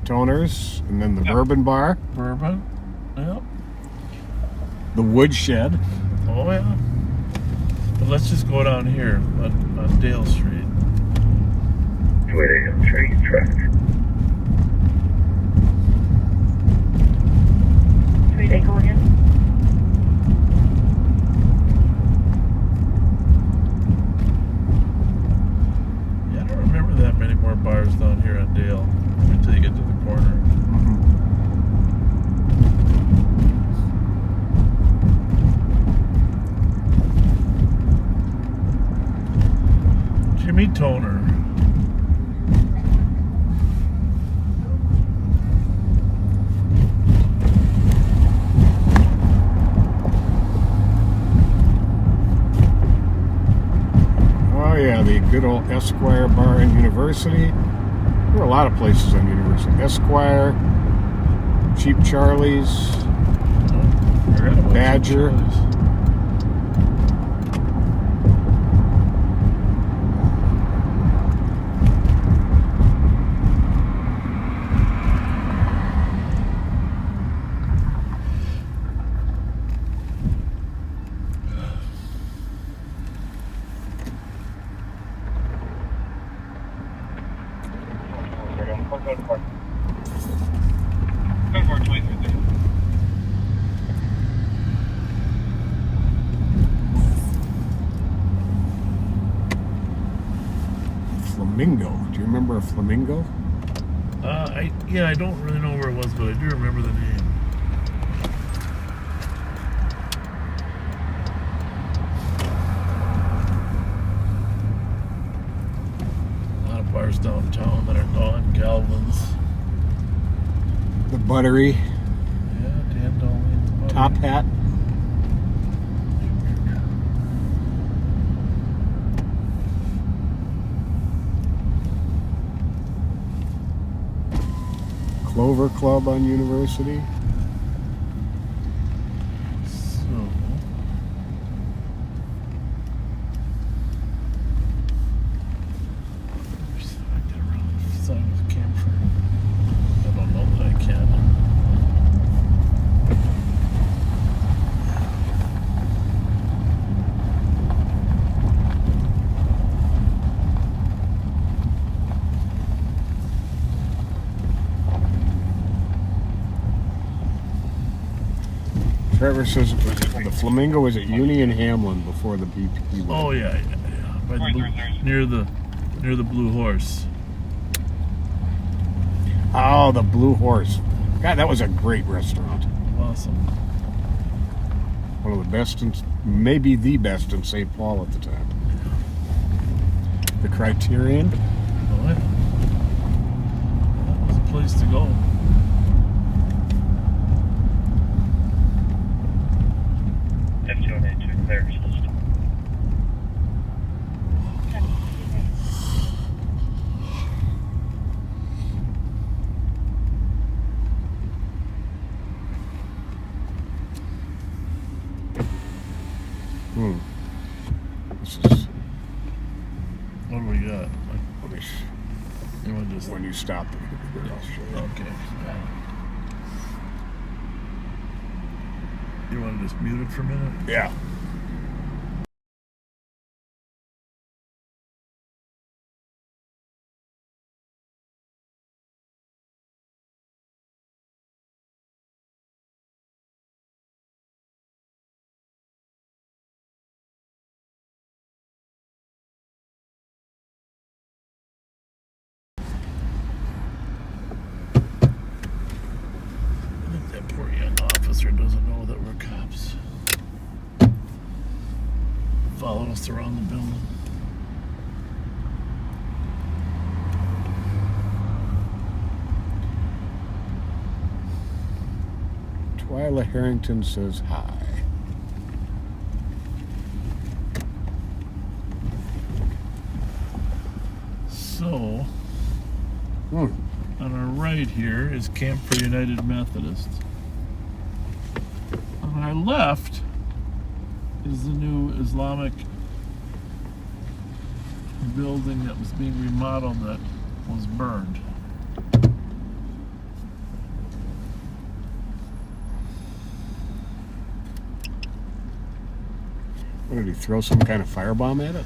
Toners, and then the Bourbon Bar, Bourbon. Yep. the Woodshed. Oh, yeah. But let's just go down here on Dale Street. Train track. 3 go again? Yeah, I don't remember that many more bars down here on Dale until you get to the corner. Jimmy Toner. Oh yeah, the good old Esquire Bar in University. There are a lot of places on University. Esquire, Cheap Charlie's, I forgot about Badger. Charlie's. Flamingo. Do you remember a Flamingo? I don't really know where it was, but I do remember the name. A lot of bars downtown that are gone. Galvin's. The Buttery, Yeah, Dan Dolly. Top Hat. Clover Club on University. So, I get around the side of the camper. I don't know that I can. Trevor says the Flamingo was at Uni and Hamlin before the BP. Oh yeah. By the near the Blue Horse. Oh, the Blue Horse. God, that was a great restaurant. Awesome. One of the best, maybe the best in St. Paul at the time. The Criterion. Oh yeah. That was a place to go. F282 clear system. This is What do we got? let me You want to just when you stop. I'll show you. okay. You want to just mute it for a minute? Yeah. I think that poor young officer doesn't know that we're cops. Followed us around the building. Twyla Harrington says hi. So, on our right here is Camp for United Methodist. On our left is the new Islamic building that was being remodeled that was burned. What, did he throw some kind of firebomb at it?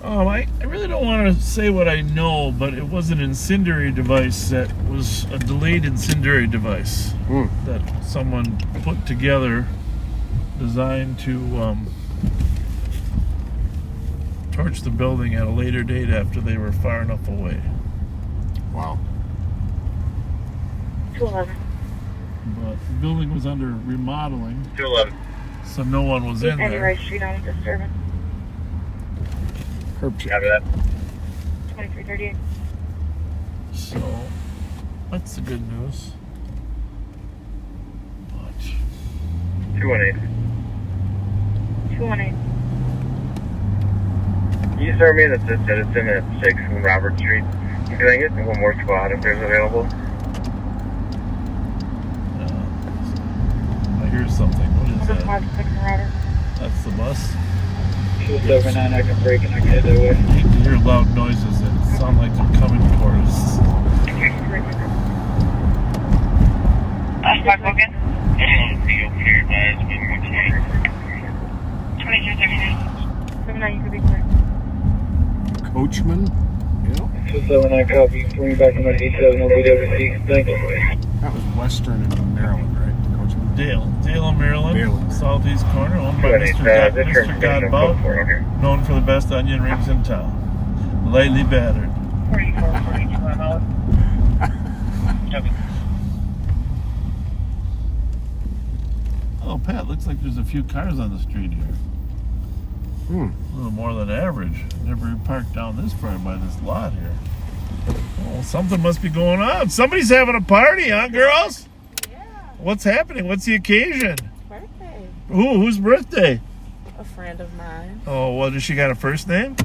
I really don't want to say what I know, but it was an incendiary device that was a delayed incendiary device that someone put together, designed to torch the building at a later date after they were far enough away. Wow. 211. But the building was under remodeling, 211. so no one was in Any there. right street on disturbance. Curb check. Copy that. 2338. So that's the good news. But 218. 218. Can you start me in the citizen at 6 on Robert Street? Can I get one more squad if there's available? I hear something. What is that? 56 Robert. That's the bus. 279, I can break and I can head that way. You can hear loud noises that sound like they're coming toward us. Flashback Logan. Be over here by 2239. 79, you could be clear. Coachman? Yeah. 279, copy. Bring me back on that 87 on BWC. Thank you. That was Western in Maryland, right? Coachman? Dale, Maryland, Dale. southeast corner, owned by Mr. Godbout, known for the best onion rings in town. Lightly battered. 4442, I'm out. Oh, Pat, looks like there's a few cars on the street here. A little more than average. Never parked down this far by this lot here. Oh, something must be going on. Somebody's having a party, huh, girls? Yeah, What's happening? What's the occasion? birthday. Whose birthday? A friend of mine. Oh, well, does she got a first name?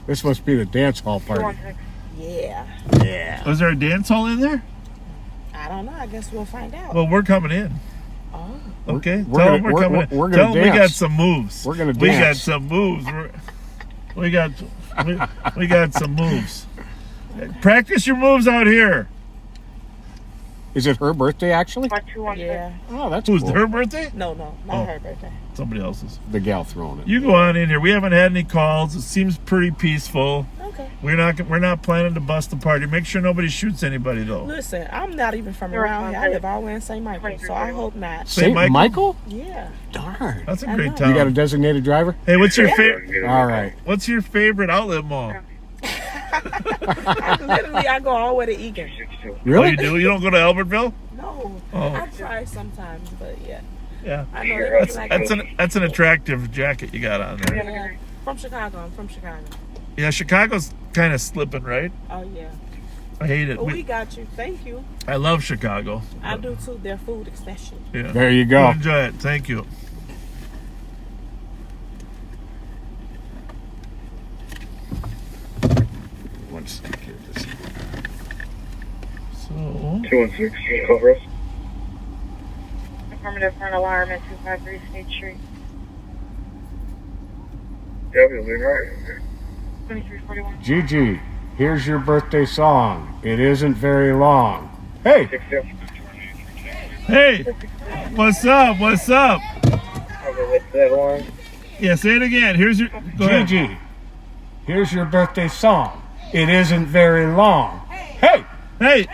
This must be the dance hall party. 216. Yeah. Yeah. Was there a dance hall in there? I don't know. I guess we'll find out. Well, we're coming in. Oh. Okay, We're tell gonna- them we're we're- coming in. we're Tell gonna them we got dance. some moves. We're gonna We got dance. some moves. We got some moves. Practice your moves out here. Is it her birthday, actually? 216. Yeah. Oh, that's Who's cool. her birthday? No, not her birthday. Somebody else's. The gal throwing it. You go on in here. We haven't had any calls. It seems pretty peaceful. Okay. We're not planning to bust the party. Make sure nobody shoots anybody though. Listen, I'm not even from around here. I live all the way in St. Michael, so I hope not. St. Michael? Yeah. Darn. That's a I great know. town. You got a designated driver? Hey, what's your favorite? All right. What's your favorite outlet mall? I go all the way to Egan. Oh, Really? you do? You don't go to Albertville? No. Oh. I try sometimes, but yeah. Yeah. I know that That's an attractive jacket you got on there. Yeah. From Chicago. I'm from Chicago. Yeah, Chicago's kind of slipping, right? Oh, yeah. I hate it. But we got you. Thank you. I love Chicago. I do too. Their food especially. Yeah. There you go. Enjoy it. Thank you. One second here. This- So, 216, cover us. Affirmative for an alarm at 253 State Street. Copy, we'll be right. 2341. Gigi, here's your birthday song. It isn't very long. Hey, 6-2. hey, what's up? What's up? Cover with that alarm. Yeah, say it again. Here's your. Go ahead. Gigi, here's your birthday song. It isn't very long. Hey, Hey.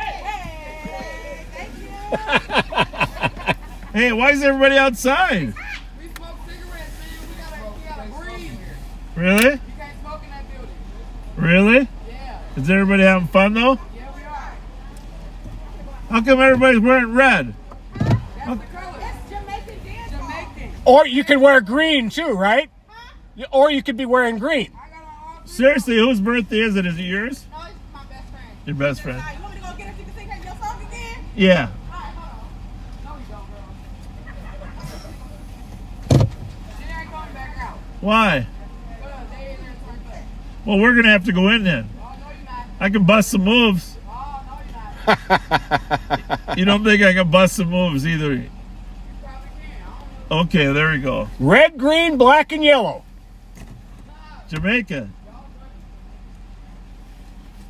Hey, why is everybody outside? We smoke cigarettes, man. We gotta breathe. Really? You can't smoke in that building. Really? Yeah. Is everybody having fun though? Yeah, we are. How come everybody's wearing red? That's the color. That's Jamaican dance. Jamaican. or you could wear green too, right? Or you could be wearing green. I got on all Seriously, whose birthday is it? Is it yours? No, it's my best friend. Your best friend? You want me to go get her so you can sing your song again? Yeah. All right, hold on. No, we don't, girl. She ain't going back out. Why? They in there to her place. Well, we're gonna have to go in then. I can bust some moves. You don't think I can bust some moves either? Okay, there we go. Red, green, black, and yellow. Jamaica.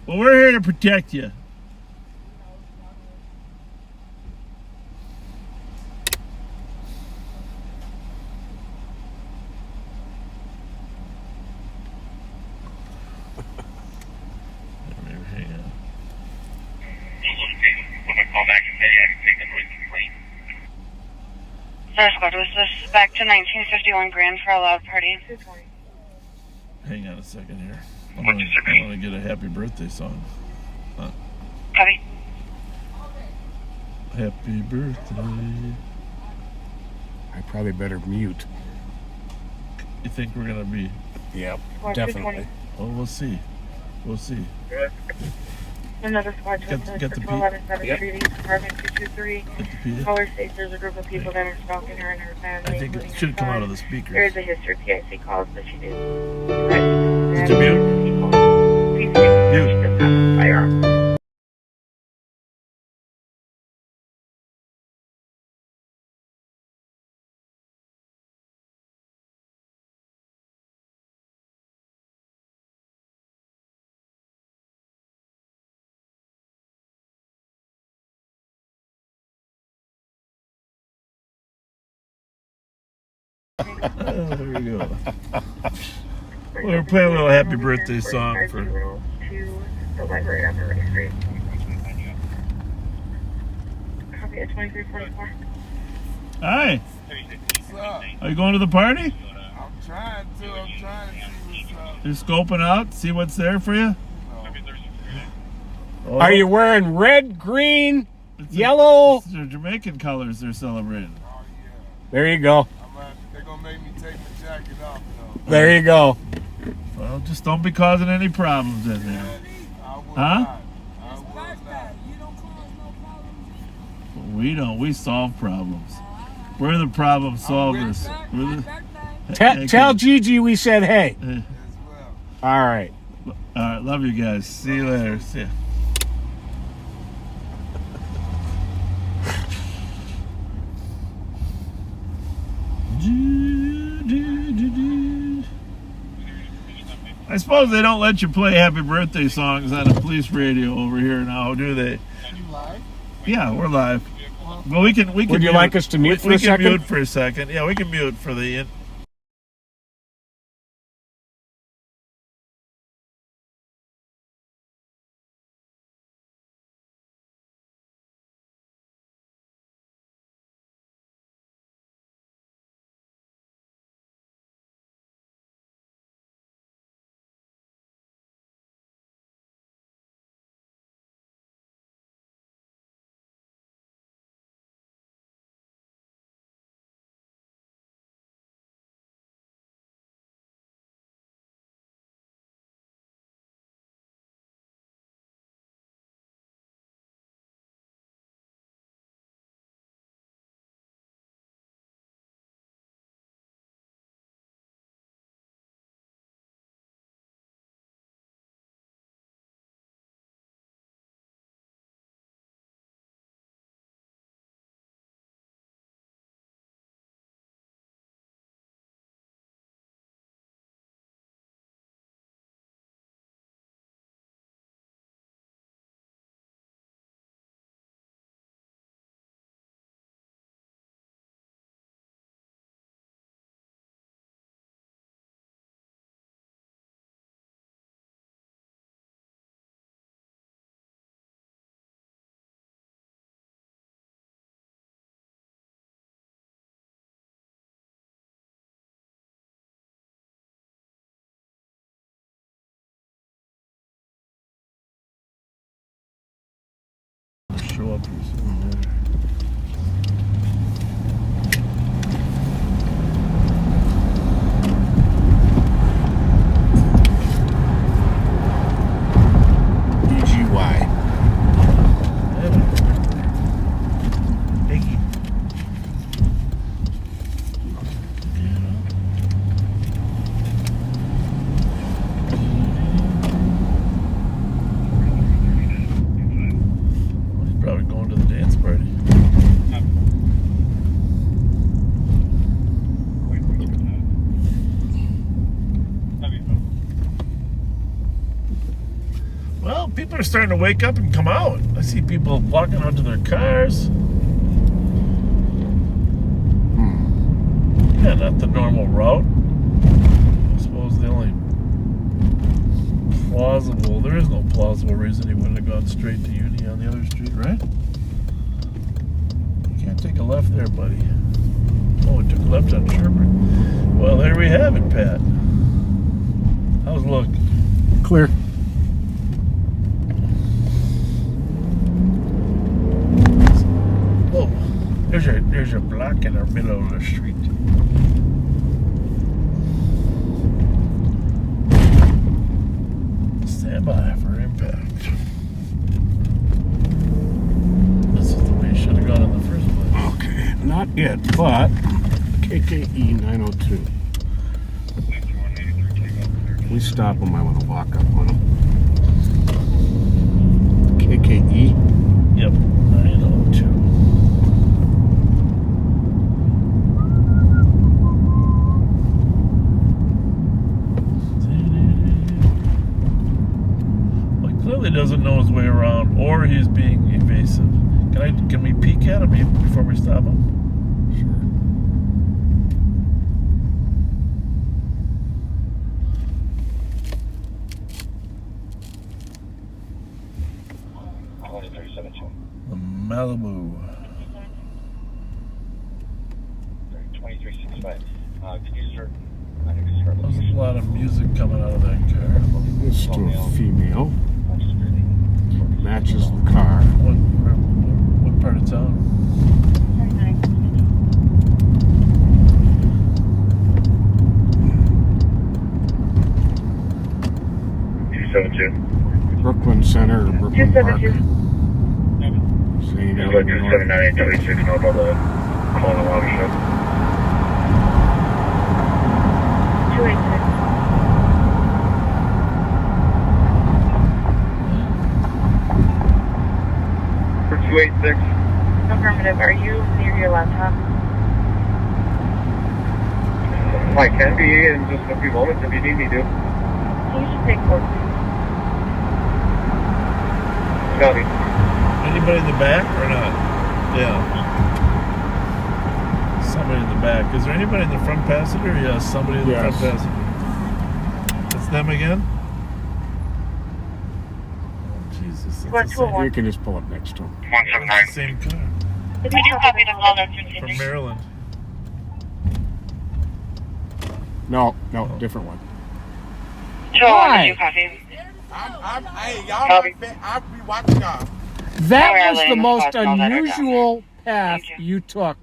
Well, we're here to protect you. Star Squad, was this back to 1951 Grand for a loud party? Hang on a second here. I want to get a happy birthday song. Copy. Happy birthday. I probably better mute. You think we're gonna be? Yep, definitely. Oh, we'll see. We'll see. Another squad to Get the P. 11-7 Street East, apartment 223. Get the P. Caller states there's a group of people that are stalking her and her family. I think it including should her come son. out of the speakers. There is a history of PIC calls that she did. Is it mute? People. Please take Mute. she does not have a firearm. Oh, there you go. We're playing a little happy birthday song for. To the library on Murray Street. Copy at 2344. Hi. What's up? Are you going to the party? I'm trying to see what's up. You're scoping out, see what's there for you. Oh, Are you wearing red, green, yellow? It's the Jamaican colors they're celebrating. Oh, yeah. There you go. They're going to make me take my jacket off, though. There you go. Well, just don't be causing any problems in there. I will Huh? not. I will not. You don't cause no problems. We don't. We solve problems. We're the problem solvers. We're the, Tell Gigi we said hey. Eh. As well. All right. All right, love you guys. See you later. See ya. I suppose they don't let you play happy birthday songs on the police radio over here now, do they? Yeah, we're live. Well, we can. Would you like us to mute for a second? We can mute for a second. Yeah, we can mute for the. Show up here soon. DGY. Iggy. people are starting to wake up and come out. I see people walking onto their cars. Yeah, not the normal route. I suppose the only plausible, there is no plausible reason he wouldn't have gone straight to Uni on the other street, right? You can't take a left there, buddy. Oh, we took a left on Sherburne. Well, there we have it, Pat. How's it look? Clear. Whoa, there's your block in the middle of the street. Stand by for impact. This is the way you should have gone in the first place. Okay, not it, but KKE 902. We stop them, I want to walk up on them. KKE? Yep, 902. Well, he clearly doesn't know his way around, or he's being evasive. Can we peek at him before we stop him? Sure. The Malibu. 2365. Could you start? There's a lot of music coming out of that car. This to a female. Matches the car. What part of town? 272. Brooklyn Center or Brooklyn Park. 272. Same Just area like north. 79826 north of the calling the lobby shop. 286. For 286. Affirmative. Are you near your laptop? I can be in just a few moments if you need me to. Can you just take 4? Copy. Anybody in the back or not? Yeah. Somebody in the back. Is there anybody in the front passenger? Yes, somebody in the front passenger. It's them again? Oh, Jesus. It's the same, You can just pull up next to him. 179. same car. Did you copy the call that's From Maryland. No, different one. 201, did you copy? Hey, y'all, I'll be watching y'all. That Alright, was the Lane, most I'll call that unusual path Thank you. you took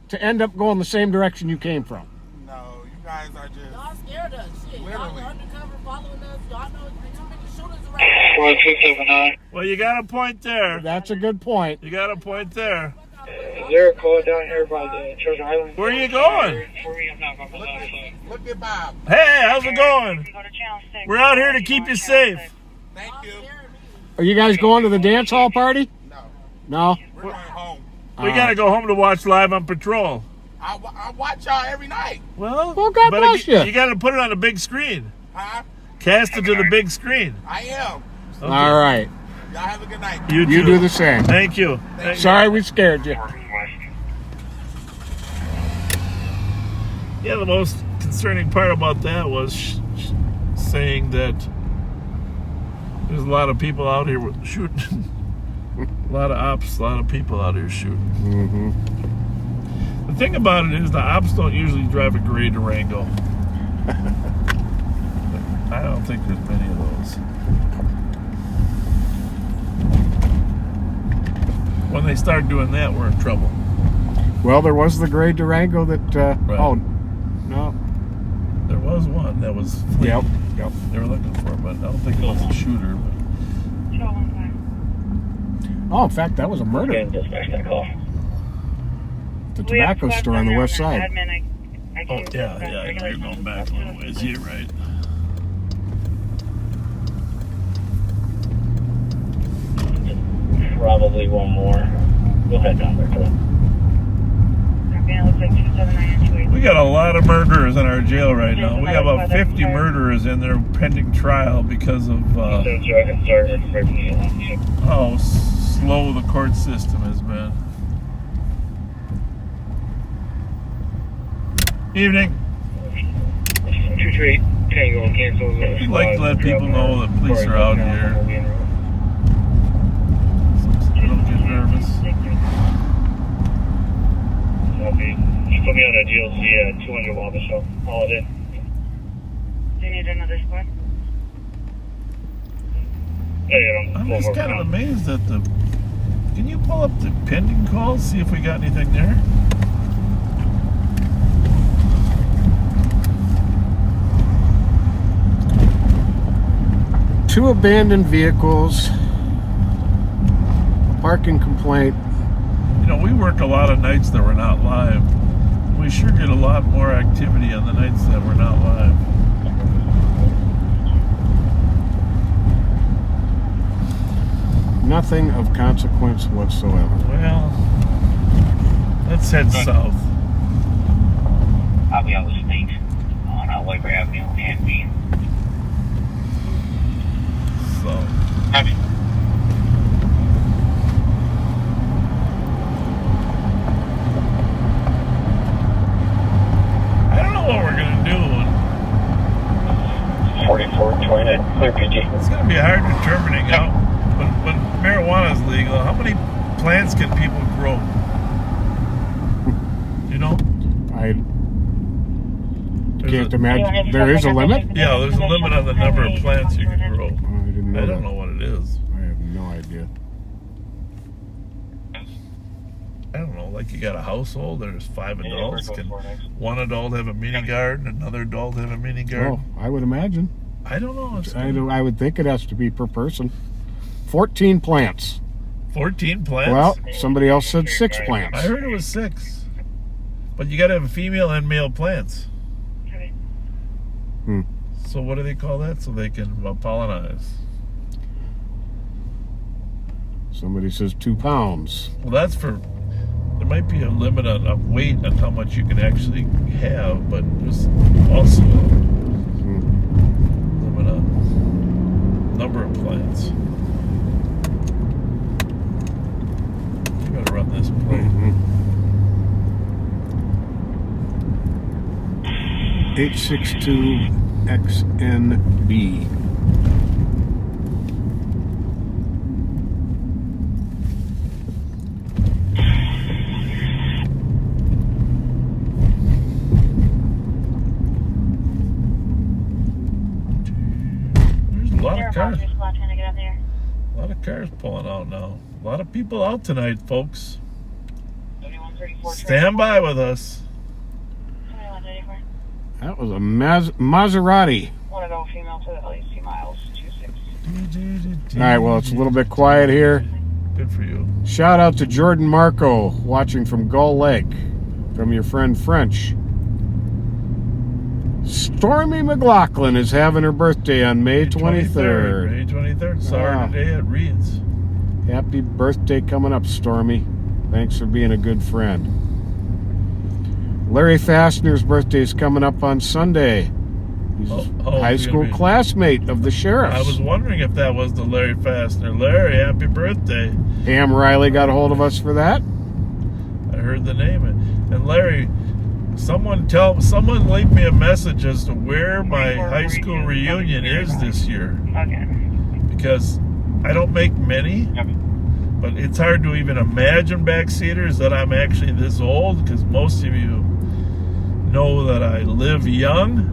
to end up going the same direction you came from. No, you guys are just. Y'all scared us. Shit. Y'all Literally. undercover following us. Y'all know too many shooters around. 1279. Well, you got a point there. That's a good point. You got a point there. Is there a call down here by the Treasure Island? Where are you going? For me, I'm not going to Look at Bob. Hey, how's it going? Go to channel 6. We're out here to keep you safe. Thank you. Are you guys going to the dance hall party? No, No? we're going home. We gotta go home to watch Live on Patrol. I watch y'all every night. Well, Well, God but bless you. You gotta put it on a big screen. Huh? Cast it to the big screen. I am. Okay. All right. Y'all have a good night. You You do the same. Thank you. Thank you. Sorry we scared you. Yeah, the most concerning part about that was saying that there's a lot of people out here shooting. A lot of ops, a lot of people out here shooting. Mm-hmm. The thing about it is the ops don't usually drive a gray Durango. I don't think there's many of those. When they start doing that, we're in trouble. Well, there was the gray Durango that, Right. oh, no. There was one that was Yep. they were looking for, but I don't think it was a shooter. But 215. Oh, in fact, that was a murder. Dispatch that call. The tobacco store on the west side. Admin, I Oh, can't yeah, you're going back a little ways. You're right. Probably one more. We'll head down there to them. Yeah, it looks like 279 and 280. We got a lot of murderers in our jail right now. We got about 50 murderers in their pending trial because of how slow the court system has been. Evening. 228 Tango and cancel. We'd like to let people know that police are out here. So don't get nervous. You put me on a GLC 200 Wabba show holiday. Do you need another squad? Yeah, I'm just kind of amazed at the. Can you pull up the pending calls, see if we got anything there? Two abandoned vehicles, a parking complaint. You know, we work a lot of nights that we're not live. We sure get a lot more activity on the nights that we're not live. Nothing of consequence whatsoever. Well, let's head south. I'll be out of state on Whitebear Avenue and Bean. So, Happy. I don't know what we're going to do. 4429, clear PG. It's going to be hard determining out when marijuana is legal. How many plants can people grow? You know? I can't imagine. There is a limit? Yeah, there's a limit on the number of plants you can grow. Oh, I didn't know I don't that. know what it is. I have no idea. I don't know, like you got a household, there's 5 adults. Can one adult have a mini garden, another adult have a mini garden? Oh, I would imagine. I don't know. I would think it has to be per person. 14 plants. 14 plants? Well, somebody else said 6 plants. I heard it was 6. But you got to have female and male plants. Hmm. So what do they call that? So they can pollinize. Somebody says 2 pounds. Well, that's for... There might be a limit of weight on how much you can actually have, but there's also a limit on number of plants. You gotta run this plane. 862XNB. There's a lot of cars. A lot of cars pulling out now. A lot of people out tonight, folks. Stand by with us. That was a Maserati. Want to go female to the LEC miles 26. All right, well, it's a little bit quiet here. Good for you. Shout out to Jordan Marco, watching from Gull Lake, from your friend French. Stormy McLaughlin is having her birthday on May 23rd. May 23rd. Saw her today at Reed's. Happy birthday coming up, Stormy. Thanks for being a good friend. Larry Fastener's birthday is coming up on Sunday. He's a high school classmate of the sheriff's. I was wondering if that was the Larry Fastener. Larry, happy birthday. Ham Riley got a hold of us for that. I heard the name. And Larry, someone leave me a message as to where my high school reunion is this year. Okay. Because I don't make many, but it's hard to even imagine backseaters that I'm actually this old, because most of you know that I live young,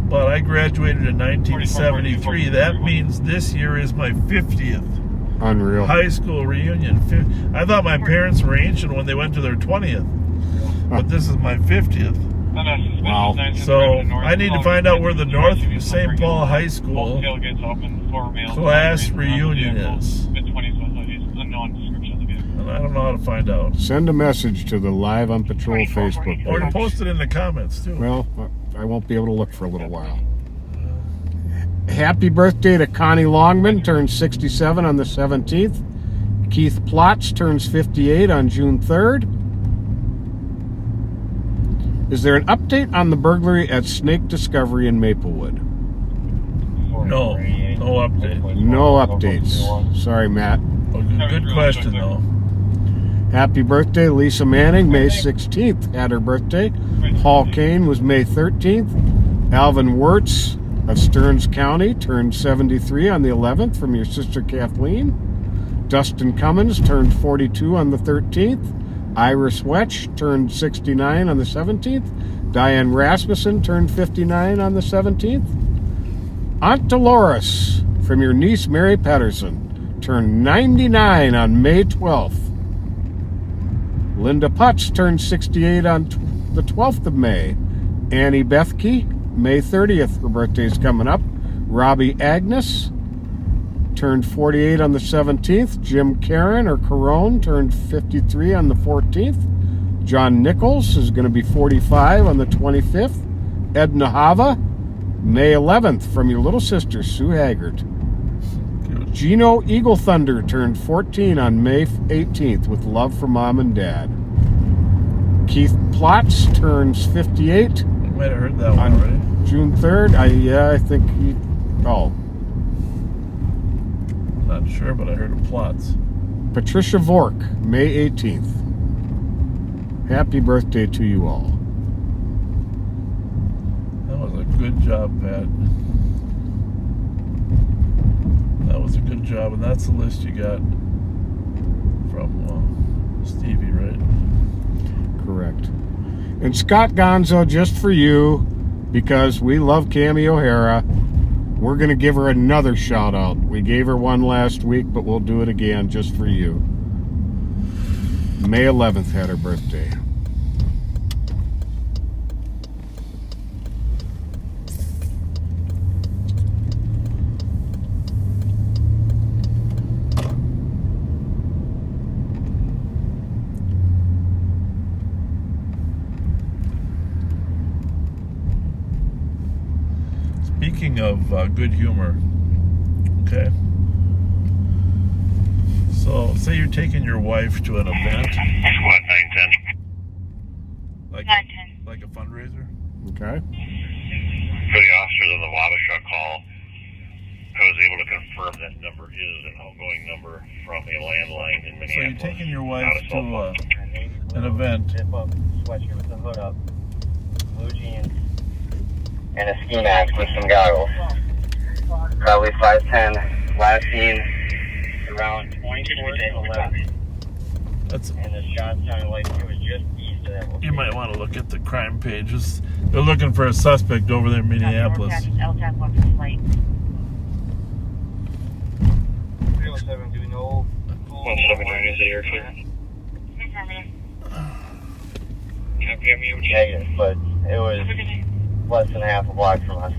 but I graduated in 1973. That means this year is my 50th Unreal. high school reunion. I thought my parents were ancient when they went to their 20th, but this is my 50th. Wow. So I need to find out where the North St. Paul High School class reunion is. And I don't know how to find out. Send a message to the Live on Patrol Facebook Or to page. post it in the comments too. Well, I won't be able to look for a little while. Happy birthday to Connie Longman, turns 67 on the 17th. Keith Plotz turns 58 on June 3rd. Is there an update on the burglary at Snake Discovery in Maplewood? No update. No updates. Sorry, Matt. Oh, good question, though. Happy birthday, Lisa Manning, May 16th had her birthday. Paul Kane was May 13th. Alvin Wirtz of Stearns County turned 73 on the 11th from your sister Kathleen. Dustin Cummins turned 42 on the 13th. Iris Wetch turned 69 on the 17th. Diane Rasmussen turned 59 on the 17th. Aunt Dolores from your niece Mary Patterson turned 99 on May 12th. Linda Putz turned 68 on the 12th of May. Annie Bethke, May 30th, her birthday's coming up. Robbie Agnes turned 48 on the 17th. Jim Caron, or Carone, turned 53 on the 14th. John Nichols is going to be 45 on the 25th. Edna Hava, May 11th, from your little sister, Sue Haggart. Gino Eagle Thunder turned 14 on May 18th with love from Mom and Dad. Keith Plotz turns 58. You might have heard that one already. June 3rd. I think he... Oh. Not sure, but I heard of Plots. Patricia Vork, May 18th. Happy birthday to you all. That was a good job, Pat. That was a good job, and that's the list you got from Stevie, right? Correct. And Scott Gonzo, just for you, because we love Cammie O'Hara, we're going to give her another shout out. We gave her one last week, but we'll do it again just for you. May 11th had her birthday. Speaking of good humor, okay. So, say you're taking your wife to an event. Squad 910. Like 910. like a fundraiser. Okay. For the officers on the Wabasha call, I was able to confirm that number is an outgoing number from a landline in Minneapolis. So you're taking your wife Not a cell to phone. an event. Zip up, sweatshirt with the hood up, blue jeans, and a ski mask with some goggles. Probably 5'10", last seen around 24 to 11. That's. And the shot sounded like it was just east of that location. You might want to look at the crime pages. They're looking for a suspect over there in Minneapolis. LTAP left his flight. 307, do we know? 179 is the air clear. Copy, I'm you. Negative, but it was less than half a block from us.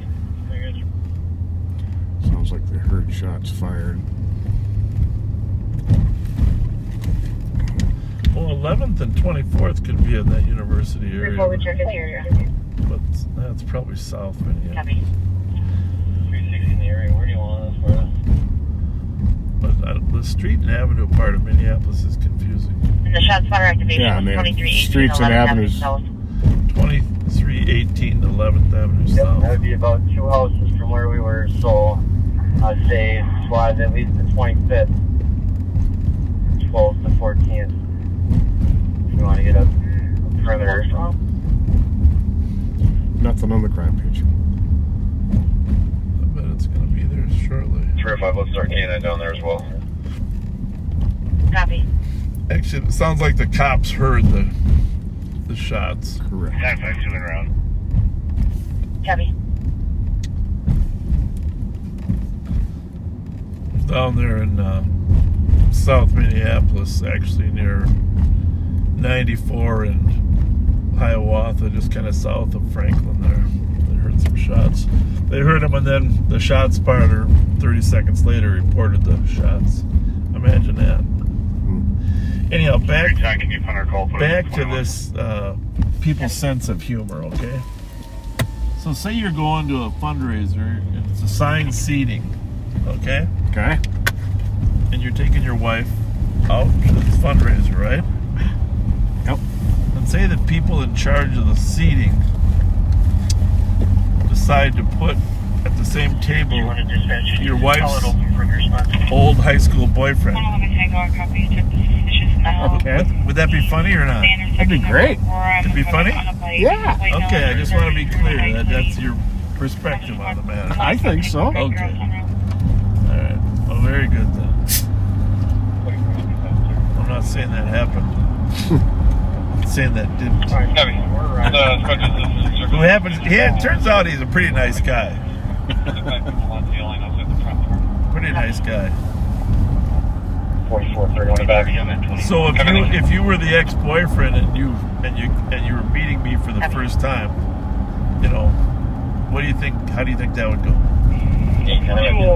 Sounds like they heard shots fired. Well, 11th and 24th could be in that university area. Report Richard area. But that's probably south Minneapolis. Copy. 360 in the area. Where do you want us for? But the street and avenue part of Minneapolis is confusing. And the shot spotter activation Yeah, was man. 2318 Streets and 11th Avenue avenues. South. 2318 11th Avenue Yep, South. that would be about 2 houses from where we were, so I'd say squad at least the 25th, 12th to 14th. If you want to get a perimeter or something. Nothing on the crime page. I bet it's going to be there shortly. 305, let's start getting that down there as well. Copy. Actually, it sounds like the cops heard the shots. Correct. 952 and around. Copy. Down there in South Minneapolis, actually near 94 and Hiawatha, just kind of south of Franklin there. They heard some shots. They heard them, and then the shot spotter 30 seconds later reported the shots. Imagine that. Anyhow, back to this people's sense of humor, okay? So say you're going to a fundraiser, and it's assigned seating, okay? Okay. And you're taking your wife out to this fundraiser, right? Yep. And say that people in charge of the seating decide to put at the same table your wife's old high school boyfriend. Okay. Would that be funny or not? That'd be great. It'd be funny? Yeah. Okay, I just want to be clear that that's your perspective on the matter. I think so. Okay. All right. Well, very good then. I'm not saying that happened. I'm saying that didn't. What happens? It turns out he's a pretty nice guy. Pretty nice guy. 4431 back. So if you were the ex-boyfriend and you were meeting me for the first time, you know, what do you think? How do you think that would go?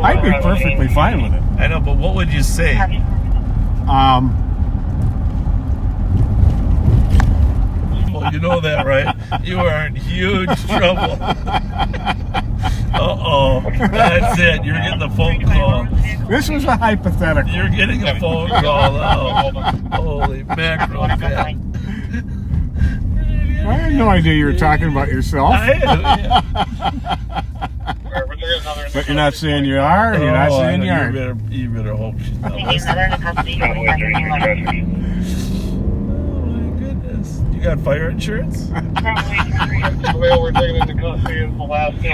I'd be perfectly fine with it. I know, but what would you say? Well, you know that, right? You are in huge trouble. Uh-oh. That's it. You're getting a phone call. This was a hypothetical. You're getting a phone call now. Holy mackerel, man. I had no idea you were talking about yourself. But you're not saying you are, and you're not saying you aren't. You better hope she's not listening. Oh my goodness. You got fire insurance? Well, we're taking into custody as the last thing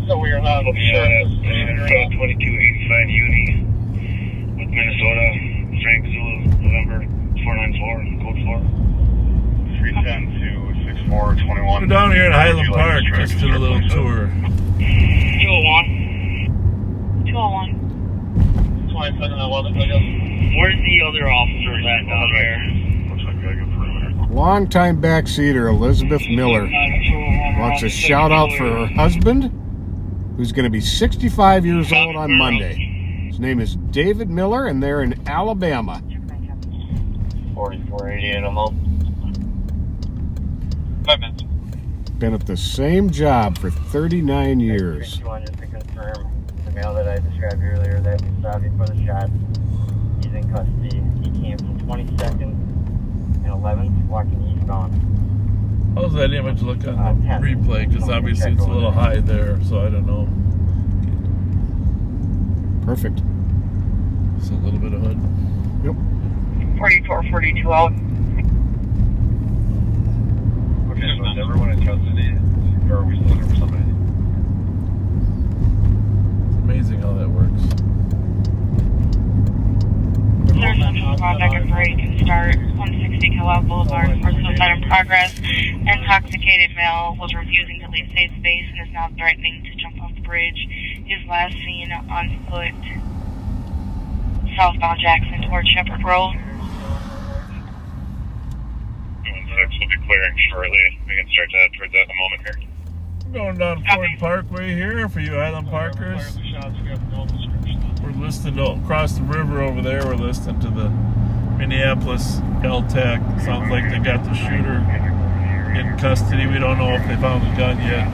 so we are not sure. 2285 Uni with Minnesota, Frank Zulu, November 494, code 4. 310 to 6421. We're down here in Highland Park, just did a little tour. 201. 22nd, 11th, I guess. Where's the other officers at down there? Looks like I get perimeter. Longtime backseater Elizabeth Miller wants a shout out for her husband, who's going to be 65 years old on Monday. His name is David Miller, and they're in Alabama. 4480 in a month. 5 minutes. Been at the same job for 39 years. Just to confirm the male that I described earlier that we saw before the shot. He's in custody. He came from 22nd and 11th, walking eastbound. How's that image look on the replay? Because obviously it's a little high there, so I don't know. Perfect. It's a little bit of hood. Yep. 4442 out. Okay, so is everyone in custody, or are we still looking for somebody? It's amazing how that works. There's central contact and parade can start 160 Kellogg Boulevard for suicide in progress. Intoxicated male was refusing to leave safe space and is now threatening to jump off the bridge. He is last seen on foot southbound Jackson toward Shepherd Road. This will be clearing shortly. We can start to head towards that in a moment here. Going down Ford Parkway here for you Highland Parkers. We're listening to across the river over there. We're listening to the Minneapolis LTAC. Sounds like they got the shooter in custody. We don't know if they found the gun yet.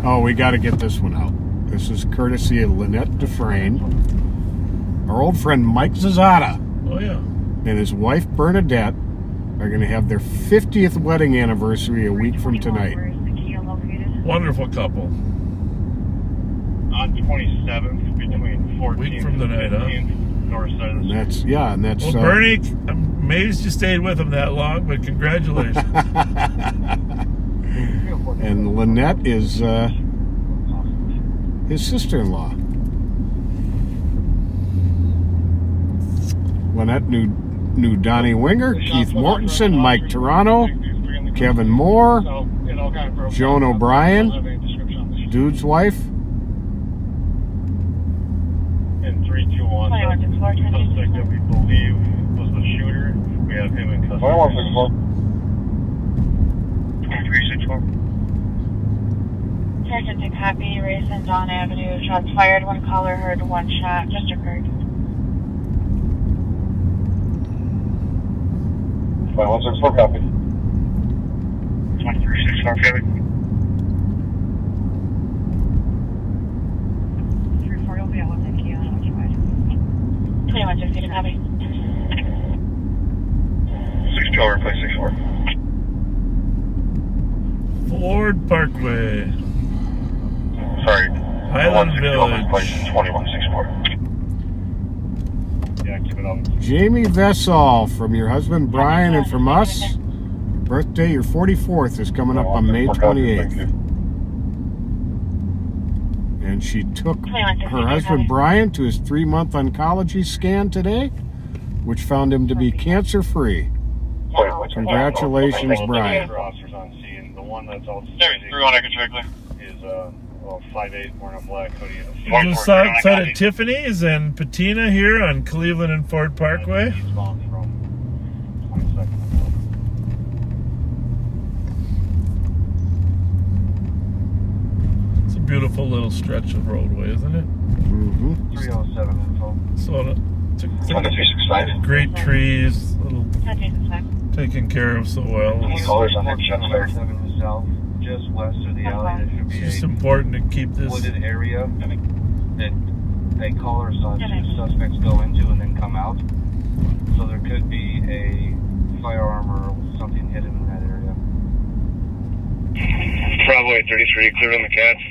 Oh, we got to get this one out. This is courtesy of Lynette Dufresne. Our old friend Mike Zazada Oh yeah. and his wife Bernadette are going to have their 50th wedding anniversary a week from tonight. Where is the key located? Wonderful couple. On 27th, between 14th Week from tonight, and 15th, north side of the street. And that's Well, Bernie, I'm amazed you stayed with him that long, but congratulations. and Lynette is his sister-in-law. Lynette knew Donnie Winger, Keith Mortensen, Mike Toronto, Kevin Moore, Joan O'Brien, Dude's wife. And 321, suspect that we believe was the shooter. We have him in custody. 2364. Sergeant to copy, race and Dawn Avenue. Shots fired, one caller heard, one shot just occurred. 5164, copy. 2364, copy. 34 will be out with the key on which way? 2160 to copy. Ford Parkway, Sorry. Highland 160 Village. Place 2164. Yeah, keep it up. Jamie Vessel, from your husband Brian and from us. Birthday, your 44th is coming up on May 28th. And she took her husband Brian to his 3-month oncology scan today, which found him to be cancer-free. Congratulations, Brian. Officers on scene. The one that's outstanding is 5'8", wearing a black hoodie. And Just outside of Tiffany's and Patina here on Cleveland and Ford Parkway. Eastbound from 22nd. It's a beautiful little stretch of roadway, isn't it? Mm-hmm. 307 info. So great trees, little taken care of so well. Colors on that shut there. South, just west of the alley. There should be It's just a important to keep this. wooded area that a caller saw 2 suspects go into and then come out. So there could be a firearm or something hidden in that area. Bravo 833, clearing the cats.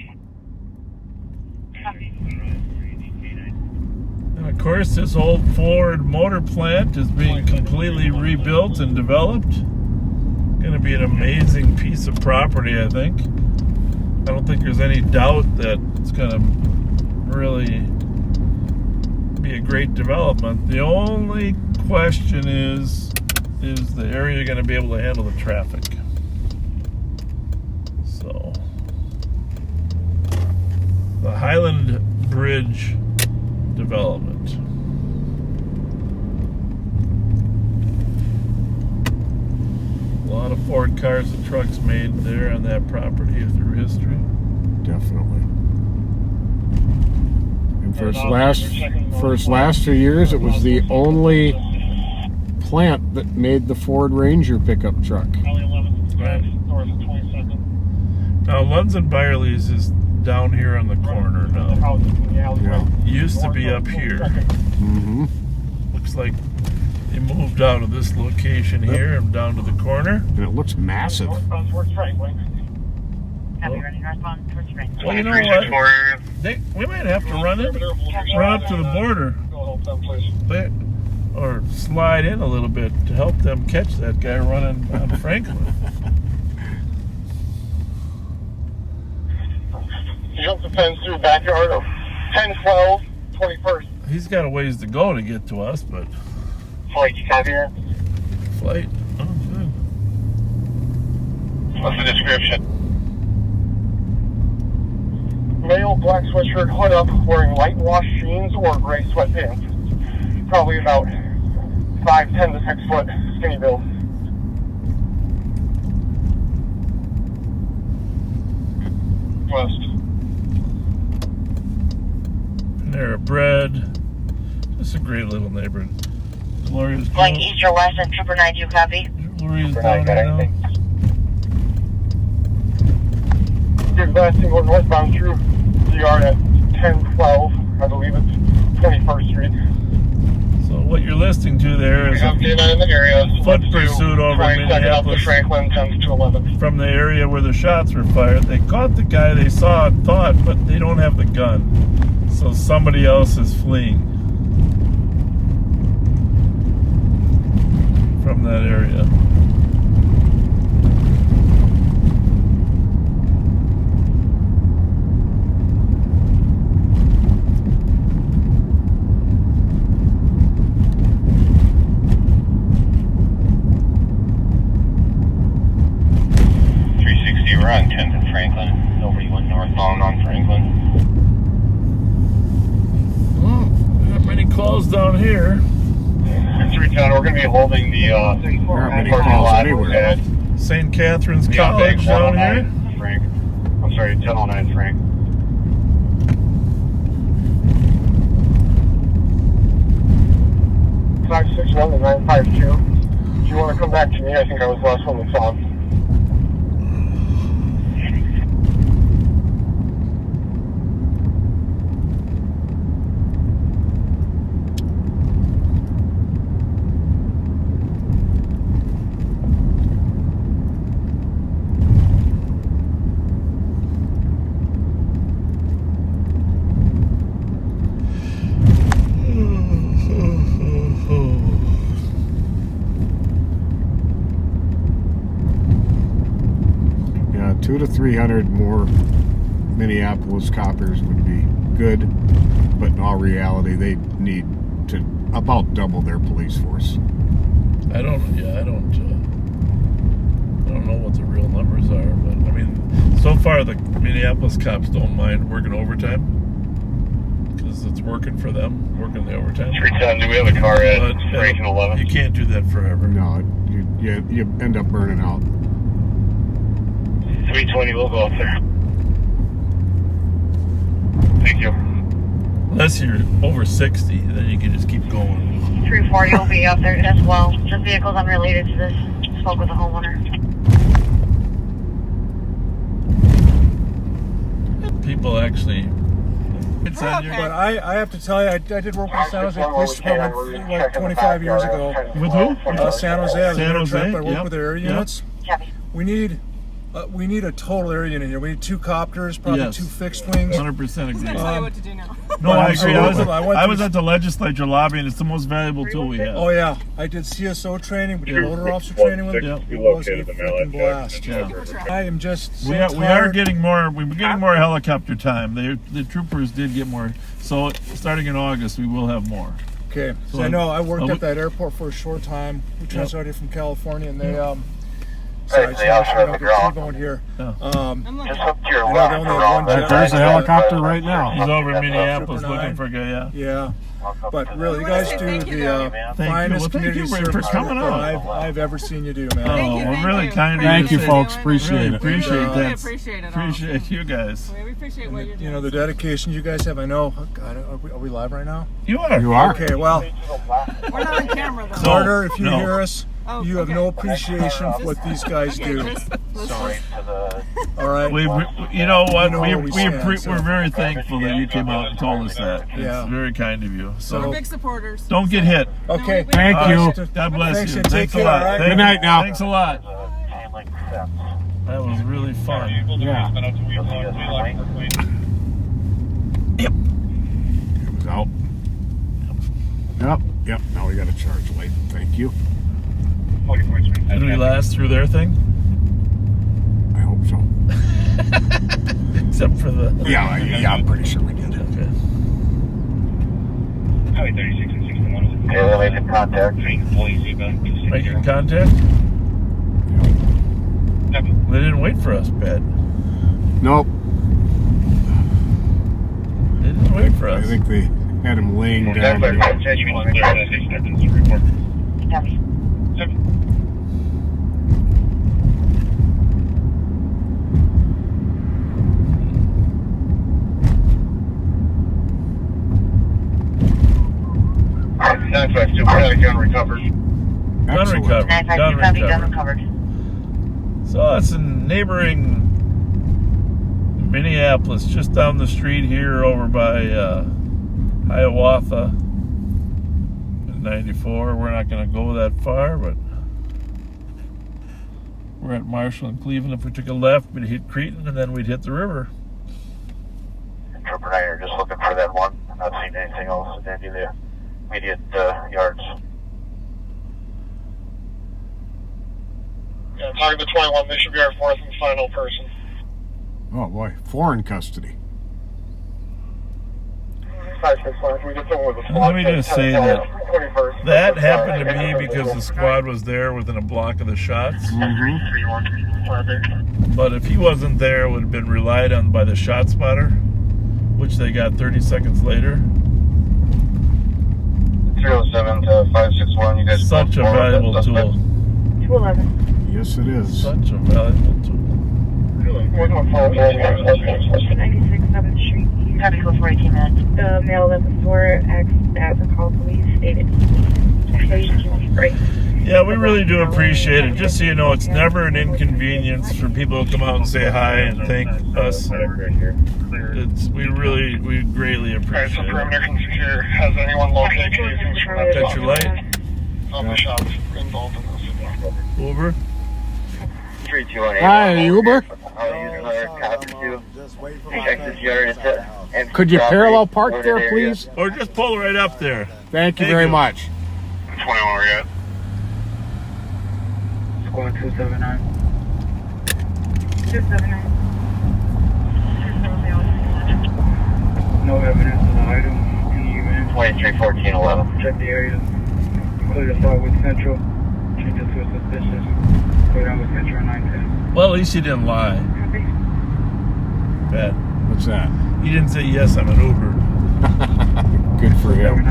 And of course, this old Ford motor plant is being completely rebuilt and developed. Going to be an amazing piece of property, I think. I don't think there's any doubt that it's going to really be a great development. The only question is the area going to be able to handle the traffic? So, the Highland Bridge development. A lot of Ford cars and trucks made there on that property through history. Definitely. And for its last 2 years, it was the only plant that made the Ford Ranger pickup truck. Right. Now, Lunds and Byerly's is down here on the corner now. Yeah. Used to be up here. Mm-hmm. Looks like they moved out of this location here and down to the corner. And it looks massive. Well, you know what? We might have to run up to the border, or slide in a little bit to help them catch that guy running on Franklin. He jumped the fence through backyard of 1012 21st. He's got a ways to go to get to us, but Flight, you copy that? flight. Oh, good. What's the description? Male, black sweatshirt, hood up, wearing light wash jeans or gray sweatpants. Probably about 5'10" to 6 foot, skinny build. West. Panera Bread. Just a great little neighborhood. Gloria's Flying east or west and Trooper 9, do you copy? Gloria's down there now. Here's last thing going northbound through the yard at 1012. I believe it's 21st Street. So what you're listening to there We is have a data in the area. foot pursuit over Minneapolis Franklin 10 to 11. from the area where the shots were fired. They caught the guy they saw and thought, but they don't have the gun. So somebody else is fleeing from that area. We're on 10th and Franklin. Over you went northbound on Franklin. Well, not many calls down here. 310, we're going to be holding the Not many parking calls lot anywhere. at St. Catherine's the College down here. Frank. I'm sorry, 1009 Frank. Five 6-1 to 952. If you want to come back to me, I think I was the last one that saw him. 200 to 300 more Minneapolis coppers would be good, but in all reality, they need to about double their police force. I don't know what the real numbers are, but I mean, so far the Minneapolis cops don't mind working overtime because it's working for them, working the overtime. 310, do we have a car at 311? You can't do that forever. No, you end up burning out. 320, we'll go up there. Thank you. Unless you're over 60, then you can just keep going. 340 will be up there as well. The vehicle's unrelated to this. Spoke with the homeowner. People actually. It's on your. But I have to tell you, I did work with San Jose Police Department like 25 years ago. With who? San Jose. I was San Jose, I worked yep. with their area Yep. units. We need a total area unit here. We need 2 copters, probably Yes. 2 fixed wings. 100% agree. Tell you what to do now. No, I agree. I was through- at the legislature lobbying. It's the most valuable tool we have. Oh yeah, I did CSO training, we did Sure. motor officer training with Yeah. them. We It was a located the freaking Mallet blast. Yeah. I am just so We are tired. getting more. We're getting more helicopter time. The troopers did get more. So starting in August, we will have more. Okay, So so I know I worked I'll- at that airport for a short time. We transported from California, and they Hey, the outside of the ground. T-boned here. Yeah. I'm looking. Just up to your I know left. they only have around one that jet. There's a side. helicopter right now. He's over in Minneapolis Trooper looking 9. for a guy. Yeah. Yeah, Walk up but to really, you the- guys Thank do you, the Thank you. Well, finest thank you community for service coming that out. I've ever seen you do, man. Oh, Thank you, we're really thank kind of Thank you, to- folks. Really Appreciate it. appreciate We that. appreciate it all. Appreciate you guys. We appreciate what you're doing. You know the dedication you guys have. I know. Oh, God, are we live right now? You are. You are. Okay, well, We're not on camera though. So- Carter, if you no. hear us, Oh, you have okay. no appreciation for what these guys Okay, do. just listen. Straight to the All right. You know what? You know where we stand, so- We're very thankful that you came out and told us that. Yeah. It's very kind of you. We're So big supporters. don't get hit. Okay. Thank you. God bless Thanks you. and take Thanks a care, lot. all right? Thank Good night you. now. Thanks a lot. chain link fence. That was really fun. Yeah. It was out. Yep. Now we got a charge light. Thank you. Did we last through their thing? I hope so. Except for the. Yeah, I'm pretty sure we did. Okay. Highway 36 and 61. Okay, we're making contact. Making contact? They didn't wait for us, Pat. Nope. They didn't wait for I us. think they had him laying down. That's there. right. You want to clear that 6 seconds to report. Copy. That's right, still had a gun recovered. Gun Excellent. recovered. 952 Gun gun recovered. recovered. So that's in neighboring Minneapolis, just down the street here over by Hiawatha and 94. We're not going to go that far, but we're at Marshall and Cleveland. If we took a left, we'd hit Cretin, and then we'd hit the river. Trooper 9, you're just looking for that one. I'm not seeing anything else in any of the immediate yards. Yeah, talking to 21, they should be our 4th and final person. Oh boy, 4 in custody. 561, can we get someone with a And squad? let me just say that that happened to me because the squad was there within a block of the shots. But if he wasn't there, it would have been relied on by the shot spotter, which they got 30 seconds later. 307 to 561, you guys. Such a valuable tool. 211. Yes, it is. Such a valuable tool. 96 7th Street. Copy for 18 minutes. The male that was for X at the call police stated. Right. Yeah, we really do appreciate it. Just so you know, it's never an inconvenience for people to come out and say hi and thank us. We greatly Alright, so appreciate it. perimeter can secure. Has anyone located casings from that Got your light? of the shots involved in this? Uber? 3218. Hi, Uber. I'll use another copy too. Check this yard and Could you parallel park there, please? Or just pull right up there. Thank you Thank very you. much. 21 we're at. Squad 279. No evidence of the item in the unit. 231411. Check the area. Clear the thought with Central. Change it to a suspicious. Clear down with Central 910. Well, at least you didn't lie. Bad. What's that? You didn't say, yes, I'm an Uber. Good for him.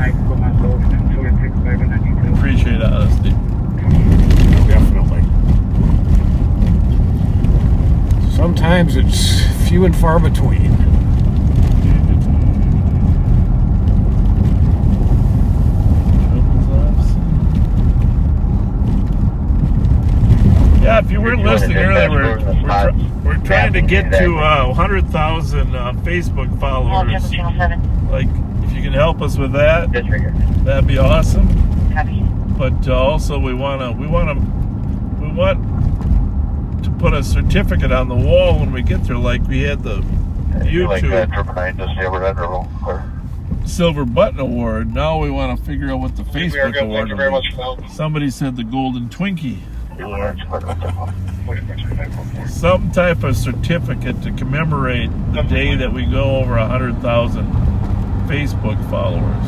Appreciate honesty. Definitely. Sometimes it's few and far between. Yeah, if you weren't listening earlier, we're trying to get to 100,000 Facebook followers. Like, if you can help us with that, that'd be awesome. But also, we want to put a certificate on the wall when we get there, like we had the YouTube Silver Button Award. Now we want to figure out what the Facebook award is. Somebody said the Golden Twinkie. Some type of certificate to commemorate the day that we go over 100,000 Facebook followers.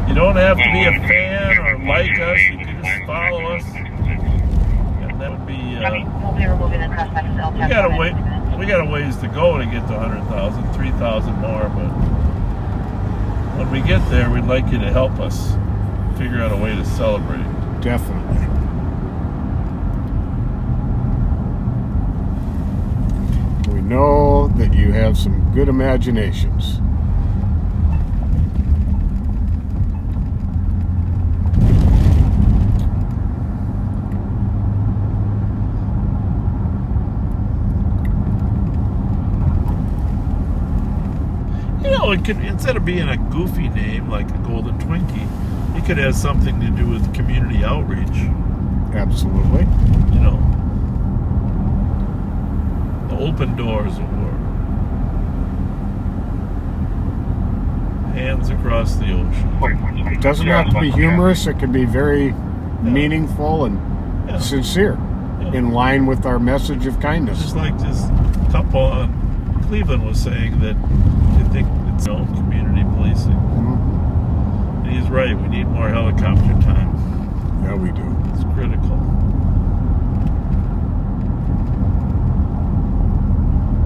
You don't have to be a fan or like us. You can just follow us, and that would be. We got a ways to go to get to 100,000, 3,000 more. But when we get there, we'd like you to help us figure out a way to celebrate. Definitely. We know that you have some good imaginations. You know, it could, instead of being a goofy name like a Golden Twinkie, it could have something to do with community outreach. Absolutely. You know, the Open Doors Award. Hands across the ocean. It doesn't have to be humorous. It can be very meaningful and sincere, in line with our message of kindness. Just like this couple on Cleveland was saying that they think it's community policing. And he's right. We need more helicopter time. Yeah, we do. It's critical.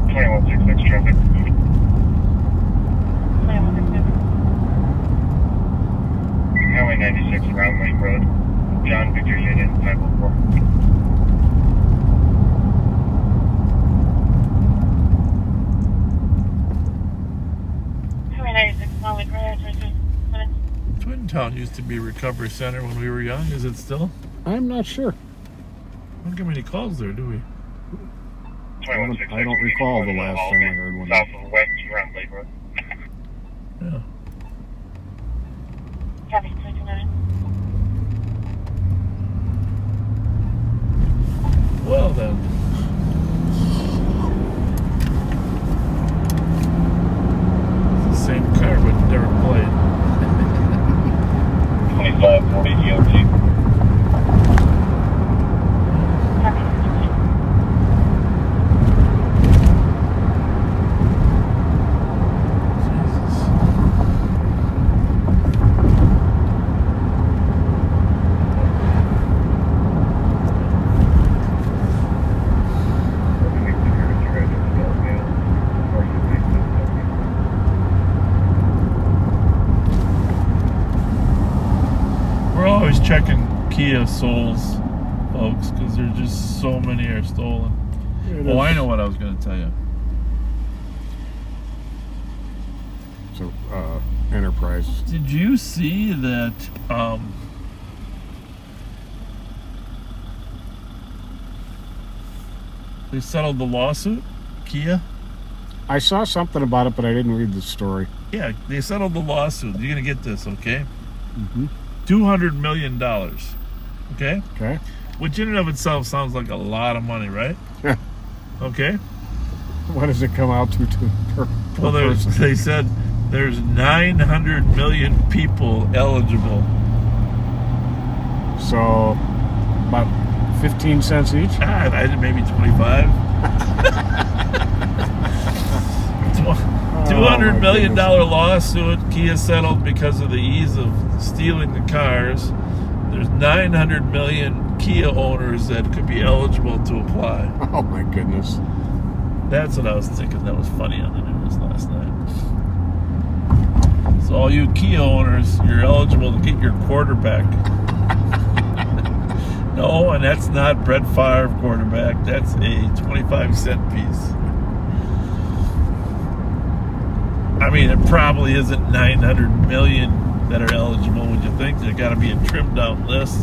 2166 traffic. Highway 96 around Lake Road. John Victor Union 504. Twin Town used to be a recovery center when we were young. Is it still? I'm not sure. We don't get many calls there, do we? I don't recall the last time I heard one. South of west around Lake Road. Yeah. Well then. It's the same car but different plate. 2540 GLT. Checking Kia Souls, folks, because there's just so many are stolen. Oh, I know what I was going to tell you. So, Enterprise. Did you see that they settled the lawsuit, Kia? I saw something about it, but I didn't read the story. Yeah, they settled the lawsuit. You're going to get this, okay? Mm-hmm. $200 million. Okay? Okay. Which in and of itself sounds like a lot of money, right? Yeah. Okay? What does it come out to per Well, person? they said there's 900 million people eligible. So, about 15 cents each? I did maybe 25. $200 million lawsuit Kia settled because of the ease of stealing the cars. There's 900 million Kia owners that could be eligible to apply. Oh my goodness. That's what I was thinking. That was funny on the news last night. So all you Kia owners, you're eligible to get your quarterback. No, and that's not Brett Favre quarterback. That's a 25-cent piece. I mean, it probably isn't 900 million that are eligible. Would you think there's got to be a trimmed down list?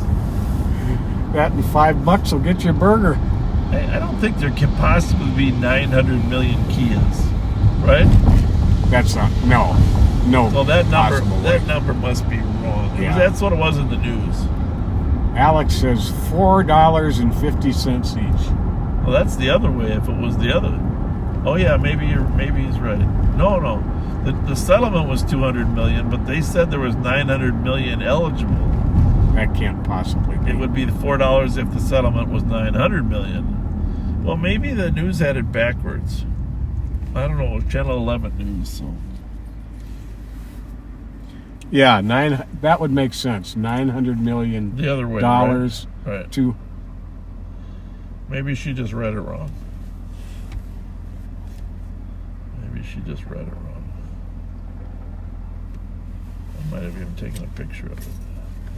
That and $5 will get you a burger. I don't think there can possibly be 900 million Kias, right? That's not, no. So that number must be wrong. Yeah. That's what it was in the news. Alex says $4.50 each. Well, that's the other way. If it was the other, oh yeah, maybe he's right. No. The settlement was 200 million, but they said there was 900 million eligible. That can't possibly be. It would be the $4 if the settlement was 900 million. Well, maybe the news had it backwards. I don't know. Channel 11 news. So. Yeah, that would make sense. $900 million the other way, right. To. Maybe she just read it wrong. I might have even taken a picture of it.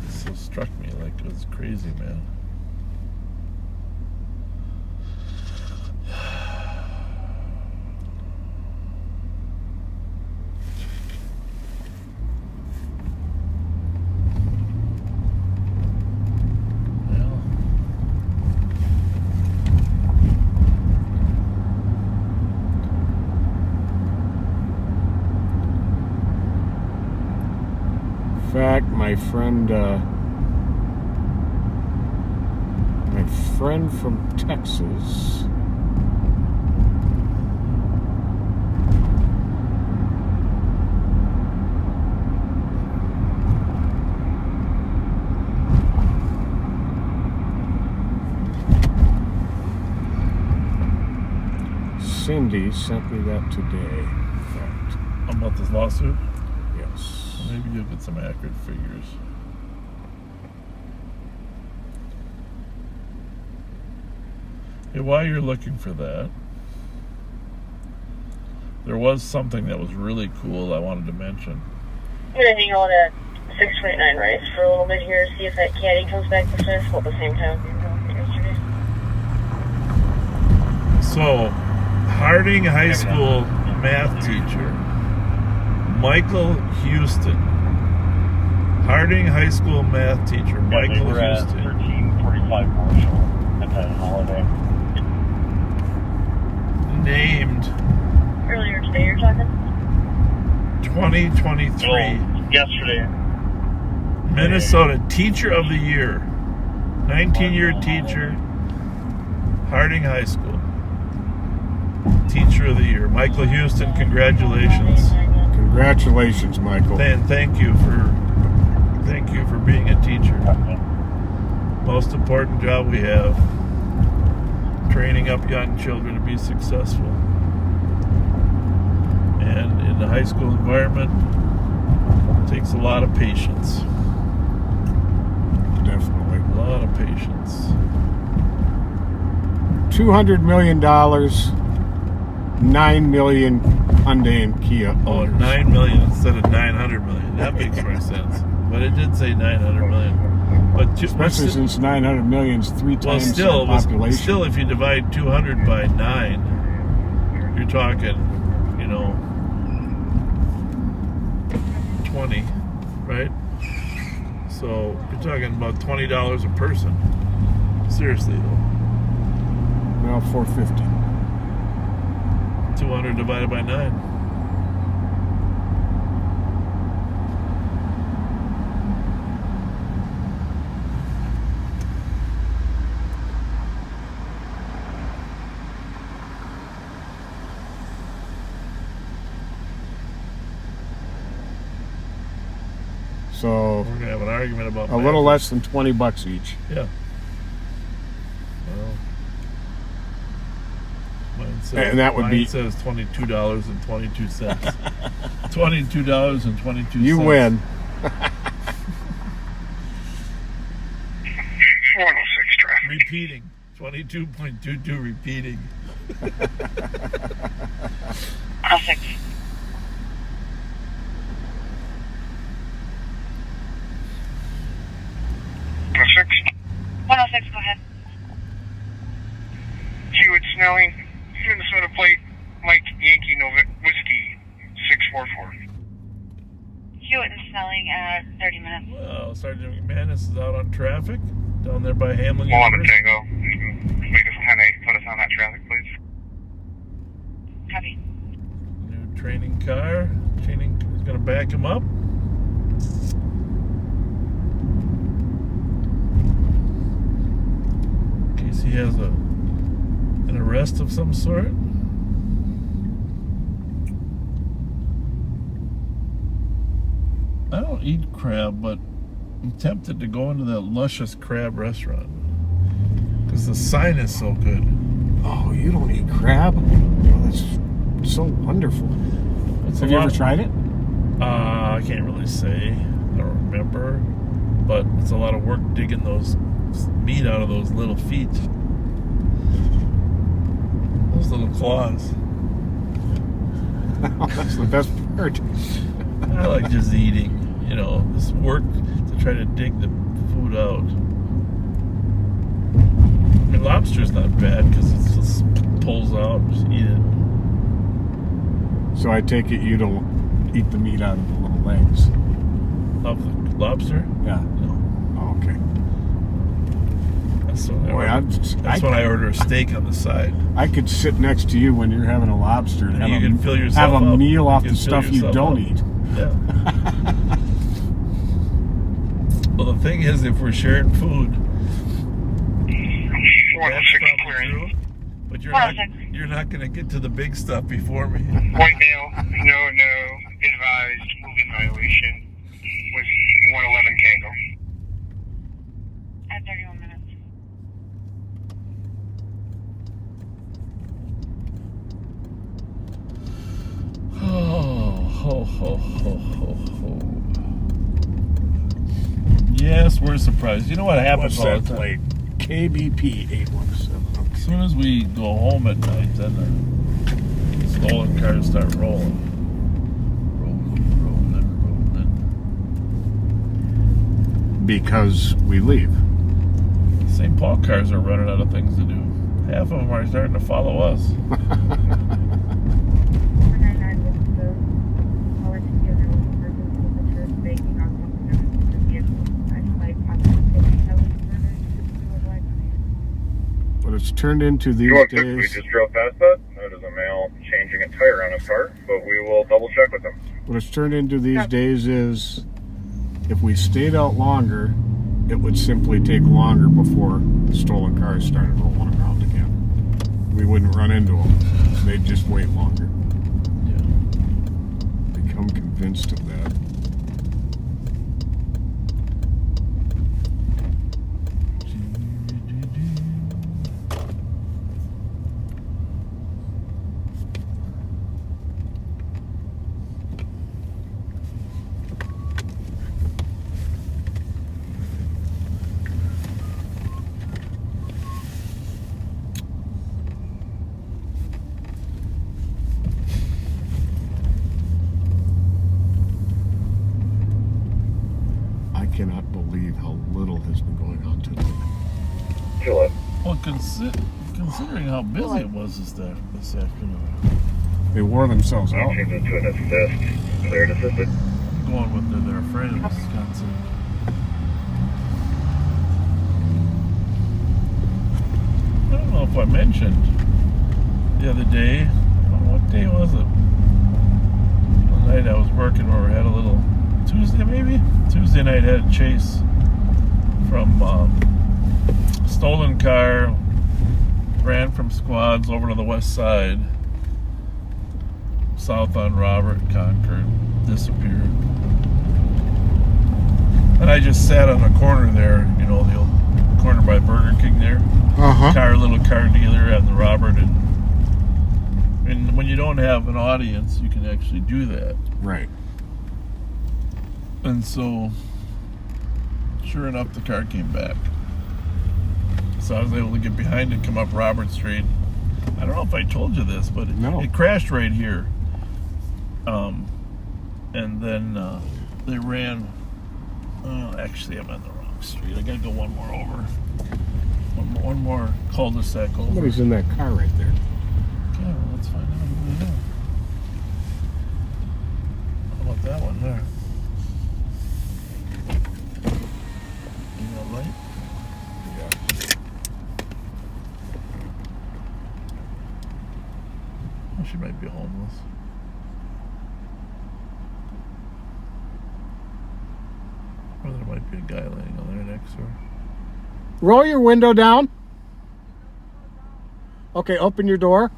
It so struck me like it was crazy, man. In fact, my friend from Texas Cindy sent me that today, in fact. About this lawsuit? Yes. Maybe you'll get some accurate figures. Hey, while you're looking for that, there was something that was really cool I wanted to mention. I'm going to hang on at 629 right for a little bit here, see if that caddy comes back to finish at the same time. So, Harding High School math teacher Michael Houston. Harding High School math teacher Michael Houston. 1345 Marshall at that holiday. Named Earlier today, you're talking? 2023 Yesterday. Minnesota Teacher of the Year. 19-year teacher, Harding High School. Teacher of the Year. Michael Houston, congratulations. Congratulations, Michael. And thank you for being a teacher. Most important job we have. Training up young children to be successful. And in the high school environment, it takes a lot of patience. Definitely. A lot of patience. $200 million, 9 million Hyundai and Kia owners. 9 million instead of 900 million. That makes more sense. But it did say 900 million. But especially since 900 million is 3 times the population. Still, if you divide 200 by 9, you're talking, 20, right? So you're talking about $20 a person. Seriously, though. Now 450. 200 divided by 9. So we're gonna have an argument about a little less than $20 each. Yeah. And that would mine be... says $22.22. $22.22. You win. 406 traffic. Repeating. 22.22 repeating. 106. 106, go ahead. Hewitt Snelling, Minnesota plate, Mike Yankee Nova Whiskey 644. Hewitt and Snelling at 30 minutes. Well, Sergeant McManus is out on traffic down there by Hamlin. We'll have a University. Tango. Make us 10-8. Put us on that traffic, please. Copy. New training car. Training is going to back him up. In case he has an arrest of some sort. I don't eat crab, but I'm tempted to go into that luscious crab restaurant because the sign is so good. Oh, you don't eat crab? Oh, that's so wonderful. Have you ever tried it? I can't really say. I don't remember. But it's a lot of work digging those meat out of those little feet. Those little claws. That's the best part. I like just eating, this work to try to dig the food out. I mean, lobster's not bad because it just pulls out, just eat it. So I take it you don't eat the meat out of the little legs? Of the lobster? Yeah. No. Oh, okay. That's when I, Boy, I order a steak on the side. I could sit next to you when you're having a lobster and You can fill yourself have a up. meal off You the can fill stuff you yourself don't up. eat. Yeah. Well, the thing is, if we're sharing food, that's probably true. But you're not going to get to the big stuff before me. White male, no, advised, moving violation was 111 Tango. At 31 minutes. Oh, ho, ho, ho, ho, ho. Yes, we're surprised. You know what happens all the time? Plate? KBP 817. As soon as we go home at night, then the stolen cars start rolling. Rolling. Because we leave. St. Paul cars are running out of things to do. Half of them are starting to follow us. But it's turned into these We days. just drove past that. That is a male changing a tire on his car, but we will double check with him. What it's turned into these days is if we stayed out longer, it would simply take longer before the stolen cars started rolling around again. We wouldn't run into them. They'd just wait longer. Yeah. Become convinced of that. I cannot believe how little has been going on today. Well, considering how busy it was this afternoon. They wore themselves out. Change it to an assist. Cleared assisted. I'm going with their friend in Wisconsin. I don't know if I mentioned the other day. What day was it? The night I was working where we had a little Tuesday maybe? Tuesday night had a chase from stolen car, ran from squads over to the west side, south on Robert, Concord, disappeared. And I just sat on the corner there, the old corner by Burger King there. Uh-huh. Little car dealer on the Robert and when you don't have an audience, you can actually do that. Right. And so, sure enough, the car came back. So I was able to get behind it, come up Robert Street. I don't know if I told you this, but it crashed right here. And then they ran. Actually, I'm on the wrong street. I gotta go one more over. One more cul-de-sac over. Somebody's in that car right there. Okay, well, let's find out who they are. How about that one there? You got light? Yeah. Oh, she might be homeless. Or there might be a guy laying on there next to her. Roll your window down. Okay, open your door.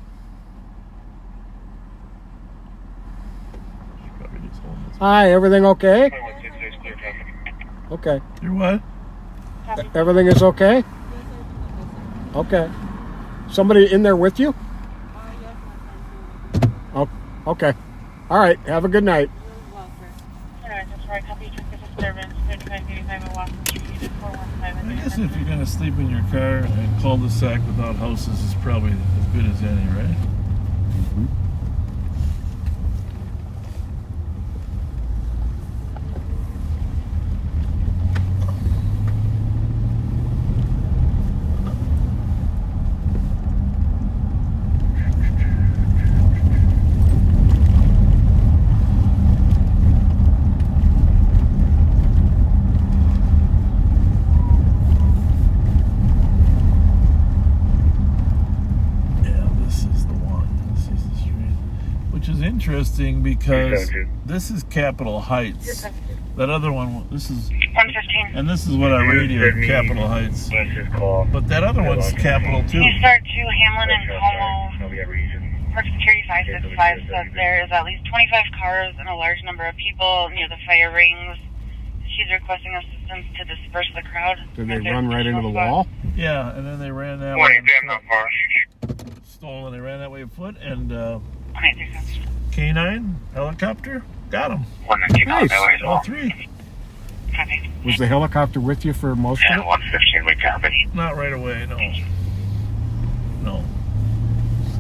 She's probably just homeless. Hi, everything okay? Okay. You're what? Everything is okay? Okay. Somebody in there with you? Oh, okay. All right, have a good night. I guess if you're going to sleep in your car and cul-de-sac without houses is probably as good as any, right? Mm-hmm. Interesting because this is Capitol Heights. That other one, this is 115. And this is what I radioed, Capitol Heights. But that other one's Capitol too. You start to Hamlin and Como. Park Security 565 says there is at least 25 cars and a large number of people near the fire rings. She's requesting assistance to disperse the crowd. Did they run right into the wall? Yeah, and then they ran that way. Stolen. They ran that way afoot, and K9 helicopter got him. Nice. All three. Was the helicopter with you for most of it? 115 with copy. Not right away, no. No.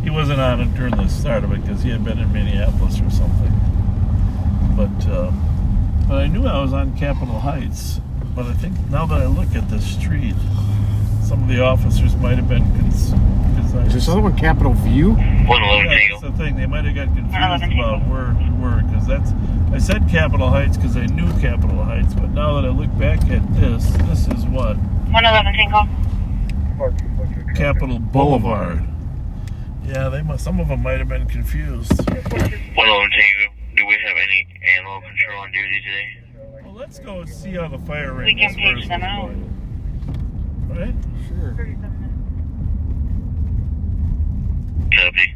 He wasn't on it during the start of it because he had been in Minneapolis or something. But I knew I was on Capitol Heights. But I think now that I look at this street, some of the officers might have been Is this other one Capitol View? That's the thing. They might have got confused about where we were because I said Capitol Heights because I knew Capitol Heights, but now that I look back at this is what? 111 Tingle. Capitol Boulevard. Yeah, some of them might have been confused. 111 Tingle. Do we have any animal control on duty today? Well, let's go and see how the fire ring We can page them out. Right? Sure. Copy.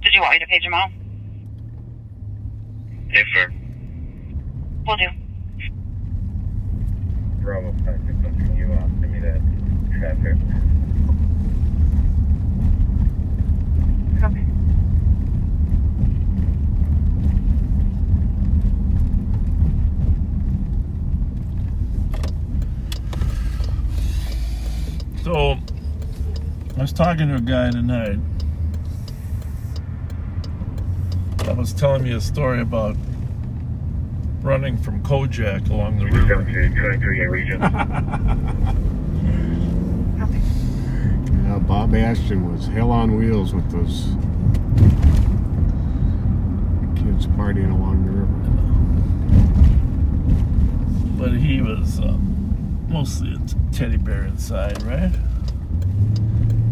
Did you want me to page them out? Hey, sir. Will do. Bravo 5, you give me that traffic. Copy. So, I was talking to a guy tonight that was telling me a story about running from Kojak along the river. Yeah, Bob Ashton was hell on wheels with those kids partying along the river. But he was mostly a teddy bear inside, right?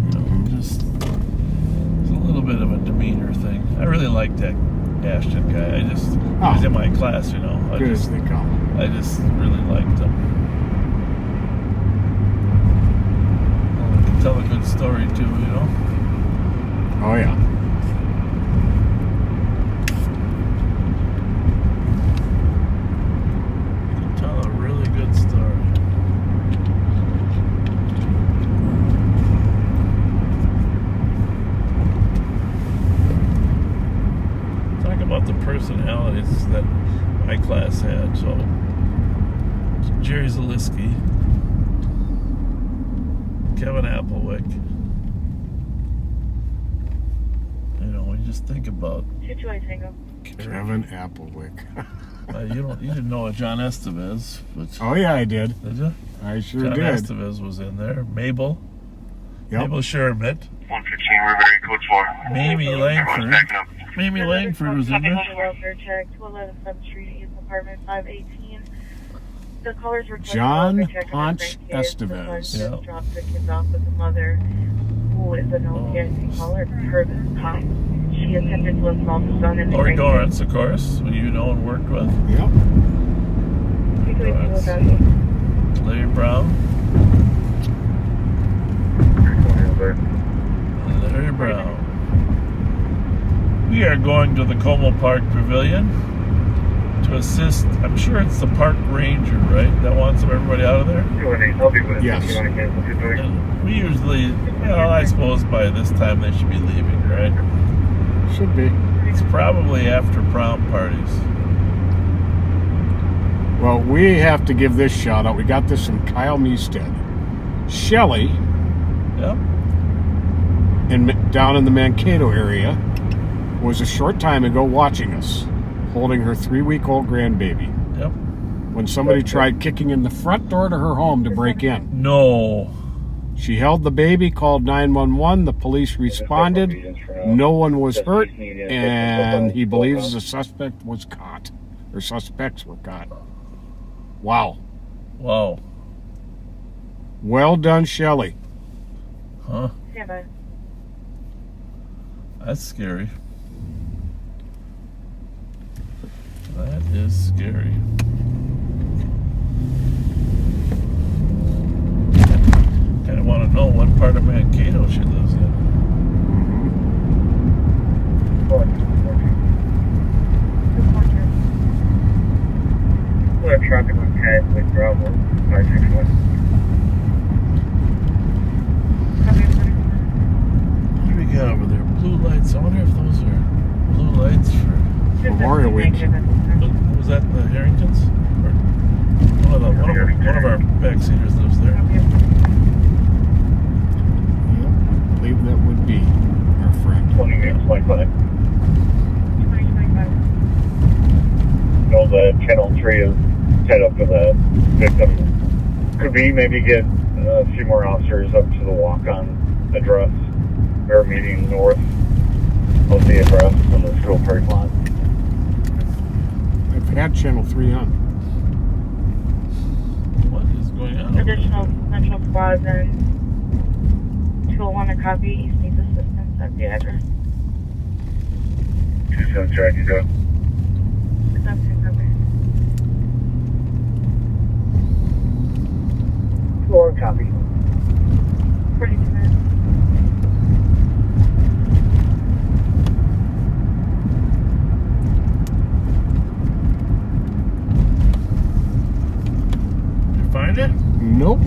You know, just it's a little bit of a demeanor thing. I really liked that Ashton guy. He was in my class, you know. Good as they come. I just really liked him. Well, he can tell a good story too, you know. Oh yeah. He can tell a really good story. whiskey. Kevin Applewick. You know, when you just think about Kevin Applewick. you didn't know John Estevez, but Oh yeah, I did. did you? I sure John did. Estevez was in there. Mabel. Yep. Mabel Shermitt. 115, River code 4. Mamie Langford. Backing up. Mamie Langford was in there. Welfare check, 211 Front Street, East Apartment 518. The callers requested John welfare check on Ponch their grandkids. The Estevez. son just Yeah. dropped the kids off with the mother, who is a known PIC caller per the cop. She attempted to assault the son and the Lori grandkids. Dorrance, of course, who you know and worked with. Yep. Larry Brown. Larry Brown. We are going to the Como Park Pavilion to assist. I'm sure it's the park ranger, right? That wants everybody out of there. Yes. And we usually, well, I suppose by this time they should be leaving, right? Should be. It's probably after prom parties. Well, we have to give this shout out. We got this from Kyle Meestead. Shelley, Yep. down in the Mankato area, was a short time ago watching us, holding her 3-week-old grandbaby, Yep. when somebody tried kicking in the front door to her home to break in. No. She held the baby, called 911. The police responded. No one was hurt, and he believes the suspect was caught, or suspects were caught. Wow. Wow. Well done, Shelley. Huh? Stand by. That's scary. That is scary. Kind of want to know what part of Mankato she lives in. We're traffic on 10 with Bravo 561. What do we got over there? Blue lights. I wonder if those are blue lights for. Memorial Week. Was that the Harringtons? Or one of our backseaters lives there. I believe that would be our friend. 2825. Know that Channel 3 is set up for the victim. Could we maybe get a few more officers up to the walk-on address? We're meeting north of the address on the school parking lot. I've had Channel 3 on. What is going on? Additional Central Plaza and 201 a copy. East needs assistance at the address. 27 track, you go. That's a copy. 201 copy. 42 minutes. Find it? Nope.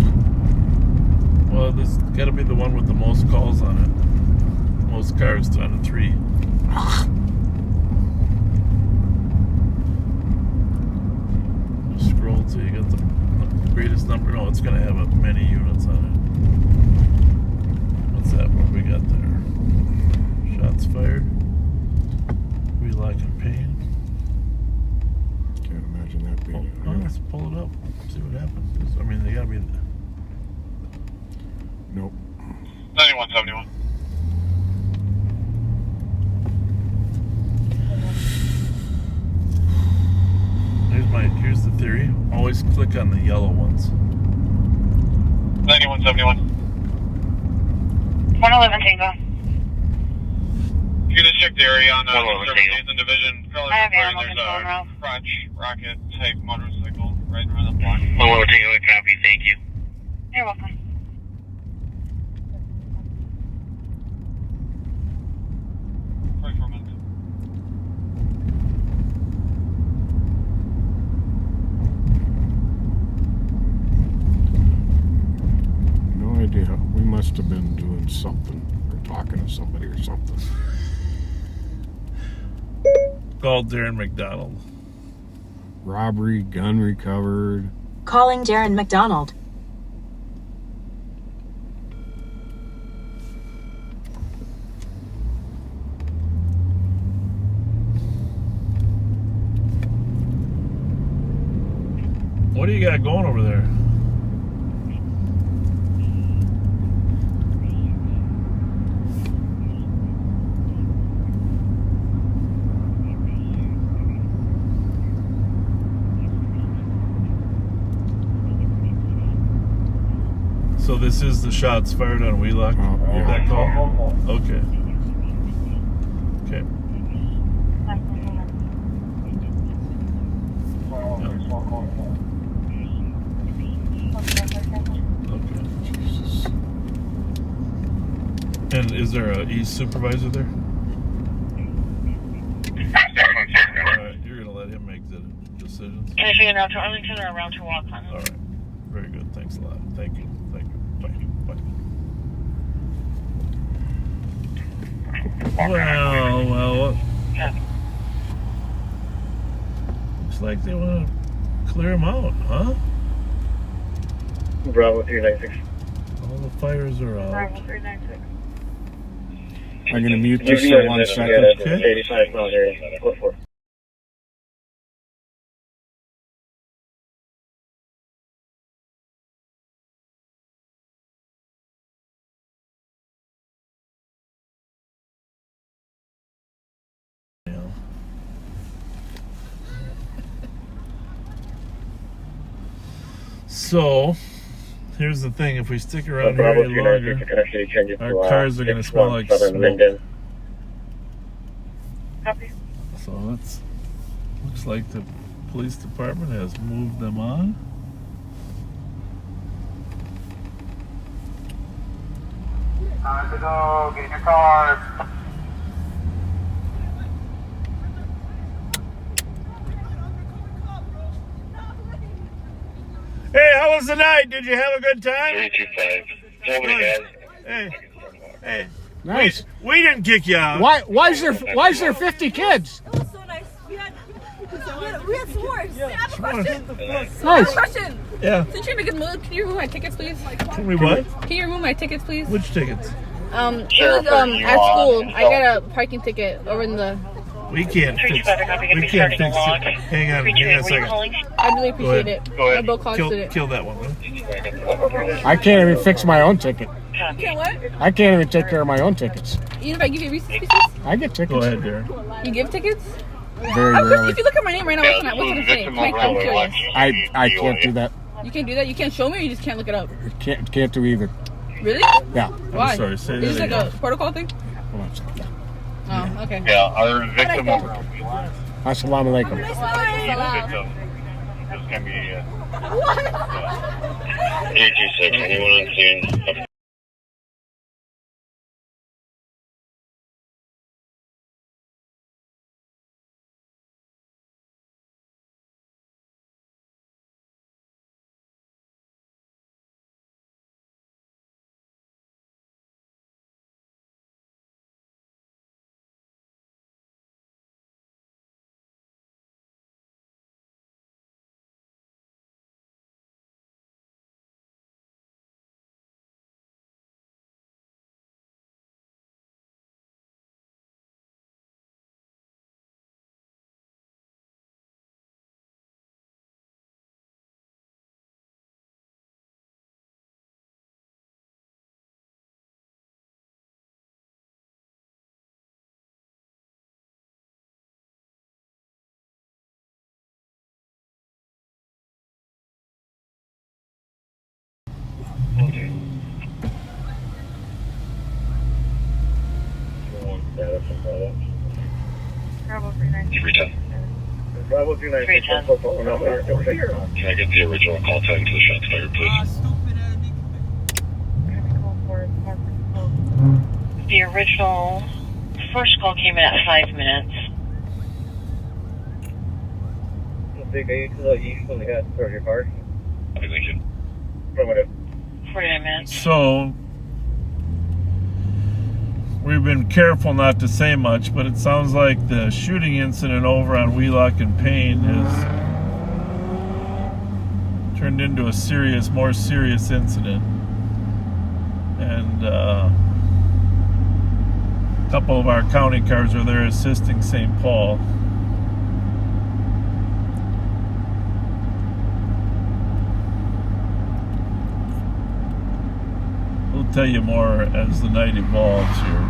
Well, this got to be the one with the most calls on it. Most cars on 3. Scroll till you get the greatest number. No, it's going to have many units on it. What's that? What we got there? Shots fired. We like in pain. Can't imagine that being. Oh, let's pull it up. See what happens. 'Cause, I mean, they got to be. Nope. 9171. Here's the theory. Always click on the yellow ones. 9171. 111 Tango. You can just check the area on Hello, Nathan Division. I have animal There's control a now. crotch rocket type motorcycle right around the block. Hello, Tango, copy, thank you. You're welcome. Sorry for a minute. No idea. We must have been doing something or talking to somebody or something. Called Darren McDonald. Robbery, gun recovered. Calling Darren McDonald. What do you got going over there? So this is the shots fired on Wheelock? Yeah. That call? Okay. Okay. Okay. And is there a East supervisor there? Alright, you're gonna let him make the decisions? Can I figure out to Arlington or around to Walcott? Alright. Very good. Thanks a lot. Thank you. Thank you. Bye. Bye. Well. Looks like they want to clear them out, huh? Bravo 396. All the fires are out. Bravo 396. I'm going to mute this for 1 second. Okay. 85 miles area. Go for it. So, here's the thing. If we stick around here any longer, our cars are going to smell like smoke. Copy. So looks like the police department has moved them on. Time to go. Get in your car. Hey, how was the night? Did you have a good time? 325. Hey. Nice. We didn't kick you out. Why is there 50 kids? It was so nice. We had s'mores. I have a question. Nice. I have a question. Yeah. Since you're in a good mood, can you remove my tickets, please? Can we what? Can you remove my tickets, please? Which tickets? It was at school. I got a parking ticket over in the. We can't fix it. Hang on a second. I really appreciate it. Go ahead. My bill costed it. Kill that one. Huh? I can't even fix my own ticket. Okay, what? I can't even take care of my own tickets. Even if I give you Reese's Pieces? I get tickets. Go ahead, Darren. You give tickets? Very rarely. If you look at my name right now, what's gonna say? I'm curious. I can't do that. You can't do that? You can't show me or you just can't look it up? Can't do either. Really? Yeah. Why? I'm sorry, say Is that this like again. a protocol thing? Hold on a second. Oh, okay. Yeah, our victim. Assalamu alaikum. It's gonna be 826. Anyone on scene? Bravo 396. 310. Bravo 296. Can I get the original call time to the shots fired, please? The original first call came in at 5 minutes. Big 8 to the east on the head towards your car. Thank you. 49 minutes. So, we've been careful not to say much, but it sounds like the shooting incident over on Wheelock and Payne is turned into a more serious incident. And a couple of our county cars were there assisting St. Paul. We'll tell you more as the night evolves here.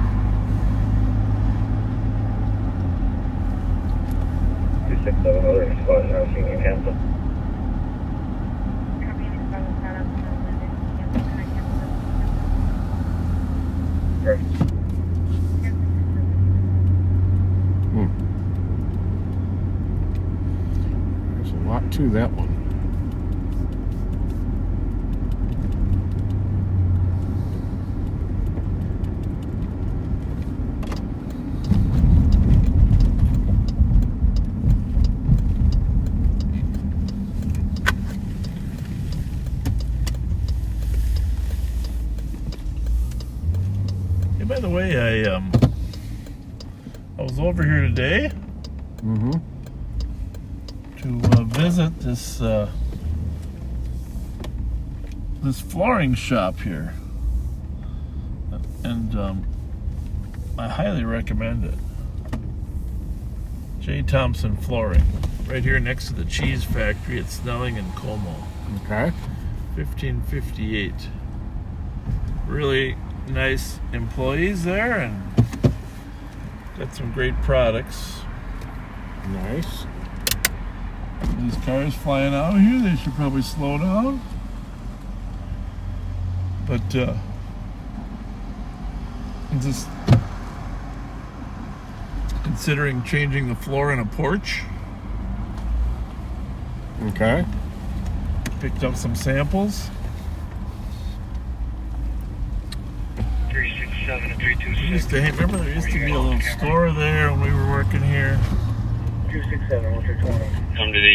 267 other spot now, seeing you cancel. There's a lot to that one. By the way, I was over here today to visit this this flooring shop here, and I highly recommend it. J. Thompson Flooring, right here next to the cheese factory at Snelling and Como. Okay. 1558. Really nice employees there, and got some great products. Nice. These cars flying out here, they should probably slow down. But I'm just considering changing the floor in a porch. Okay. Picked up some samples. 367 and 326. Remember there used to be a little store there when we were working here. 267, 120. Come to the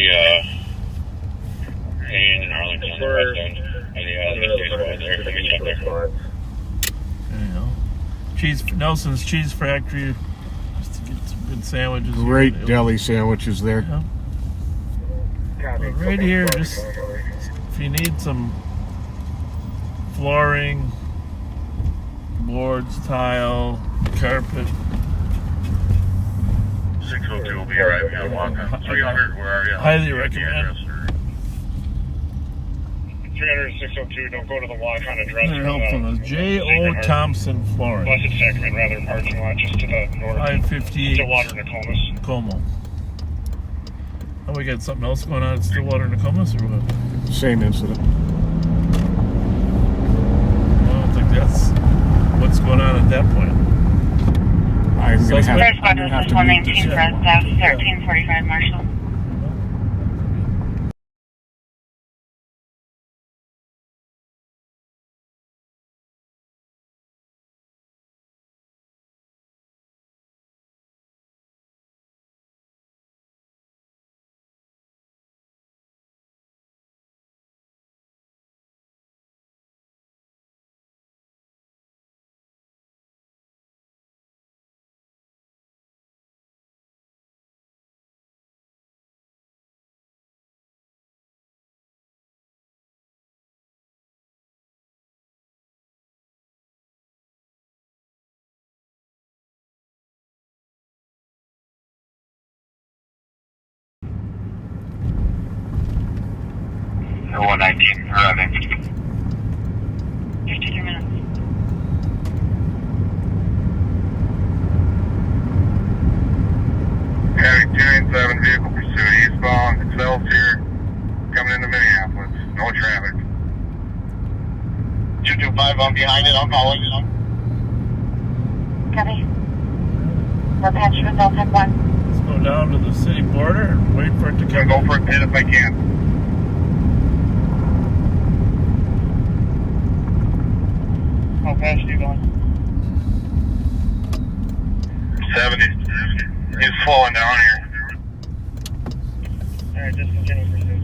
Payne and Arlington on the west end. And there. Let me check there. You know, Nelson's Cheese Factory. Just to get some good sandwiches. Great here. deli sandwiches there. Yeah. Well, right here, just if you need some flooring, boards, tile, carpet. 602 will be arriving on Walker. 300, where are you? Highly recommend. 300 and 602, don't go to the Walk-On address. They're helpful. J.O. Thompson Flooring. Blessed Sacrament, rather, parking lot just to the north. 558. Stillwater, Nokomis. Como. Oh, we got something else going on at Stillwater, Nokomis, or what? Same incident. I don't think that's what's going on at that point. I'm going to First have one to is meet 119 this. for South 1345 Marshall. The 119, arriving. 53 minutes. County 297 vehicle pursuit eastbound, Excelsior, coming into Minneapolis. No traffic. 225, I'm behind it, I'm following it. Copy. We're patched with Delta 1. Let's go down to the city border and wait for it to come. Go for a pit if I can. How fast are you going? 70. He's slowing down here. Alright, just continue pursuit.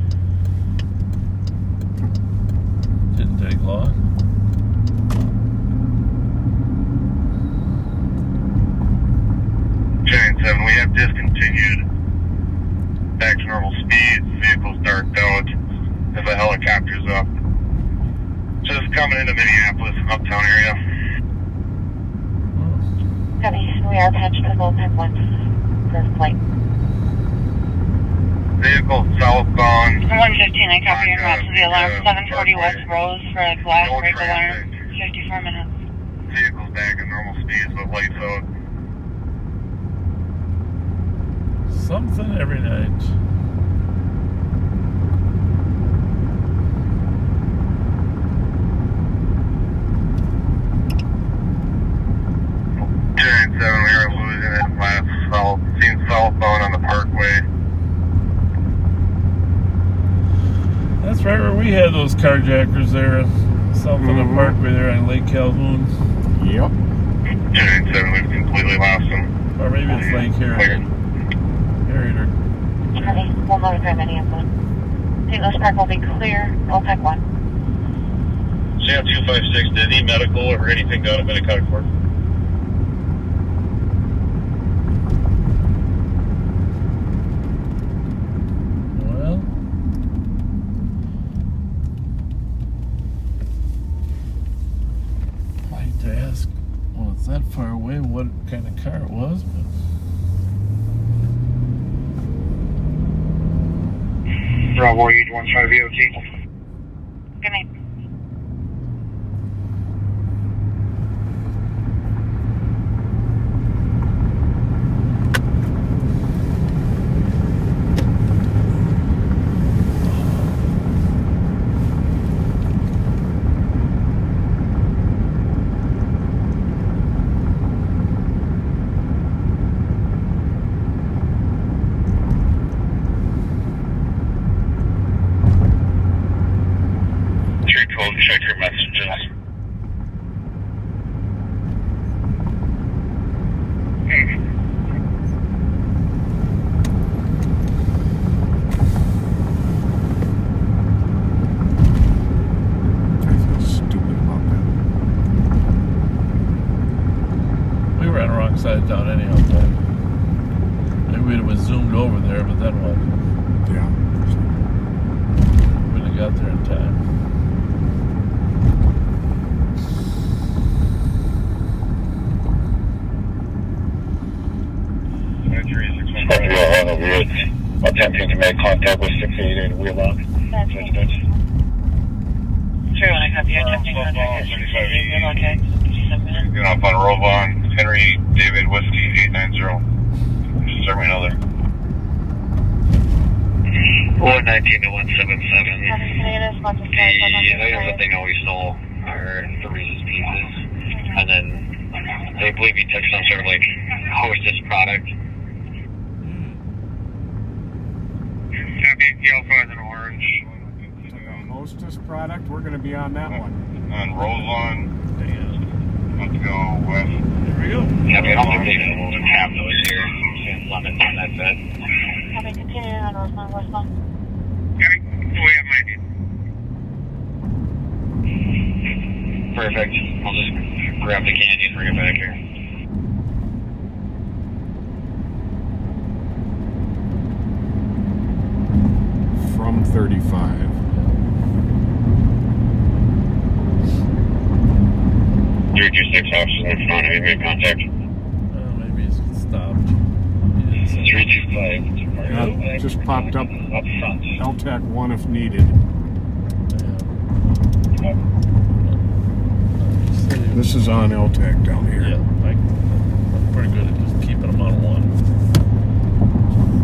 Didn't take long. Chain 7, we have discontinued. Back to normal speeds. Vehicle's darked out. if a helicopter's up. Just coming into Minneapolis, uptown area. Copy. We are patched with OPEC 1 for flight. Vehicle southbound. 115, I copy your map to the alarm. 740 West Rose for a glass break alarm. 54 minutes. Vehicle's back at normal speeds, but lights out. Something every night. Giant 7, we are losing it last south. Seen southbound on the Parkway. That's right where we had those carjackers there, south of the Parkway there on Lake Calhoun. Yep. Giant 7, we've completely lost them. Or maybe it's Lake Harriet. Copy. We'll notify Minneapolis. St. Louis Park will be clear. OPEC 1. Sam 256, did any medical or anything down at Minnetonka Court? Well, I hate to ask, well, it's that far away, what kind of car it was, but Bravo 815 VOT. Good night. Check your messages. I feel stupid about that. we were on the wrong side of town anyhow. Maybe we'd have zoomed over there, but then what? Yeah. Wouldn't have got there in time. Attempting to make contact with 688 Wheelock. True, when I copy your attempting contact with 688 Wheelock. Get off on Rovon, Henry David Whiskey 890. Just serve me another. 119 to 177. The items that they know we stole are the Reese's Pieces. And then they believe he took some sort of like hostess product. Yellow and orange. Hostess product, we're going to be on that one. On Roseland. Let's go west. Here we go. Yeah, I don't think they have those here. Lemon, that's it. Copy, continue on Roseland, westbound. We have my Perfect. I'll just grab the candy and bring it back here. From 35. 326 officers in front of you, make contact. Maybe it's stopped. 325. Just popped up Up front. LTAC 1 if needed. This is on LTAC down here. Yeah, I'm pretty good at just keeping them on one.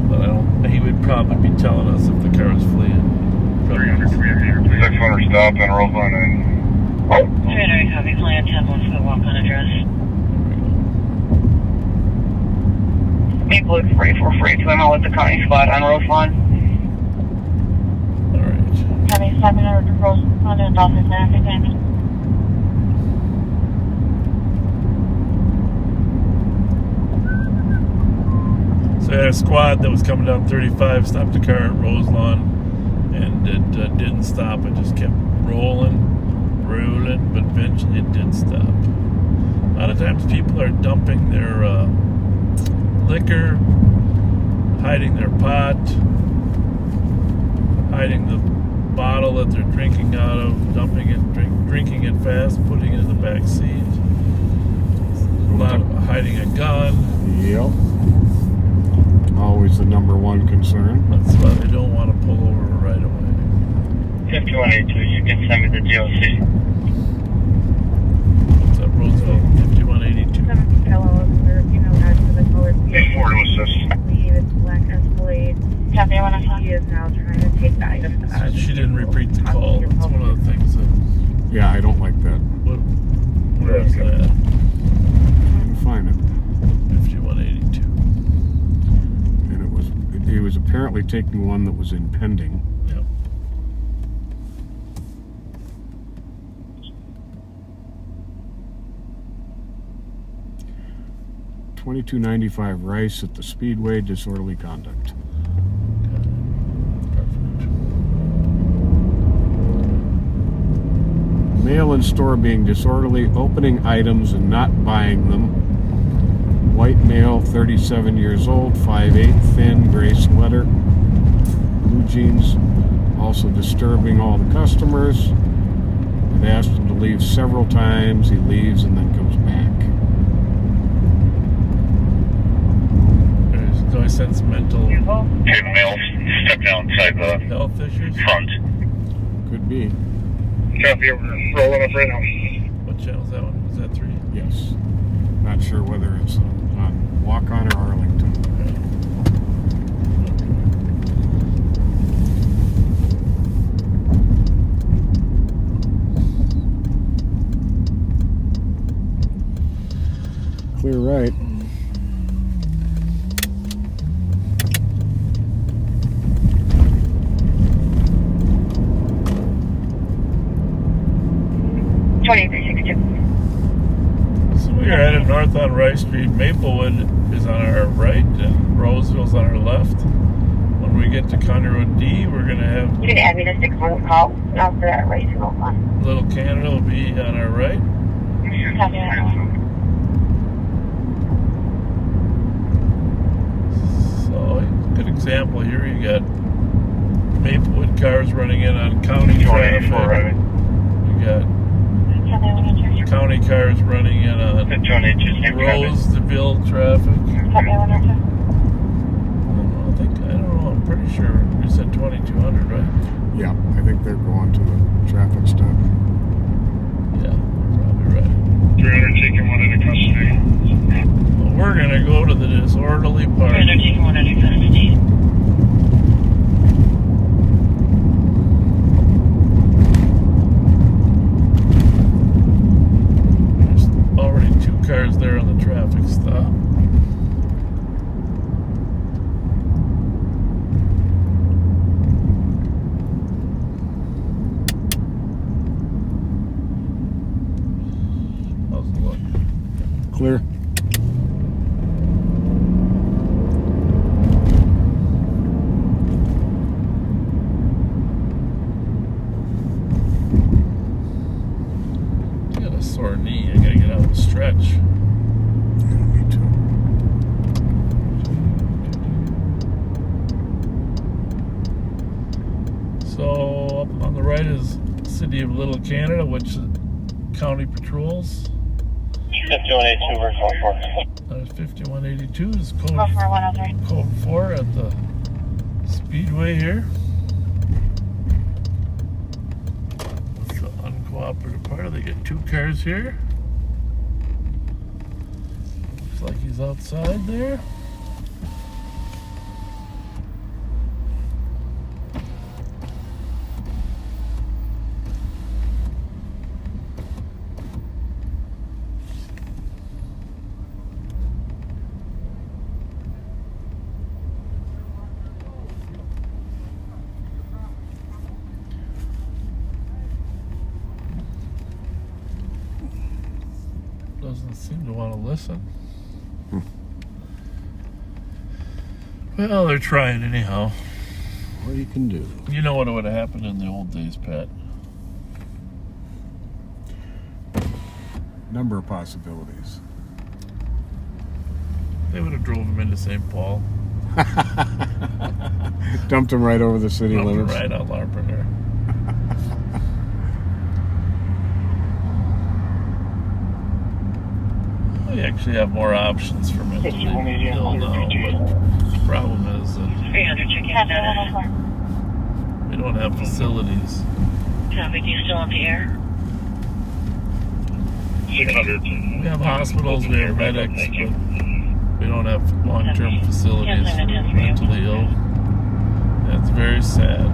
But I don't. He would probably be telling us if the car was fleeing. 600 stop in Roseland and 300 copy, plan 10 1 for the walk-on address. Maple 44 to ML with the county squad on Roseland. Alright. County 700 to Roseland and Dolphin Massive Damage. So I had a squad that was coming down 35, stopped the car at Roselawn, and it didn't stop. It just kept rolling, but eventually it did stop. A lot of times people are dumping their liquor, hiding their pot, hiding the bottle that they're drinking out of, dumping it, drinking it fast, putting it in the back seat. A lot of hiding a gun. Yep. Always the number one concern. That's why they don't want to pull over right away. 5182, you can send me the GOC. What's up, Roseville? 5182. Ford was just. Black Escalade. He is now trying to take the items out. She didn't repeat the call. That's one of the things that. Yeah, I don't like that. Where is that? Trying to find it. 5182. And he was apparently taking one that was impending. Yep. $22.95 Rice at the Speedway, disorderly conduct. Mail in store being disorderly, opening items and not buying them. White male, 37 years old, 5'8", thin, gray sweater, blue jeans. Also disturbing all the customers. I've asked him to leave several times. He leaves and then comes back. There's no sense mental Hey, the male stepped outside the health issues. front. Could be. Copy, we're rolling up right now. What channel is that one? Is that 3? Yes. Not sure whether it's on Walk-On or Arlington. Clear right. So we are headed north on Rice Street. Maplewood is on our right and Roseville's on our left. When we get to County Road D, we're going to have You can add me to 6-1 call. I'll put that right to go on. Little Canada will be on our right. Copy that. So, good example here. You got Maplewood cars running in on county traffic. You got county cars running in on Roseville traffic. Copy 102. I don't know. I'm pretty sure you said 2200, right? Yeah, I think they're going to the traffic stop. Yeah, probably right. 300 taking one into custody. Well, we're gonna go to the disorderly part. 300 taking one into custody. There's already 2 cars there on the traffic stop. How's it look? Clear. I got a sore knee. I gotta get out and stretch. Yeah, me too. So up on the right is City of Little Canada, which is county patrols. 5182, we're call for. There's 5182 is Call for 103. code 4 at the Speedway here. It's the uncooperative part. They get 2 cars here. Looks like he's outside there. Doesn't seem to want to listen. Well, they're trying anyhow. What you can do. You know what would have happened in the old days, Pat? Number of possibilities. They would have drove him into St. Paul. Dumped him right over the city Dumped him limits. right out Larpenteur. We actually have more options for mentally ill now, but the problem is that 300 check-in status. we don't have facilities. Copy, do you still on the air? 600. We have hospitals, we have medics, but we don't have long-term facilities for mentally ill. That's very sad.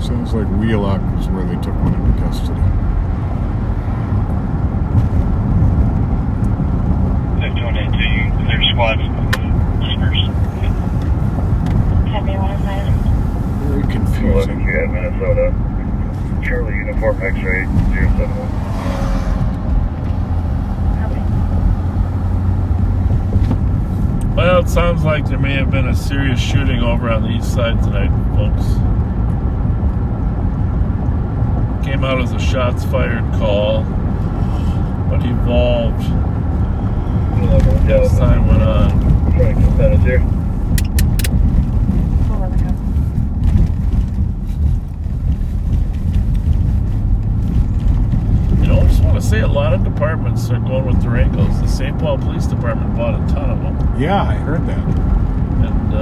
Sounds like Wheelock was where they took one into custody. They're doing it to you. Their squad dispersed. Copy, 105. Very confusing. Yeah, Minnesota. Charlie Uniform X-ray 071. Well, it sounds like there may have been a serious shooting over on the east side tonight, folks. Came out as a shots fired call, but evolved as time went on. Trying to set us here. You know, I just want to say a lot of departments are going with Durangos. The St. Paul Police Department bought a ton of them. Yeah, I heard that. And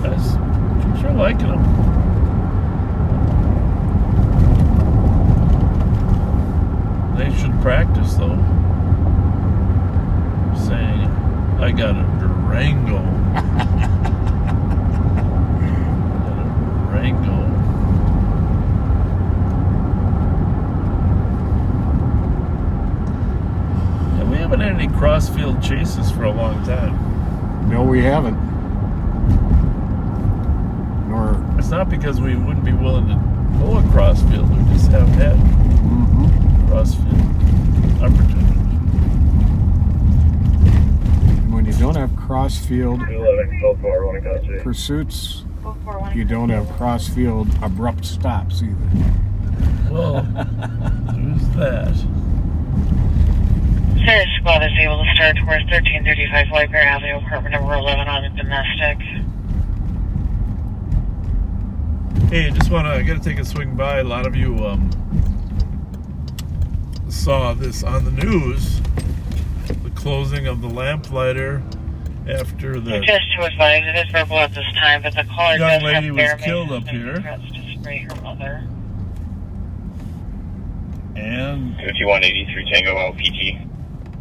I'm sure liking them. They should practice, though. Saying, I got a Durango. Durango. Yeah, we haven't had any crossfield chases for a long time. No, we haven't. Nor. It's not because we wouldn't be willing to go a crossfield. We just haven't had crossfield opportunity. When you don't have crossfield 11, pursuits, you don't have crossfield abrupt stops either. Well, who's that? Sirius Squad is able to start towards 1335 Whitebear Avenue, apartment number 11 on a domestic. Hey, I gotta take a swing by. A lot of you saw this on the news, the closing of the lamplighter after the Just to advise, it is verbal at this time, but the caller young does lady have was bare killed up maces and here. threats to spray her mother. And 5183 Tango LPT.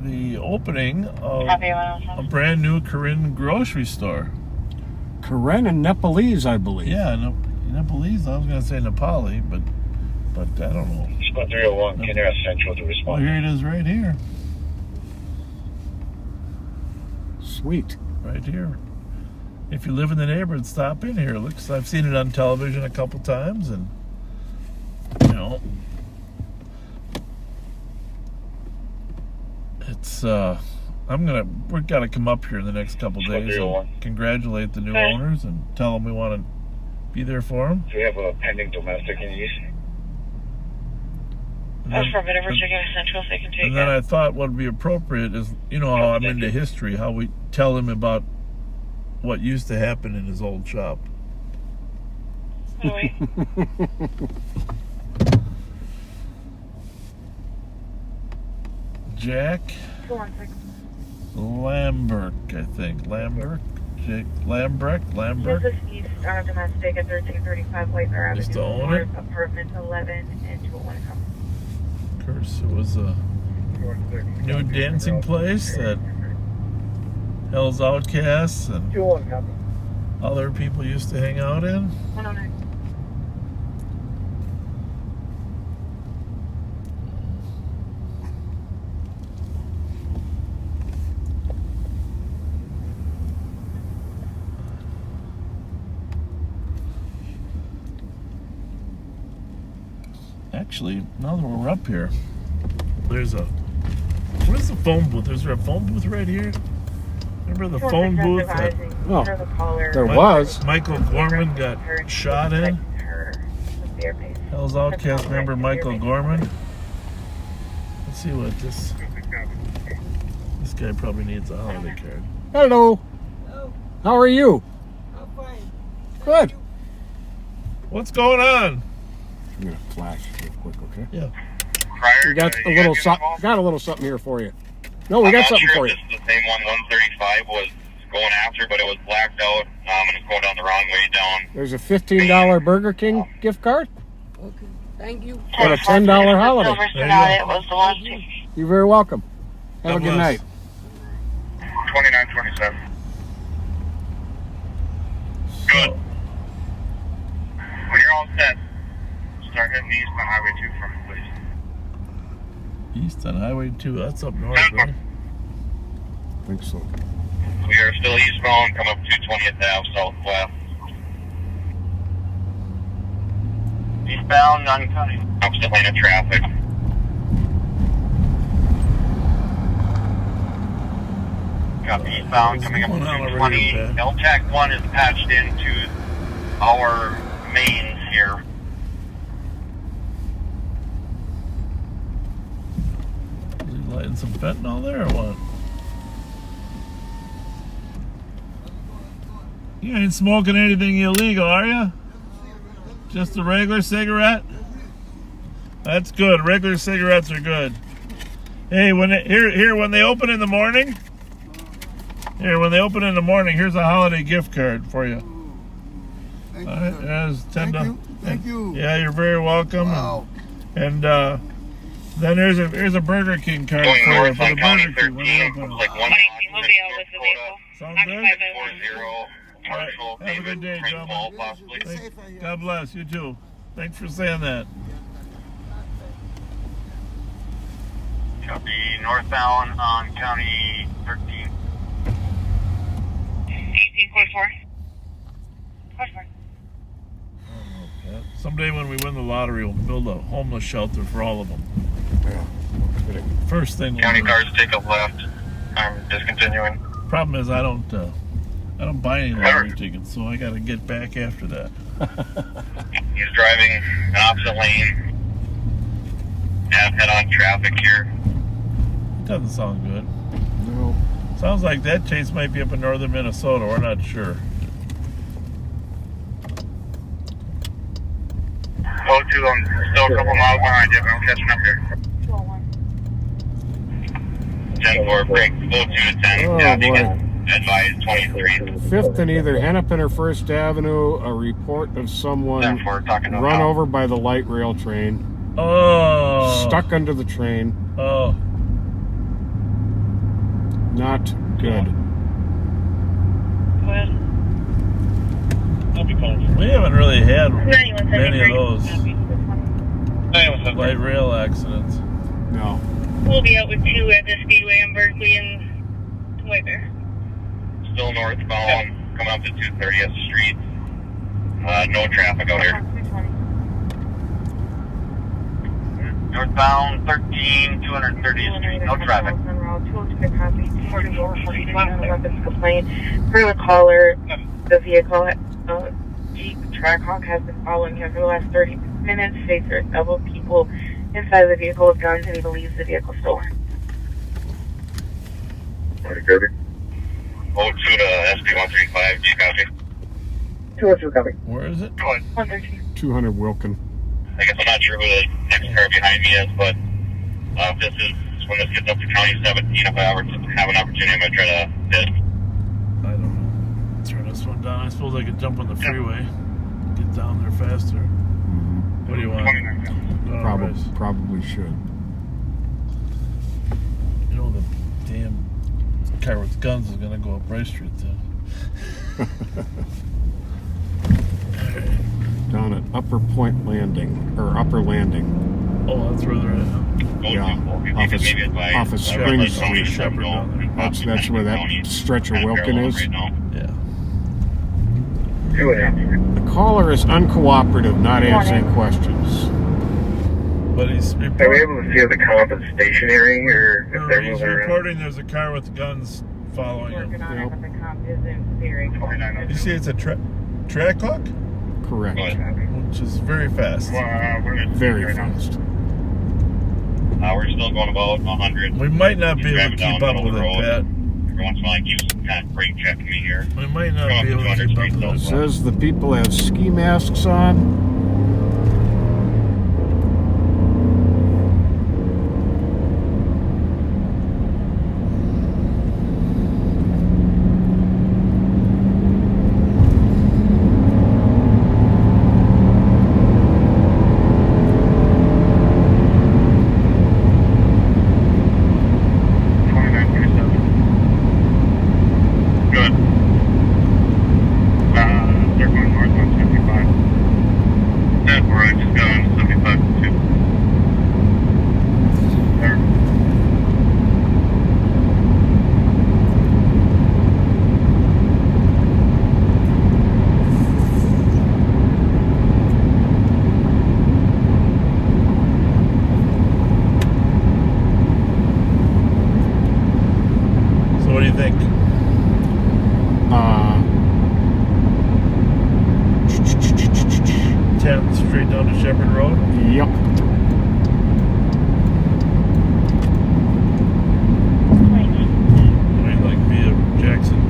the opening of Copy, a 107. brand new Corinne grocery store. Karen and Nepalese, I believe. Yeah, Nepalese. I was gonna say Nepali, but I don't know. Squad 301, Kenera Central to Well, respond. here it is, right here, Sweet. right here. If you live in the neighborhood, stop in here. Looks, I've seen it on television a couple times, and you know, it's we've got to come up here in the next couple days and congratulate the new owners and tell them we want to be there for them. Do we have a pending domestic in use? Affirmative, Virginia Central, they can take And then it. I thought what would be appropriate is, you know how I'm into history, how we tell him about what used to happen in his old shop. Louis. Jack 216. Lambert, I think. Lambert? Jake Lambert? This is east on a domestic at 1335 Whitebear Just to Avenue, own it? apartment 11 and 201 come. Of course, it was a new dancing place that Hell's Outcasts and 2-1 copy. other people used to hang out in. 109. Actually, now that we're up here, there's a... Where's the phone booth? Is there a phone booth right here? Remember the phone booth that Oh, there was. Michael Gorman got shot in? your base. Hell's Outcast member Michael Gorman. Let's see what this guy probably needs a holiday card. Hello. Hello. How are you? I'm fine. Good. What's going on? I'm gonna flash real quick, okay? Yeah. We got a little something here for you. No, we got something for you. This is the same one 135 was going after, but it was blacked out, and it's going down the wrong way down. There's a $15 Burger King gift card Okay. Thank you. and a $10 holiday. It was the last two. You're very welcome. Have a God good bless. night. 2927. Good. When you're all set, start heading east on Highway 2 from the police. East on Highway 2. That's up north, right? I think so. We are still eastbound, come up 220th Ave southwest. Eastbound, non-county. Opposite lane of traffic. Copy eastbound, coming up Going on 220. already, Pat. LTAC 1 is patched into our mains here. Is he lighting some fentanyl there or what? You ain't smoking anything illegal, are you? Just a regular cigarette? That's good. Regular cigarettes are good. Hey, when they open in the morning, here's a holiday gift card for you. Thank All right, there's $10. Thank you. Yeah, you're very welcome. Wow. And then here's a Burger King card Going for you north for on the County Burger King. When they 13, open. looks like one We'll be out with the vehicle. Sound good? 40, Marshall, All right, have a good day, Frank gentlemen. Paul, possibly. God bless you too. Thanks for saying that. Copy northbound on County 13. 18.4. Someday when we win the lottery, we'll build a homeless shelter for all of them. Yeah, no kidding. First thing we'll County do. cars take a left. I'm discontinuing. Problem is I don't buy any lottery tickets, so I got to get back after that. He's driving an opposite lane. Head-on traffic here. It doesn't sound good. No. Sounds like that chase might be up in northern Minnesota. We're not sure. Go to them. Still a couple miles behind you, but I'm catching up here. 10-4 break. Go 2 to 10. Oh, Yeah, you boy. can advise 23. 5th and either Hennepin or 1st Avenue, a report of someone 10-4 talking about run over by the light rail train, Oh. stuck under the train. Oh. Not good. We haven't really had many of those light rail accidents. No. We'll be out with 2 at the Speedway in Berkeley and White Bear. Still northbound, coming up to 230th Street. No traffic out here. Northbound 13, 230th Street, no traffic. Weapons complaint. Per the caller, the vehicle, Jeep Trackhawk has been following him for the last 30 minutes. States there are several people inside the vehicle with guns, and he believes the vehicle stolen. Alright, Kirby. 02 to SB135, do you copy? 202 copy. Where is it? 113. 200 Wilkin. I guess I'm not sure who the next car behind me is, but if this is when this gets up to County 17, if I ever have an opportunity, I'm going to try to hit. I don't know. Turn this one down. I suppose I could jump on the freeway. Get down there faster. What do you want? Probably should. You know the damn car with guns is gonna go up Rice Street then. Down at Upper Point Landing, or Upper Landing. Oh, that's where they're at. Yeah, off of Spring Street. Shepherd down there. That's where that stretch of Wilkin is. Yeah. The caller is uncooperative, not answering questions. But he's Are we able to see if the cop is stationary or if they're he's moving around? reporting there's a car with guns following him. Working on it, but the cop isn't very You see it's a Trackhawk? Correct. Oh, which is very fast. Very fast. We're still going about 100. We might not be able to keep up with it, Pat. Every once in a while, keeps kind of brake checking me here. We might not be able to keep up with it. Says the people have ski masks on. What do you think? 10 straight down to Shepherd Road? Yep. What do you like via Jackson?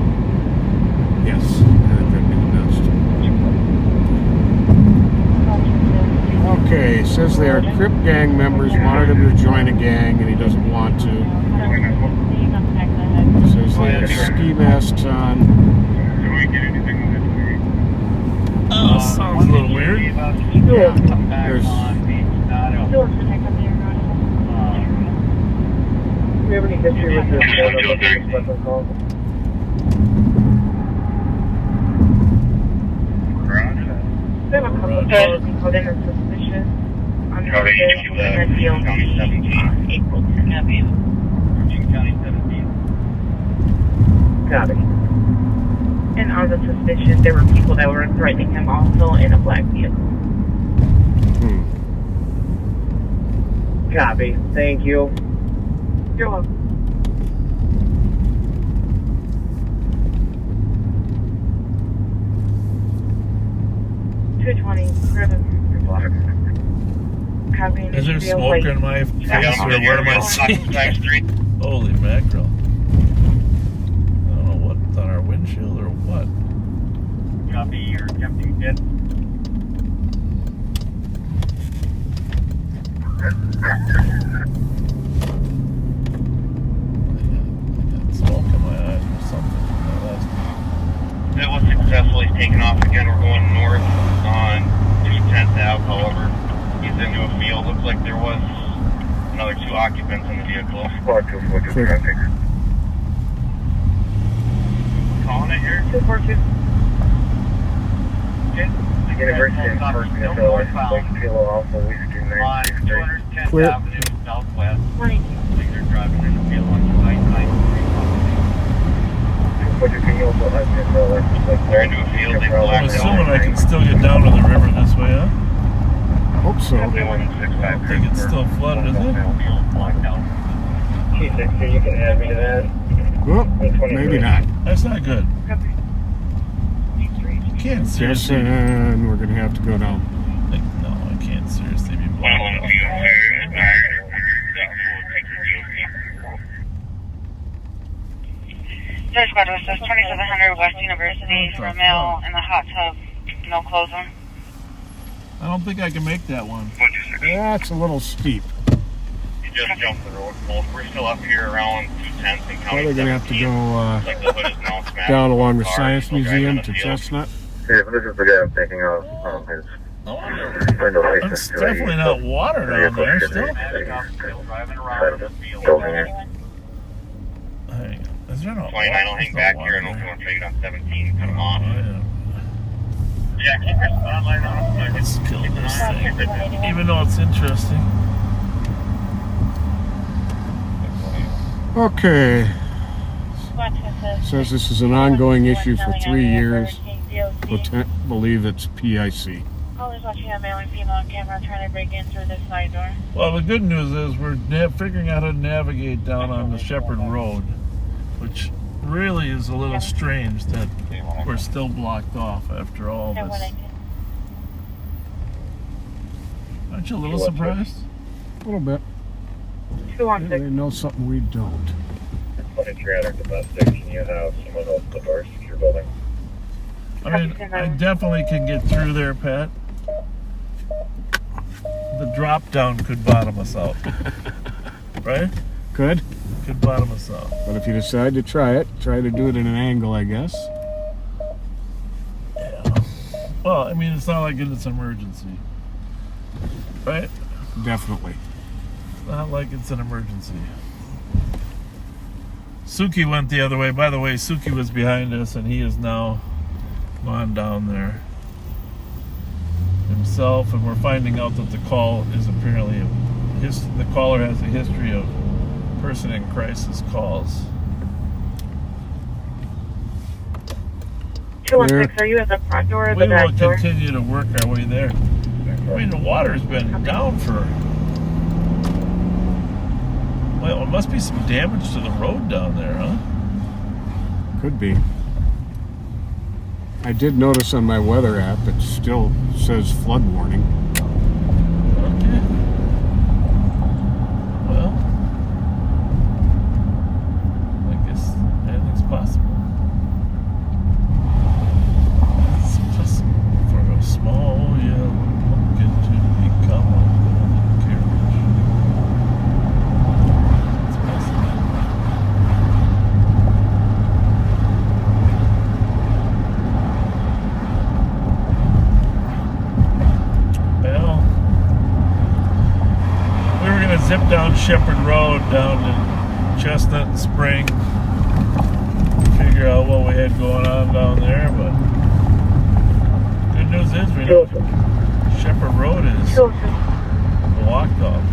Yes, I think that'd be the best. Okay, says they are Crip gang members, wanted him to join a gang, and he doesn't want to. Says they have ski masks on. Oh, sounds a little weird. Yeah, there's... Do you have any history with this special call? They have a couple of calls called in as suspicious. On the field, April 10th. County 17. Got it. And on the suspicion, there were people that were threatening him also in a black vehicle. Copy. Thank you. You're welcome. 220. Copy. Is there smoke in my face or what am I seeing? Holy mackerel. I don't know what's on our windshield or what. Copy, you're attempting dead. Smoke in my eyes or something. That was successfully taken off again. We're going north on 10th Ave, however. He's into a field. Looks like there was another 2 occupants in the vehicle. Squad 242 traffic. Calling it here? 242. Okay. University of First Minnesota, Lake Kilo Alpha, Whiskey 963. 210th Avenue, Southwest. I think they're driving in the field on I-93. They're into a field. They I'm assuming I can still get down to the river this way, huh? Hope so. I don't think it's still flooded, is it? T60, you can add me to that. Well, maybe not. That's not good. You can't seriously. And we're gonna have to go down. Like, no, I can't seriously be blocked out. Third squad was 2700 West University, Ramel in the hot tub, no clothes on. I don't think I can make that one. That's a little steep. You just jumped the road. We're still up here around 210th and County Probably gonna have to go like the hood is now smashed. down along the Science Museum to Chestnut. Hey, this is the guy I'm thinking of. His window faces. It's definitely not water down there still. Driving around the field. Hang on. Is there no 29, I'll hang back here and open one trade on 17, cut them off. Yeah. Yeah, keep your spotlight on. Let's kill this thing. Even though it's interesting. Okay. Says this is an ongoing issue for 3 years. Believe it's PIC. Always watching a male and female on camera trying to break in through this side door. Well, the good news is we're figuring out how to navigate down on the Shepherd Road, which really is a little strange that we're still blocked off after all this. Aren't you a little surprised? A little bit. They 216. know something we don't. 2300 at the bus station. You have someone else at the door secure building. I mean, I definitely can get through there, Pat. The drop down could bottom us out. Right? Could. Could bottom us out. But if you decide to try it, try to do it in an angle, I guess. Yeah. Well, I mean, it's not like it's an emergency. Right? Definitely. It's not like it's an emergency. Suki went the other way. By the way, Suki was behind us, and he is now gone down there himself. And we're finding out that the call is apparently the caller has a history of person in crisis calls. 216, are you at the front door or the back door? We will continue to work our way there. I mean, the water's been down for... Well, it must be some damage to the road down there, huh? Could be. I did notice on my weather app it still says flood warning. Okay. Well, I guess anything's possible. It's just for a small yellow pumpkin to become a golden carriage. It's possible. Well, we were going to zip down Shepherd Road down to Chestnut and Spring, figure out what we had going on down there, but good news is we know Shepherd Road is blocked off.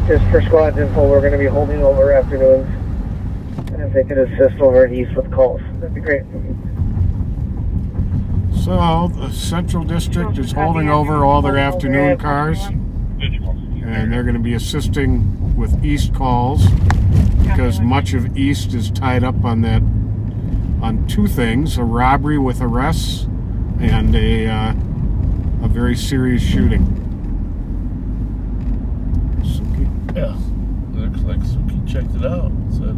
Just for squad info, we're going to be holding over afternoons. And if they could assist over east with calls, that'd be great. So, the Central District is holding over all their afternoon cars, and they're going to be assisting with east calls because much of east is tied up on two things: a robbery with arrests and a very serious shooting. Suki? Yeah, looks like Suki checked it out. Said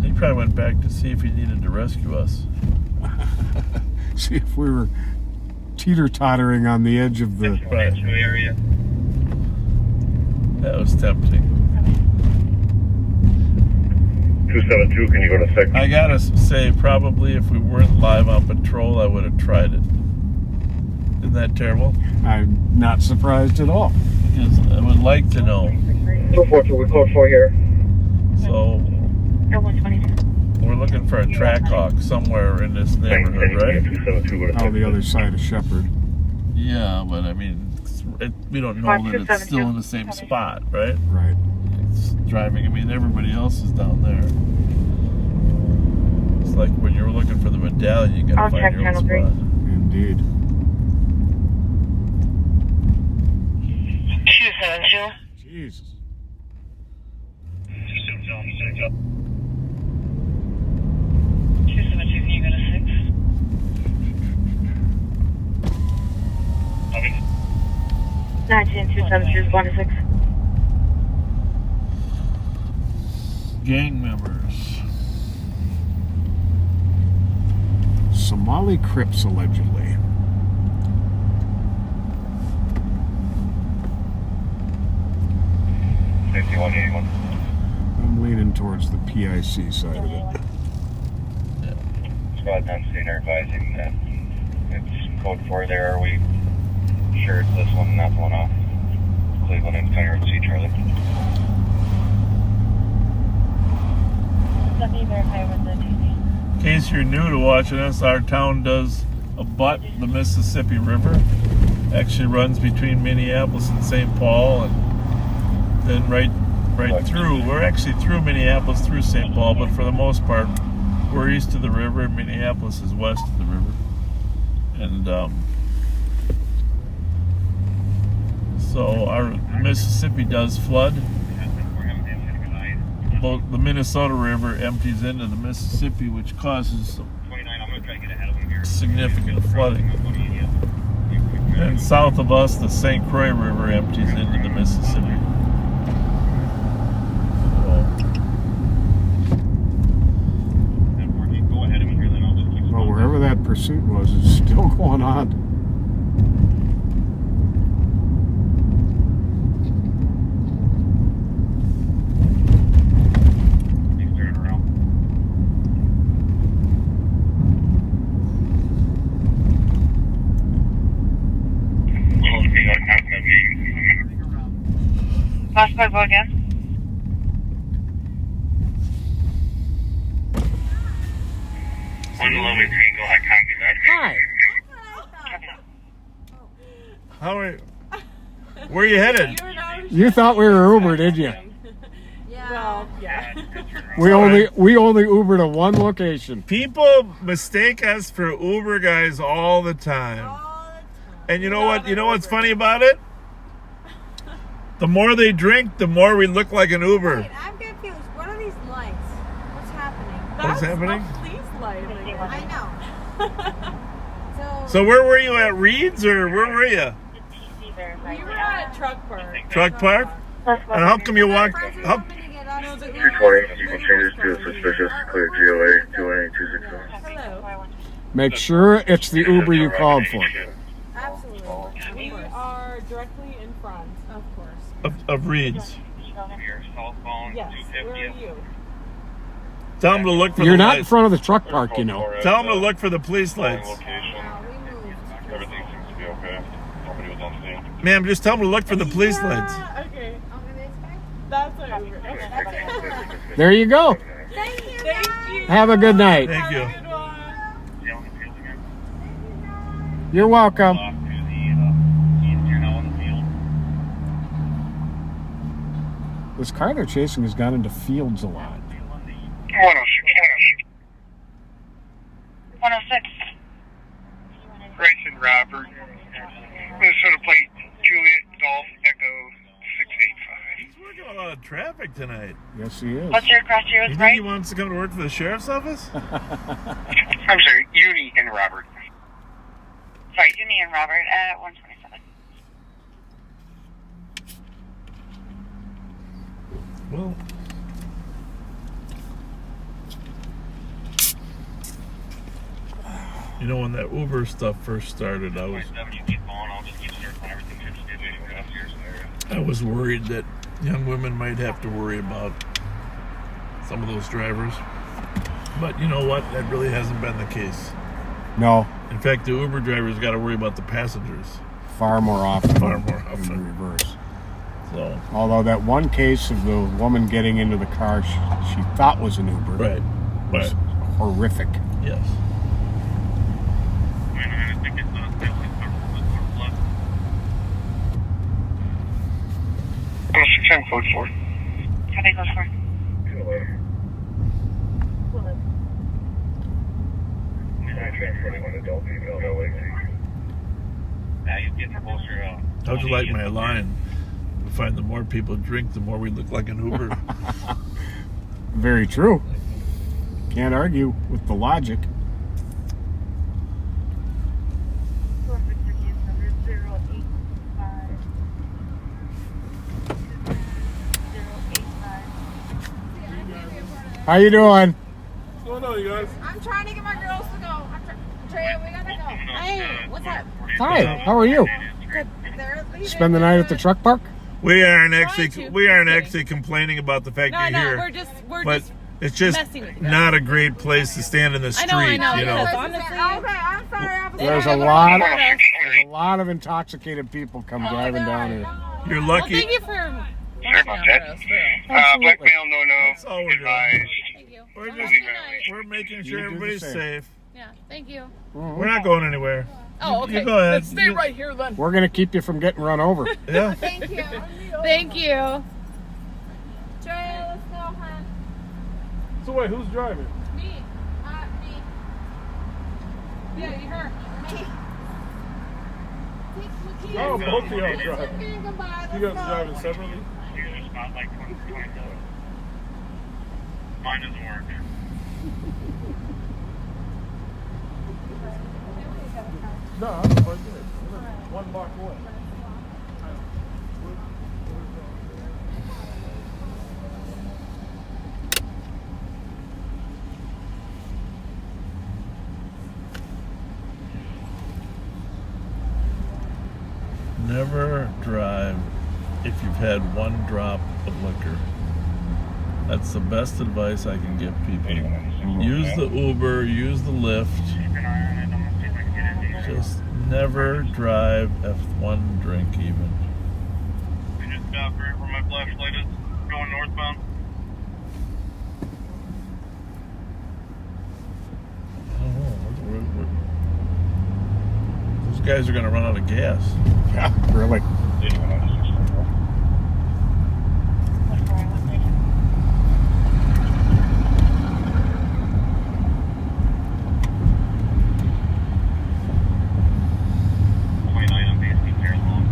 he probably went back to see if he needed to rescue us. See if we were teeter-tottering on the edge of the... Right. Area. That was tempting. 272, can you go to 6? I gotta say, probably if we weren't live on patrol, I would have tried it. Isn't that terrible? I'm not surprised at all. Because I would like to know. 242, we're code 4 here. So, we're looking for a track hawk somewhere in this neighborhood, right? On the other side of Shepherd. Yeah, but I mean, we don't know that it's still in the same spot, right? Right. It's driving. I mean, everybody else is down there. It's like when you're looking for the medallion, you gotta find your own spot. Indeed. 272. Jesus. 272, can you go to 6? Copy. 272 is 1 to 6. Gang members. Somali Crips, allegedly. I'm leaning towards the PIC side of it. Squad 9 are advising that it's code 4 there. Are we sure it's this one and not the one off Cleveland and County Road C, Charlie? Let me verify with the TC. In case you're new to watching us, our town does abut the Mississippi River. Actually runs between Minneapolis and St. Paul, and then right through. We're actually through Minneapolis, through St. Paul, but for the most part, we're east of the river. Minneapolis is west of the river, and so our Mississippi does flood. Both the Minnesota River empties into the Mississippi, which causes significant flooding. And south of us, the St. Croix River empties into the Mississippi. Well, wherever that pursuit was, it's still going on. Last by go again. Hi. How are you? Where are you headed? You thought we were Uber, did you? Yeah. Well, yeah. We only Uber to one location. People mistake us for Uber guys all the time. And you know what? You know what's funny about it? The more they drink, the more we look like an Uber. Wait, I'm confused. What are these lights? What's happening? What's happening? A police light. I know. So where were you at, Reed's, or where were you? We were at a truck park. Truck park? And how come you walked? How, 320, you can change it to a suspicious, clear GOA 28260. Hello. Make sure it's the Uber you called for. Absolutely. We are directly in front, of course. of Reed's. Yes. Where are you? Tell them to look for You're the not in lights. front of the truck park, you know. Tell them to look for the police lights. Everything seems to be okay. Nobody was on scene. Ma'am, just tell them to look for the police lights. Okay. That's our Uber. Okay. There you go. Thank you. Thank you. Have a good night. Thank you. You're welcome. This car they're chasing has gone into fields a lot. 106. Bryson Robert. Minnesota plate Juliet Golf Echo 685. He's working a lot of traffic tonight. Yes, he is. What's your cross You roads, think right? he wants to come to work for the sheriff's office? I'm sorry, Uni and Robert. Sorry, Uni and Robert at 127. Well, you know, when that Uber stuff first started, I was worried that young women might have to worry about some of those drivers. But you know what? That really hasn't been the case. No. In fact, the Uber drivers got to worry about the passengers. Far more often. Far more often. In reverse. So, although that one case of the woman getting into the car she thought was an Uber right. was horrific. Yes. Code 4. How they go for? How'd you like my line? We find the more people drink, the more we look like an Uber. Very true. Can't argue with the logic. How you doing? What's going on, you guys? I'm trying to get my girls to go. Drea, we gotta go. Hey, what's up? Hi, how are you? Good. They're leaving. Spend the night at the truck park? We aren't actually complaining about the fact that you're here. We're it's just messing with you guys. not a great place to stand in the street. I know. You know. Honestly, okay, I'm sorry. There's a lot of intoxicated people come driving down here. You're lucky. Well, thank you for Sorry about that. Blackmail, no, That's all we're doing. advised. Thank you. We're making sure You do the everybody's same. safe. Yeah, thank you. We're not going anywhere. Oh, okay. You go ahead. Let's stay right here then. We're going to keep you from getting run over. Yeah. Thank you. Thank you. Drea, let's go, hon. So wait, who's driving? Me. Me. Yeah, you heard. Me. Oh, both of y'all It's driving. okay, goodbye. You guys are driving separately? Mine doesn't work. No, I'm right there. One block away. Never drive if you've had one drop of liquor. That's the best advice I can give people. Use the Uber, use the Lyft. Just never drive one drink even. I just stopped right where my flashlight is going northbound. Those guys are going to run out of gas. Yeah, really.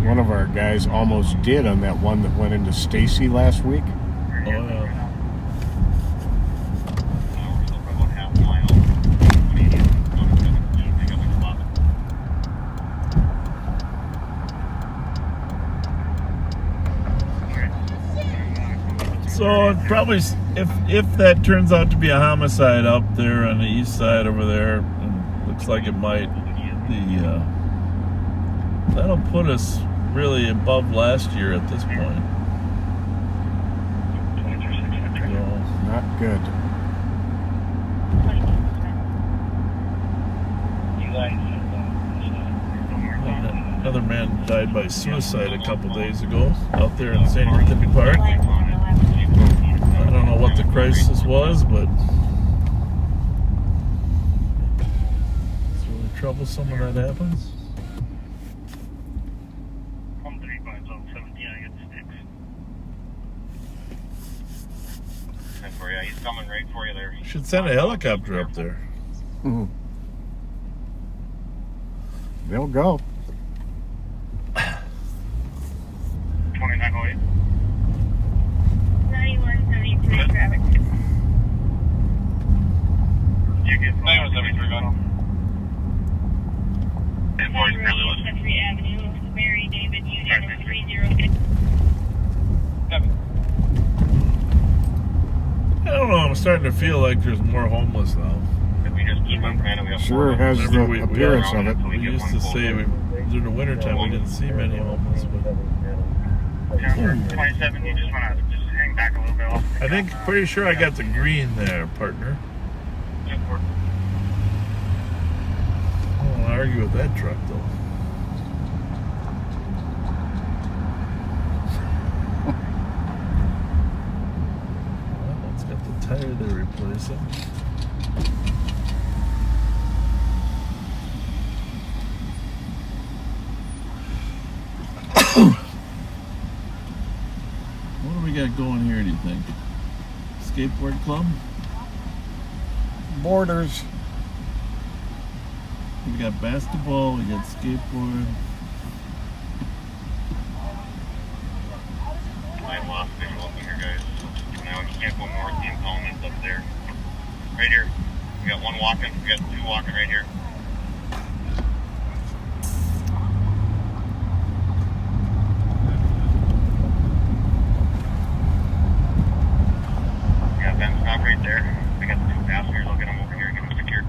One of our guys almost did on that one that went into Stacy last week. Oh, yeah. So it probably, if that turns out to be a homicide up there on the east side over there, and looks like it might, that'll put us really above last year at this point. So, not good. Another man died by suicide a couple days ago out there in St. Timothy Park. I don't know what the crisis was, but it's really troublesome when that happens. Yeah, he's coming right for you there. Should send a helicopter up there. Mm-hmm. They'll go. 2908. 9173 traffic. You get 9173 going. Century Avenue, Mary David Union 306. I don't know, I'm starting to feel like there's more homeless now. Sure has the appearance of it. We used to say during the wintertime we didn't see many homeless, but 27, you just want to just hang back a little bit. I think, pretty sure I got the green there, partner. I don't want to argue with that truck, though. Well, it's got the tire they're replacing. What do we got going here, do you think? Skateboard club? Borders. We got basketball, we got skateboard. I lost visual up here, guys. Now you can't go north, the impoundment's up there. Right here. We got one walking, we got two walking right here. We got Ben stop right there. We got the two passengers, I'll get them over here, get them secured.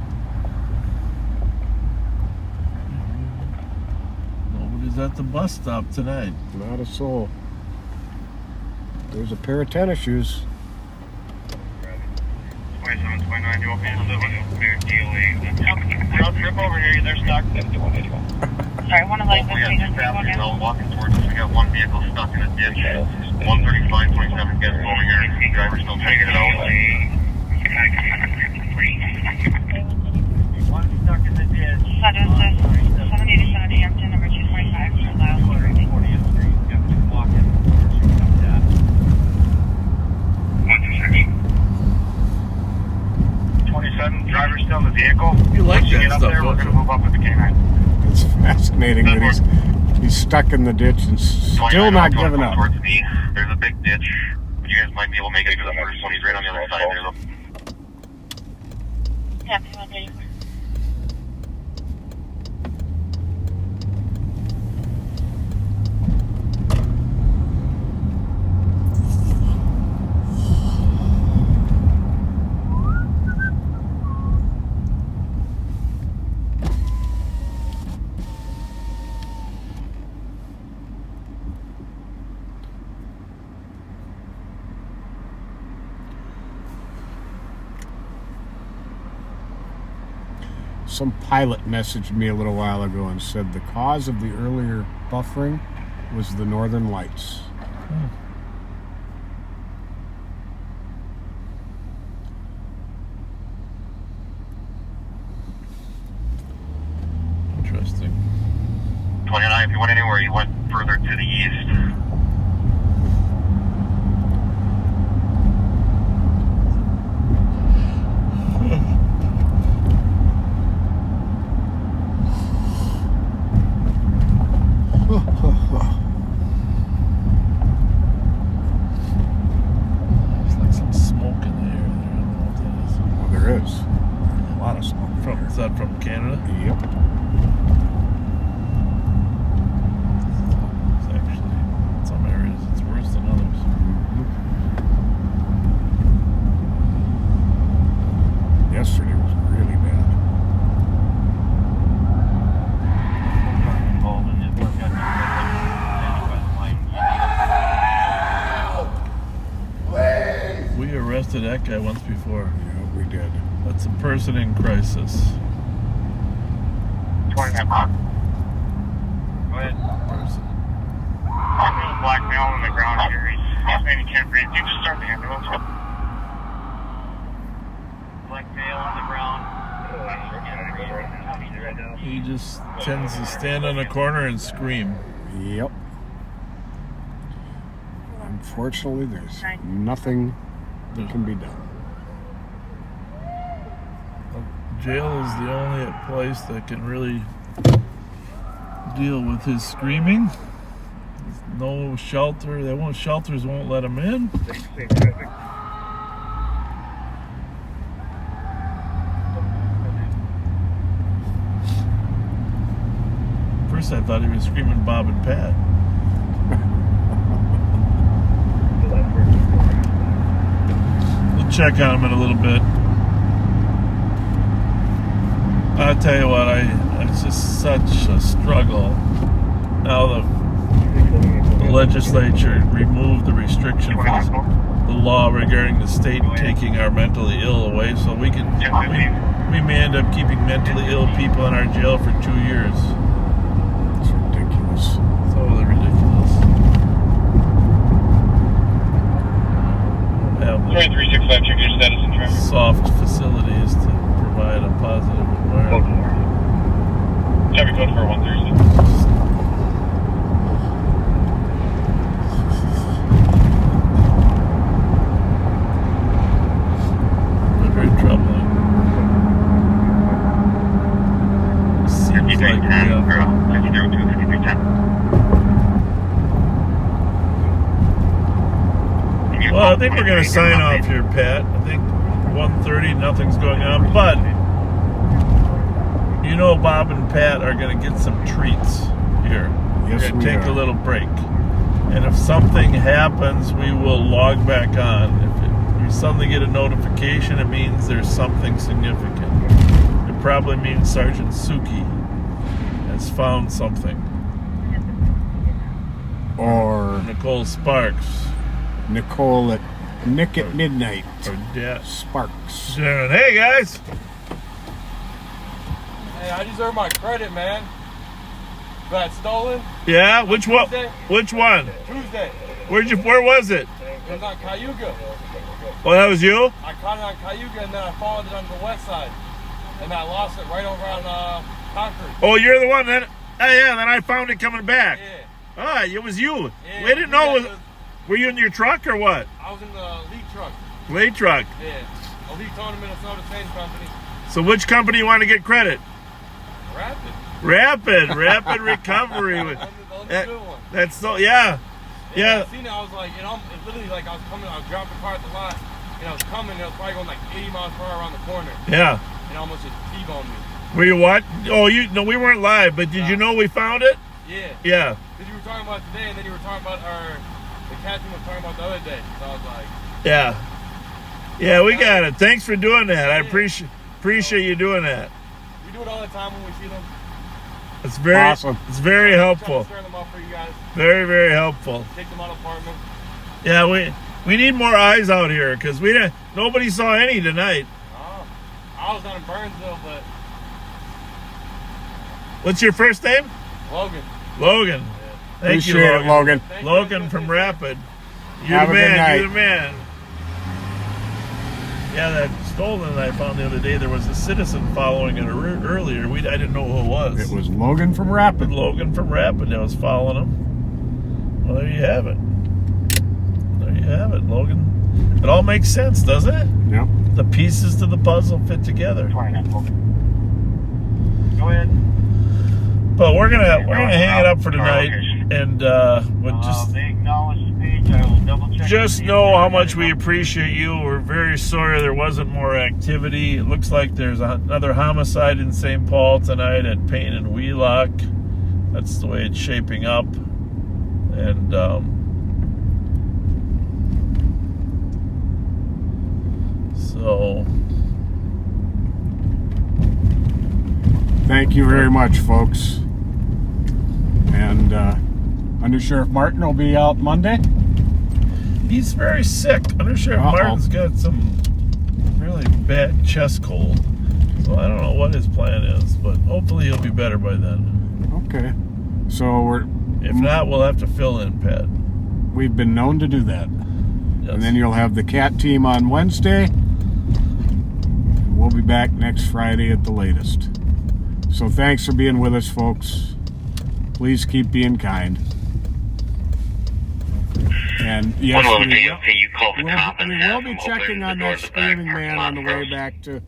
Nobody's at the bus stop tonight. Not a soul. There's a pair of tennis shoes. 2729, you want me to live in your DLA? Round trip over here, they're stuck. Sorry, one of like We got two passengers all walking towards us. We got one vehicle stuck in a ditch. 135.27 gets over here. The driver's still trying to get it out. One stuck in the ditch. 787 Hampton, number 225, Loud. 40th Street. Got two walking. 27, driver's still in the vehicle. You like Once that get up stuff, there, we're don't going to move up with the K9. It's fascinating that he's stuck in the ditch and still not giving up. Towards me, there's a big ditch. You guys might be able to make it to the first one. He's right on the other side there, though. Happy 134. Some pilot messaged me a little while ago and said the cause of the earlier buffering was the northern lights. Interesting. 29, if you went anywhere, you went further to the east. There's like some smoke in the air there. I don't know what that is. Well, there is a lot of smoke. Is that from Canada? Yep. It's actually, in some areas, it's worse than others. Yesterday was really bad. We arrested that guy once before. Yeah, we did. That's a person in crisis. 29. Go ahead. Person. Black male on the ground here. He's saying he can't breathe. You just start the ambulance. Black male on the ground. He just tends to stand on a corner and scream. Yep. Unfortunately, there's nothing that can be done. Jail is the only place that can really deal with his screaming. There's no shelter. Shelters won't let him in. First I thought he was screaming Bob and Pat. We'll check on him in a little bit. I'll tell you what, it's just such a struggle. Now the legislature removed the restriction from the law regarding the state taking our mentally ill away, so we may end up keeping mentally ill people in our jail for 2 years. It's ridiculous. Totally ridiculous. Have 3365, check your status and traffic. soft facilities to provide a positive environment. Traffic code for 136. Very troubling. Seems like we have. Well, I think we're going to sign off here, Pat. I think 1:30, nothing's going on. But, you know, Bob and Pat are going to get some treats here. Yes, we're going we to take are. a little break. And if something happens, we will log back on. If we suddenly get a notification, it means there's something significant. It probably means Sergeant Suki has found something. Or Nicole Sparks. Nicole at Nick at Midnight. Or Dad Sparks. Hey, guys. Hey, I deserve my credit, man. Got stolen Yeah, which one? Tuesday? Which one? Tuesday. Where was it? It was on Cayuga. Oh, that was you? I caught it on Cayuga and then I followed it on the west side. And I lost it right over on Concord. Oh, you're the one that. Oh, yeah. Then I found it coming back. Yeah. Ah, it was you. Yeah, We didn't know. yeah, Were you in your truck or what? I was in the lead truck. Late truck. Yeah. Elite Tone Minnesota Same Company. So which company you want to get credit? Rapid. Rapid recovery. The only good one. That's so. Yeah. Yeah. I seen it, I was like, it's literally like I was dropping the car at the lot, and I was coming, and I was probably going like 80 miles per hour around the corner. Yeah. And it almost just T-boned me. Were you what? Oh, no, we weren't live, but did you know we found it? Yeah. Yeah. Because you were talking about it today, and then you were talking about the captain was talking about the other day. So I was like, Yeah. Yeah, we got it. Thanks for doing that. I appreciate you doing that. we do it all the time when we see them. It's very Awesome. It's very helpful. Stir them up for you guys. Very, very helpful. Take them out of the apartment. Yeah, we need more eyes out here because nobody saw any tonight. I was down in Burnsville, but What's your first name? Logan. Logan. Thank you, Appreciate it, Logan. Logan from Rapid. You're Have the a good man. night. You're the man. Yeah, that stolen I found the other day, there was a citizen following it earlier. I didn't know who it was. It was Logan from Rapid. Logan from Rapid that was following him. Well, there you have it. There you have it, Logan. It all makes sense, doesn't it? Yep. The pieces to the puzzle fit together. Go ahead. But we're gonna hang it up for tonight, and we'll They acknowledge the page. I will double check. just know how much we appreciate you. We're very sorry there wasn't more activity. It looks like there's another homicide in St. Paul tonight at Payne and Wheelock. That's the way it's shaping up, and so. Thank you very much, folks. And Under Sheriff Martin will be out Monday. He's very sick. Under Sheriff Martin's got some really bad chest cold. So I don't know what his plan is, but hopefully he'll be better by then. Okay. So if not, we'll have to fill in, Pat. We've been known to do that. Yes. And then you'll have the CAT team on Wednesday. And we'll be back next Friday at the latest. So thanks for being with us, folks. Please keep being kind. And yes, we will be checking on that screaming man on the way back to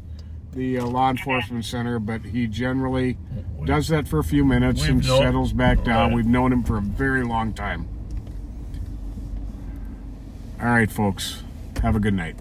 the law enforcement center, but he generally does that for a few minutes and settles back down. We've known him for a very long time. All right, folks. Have a good night.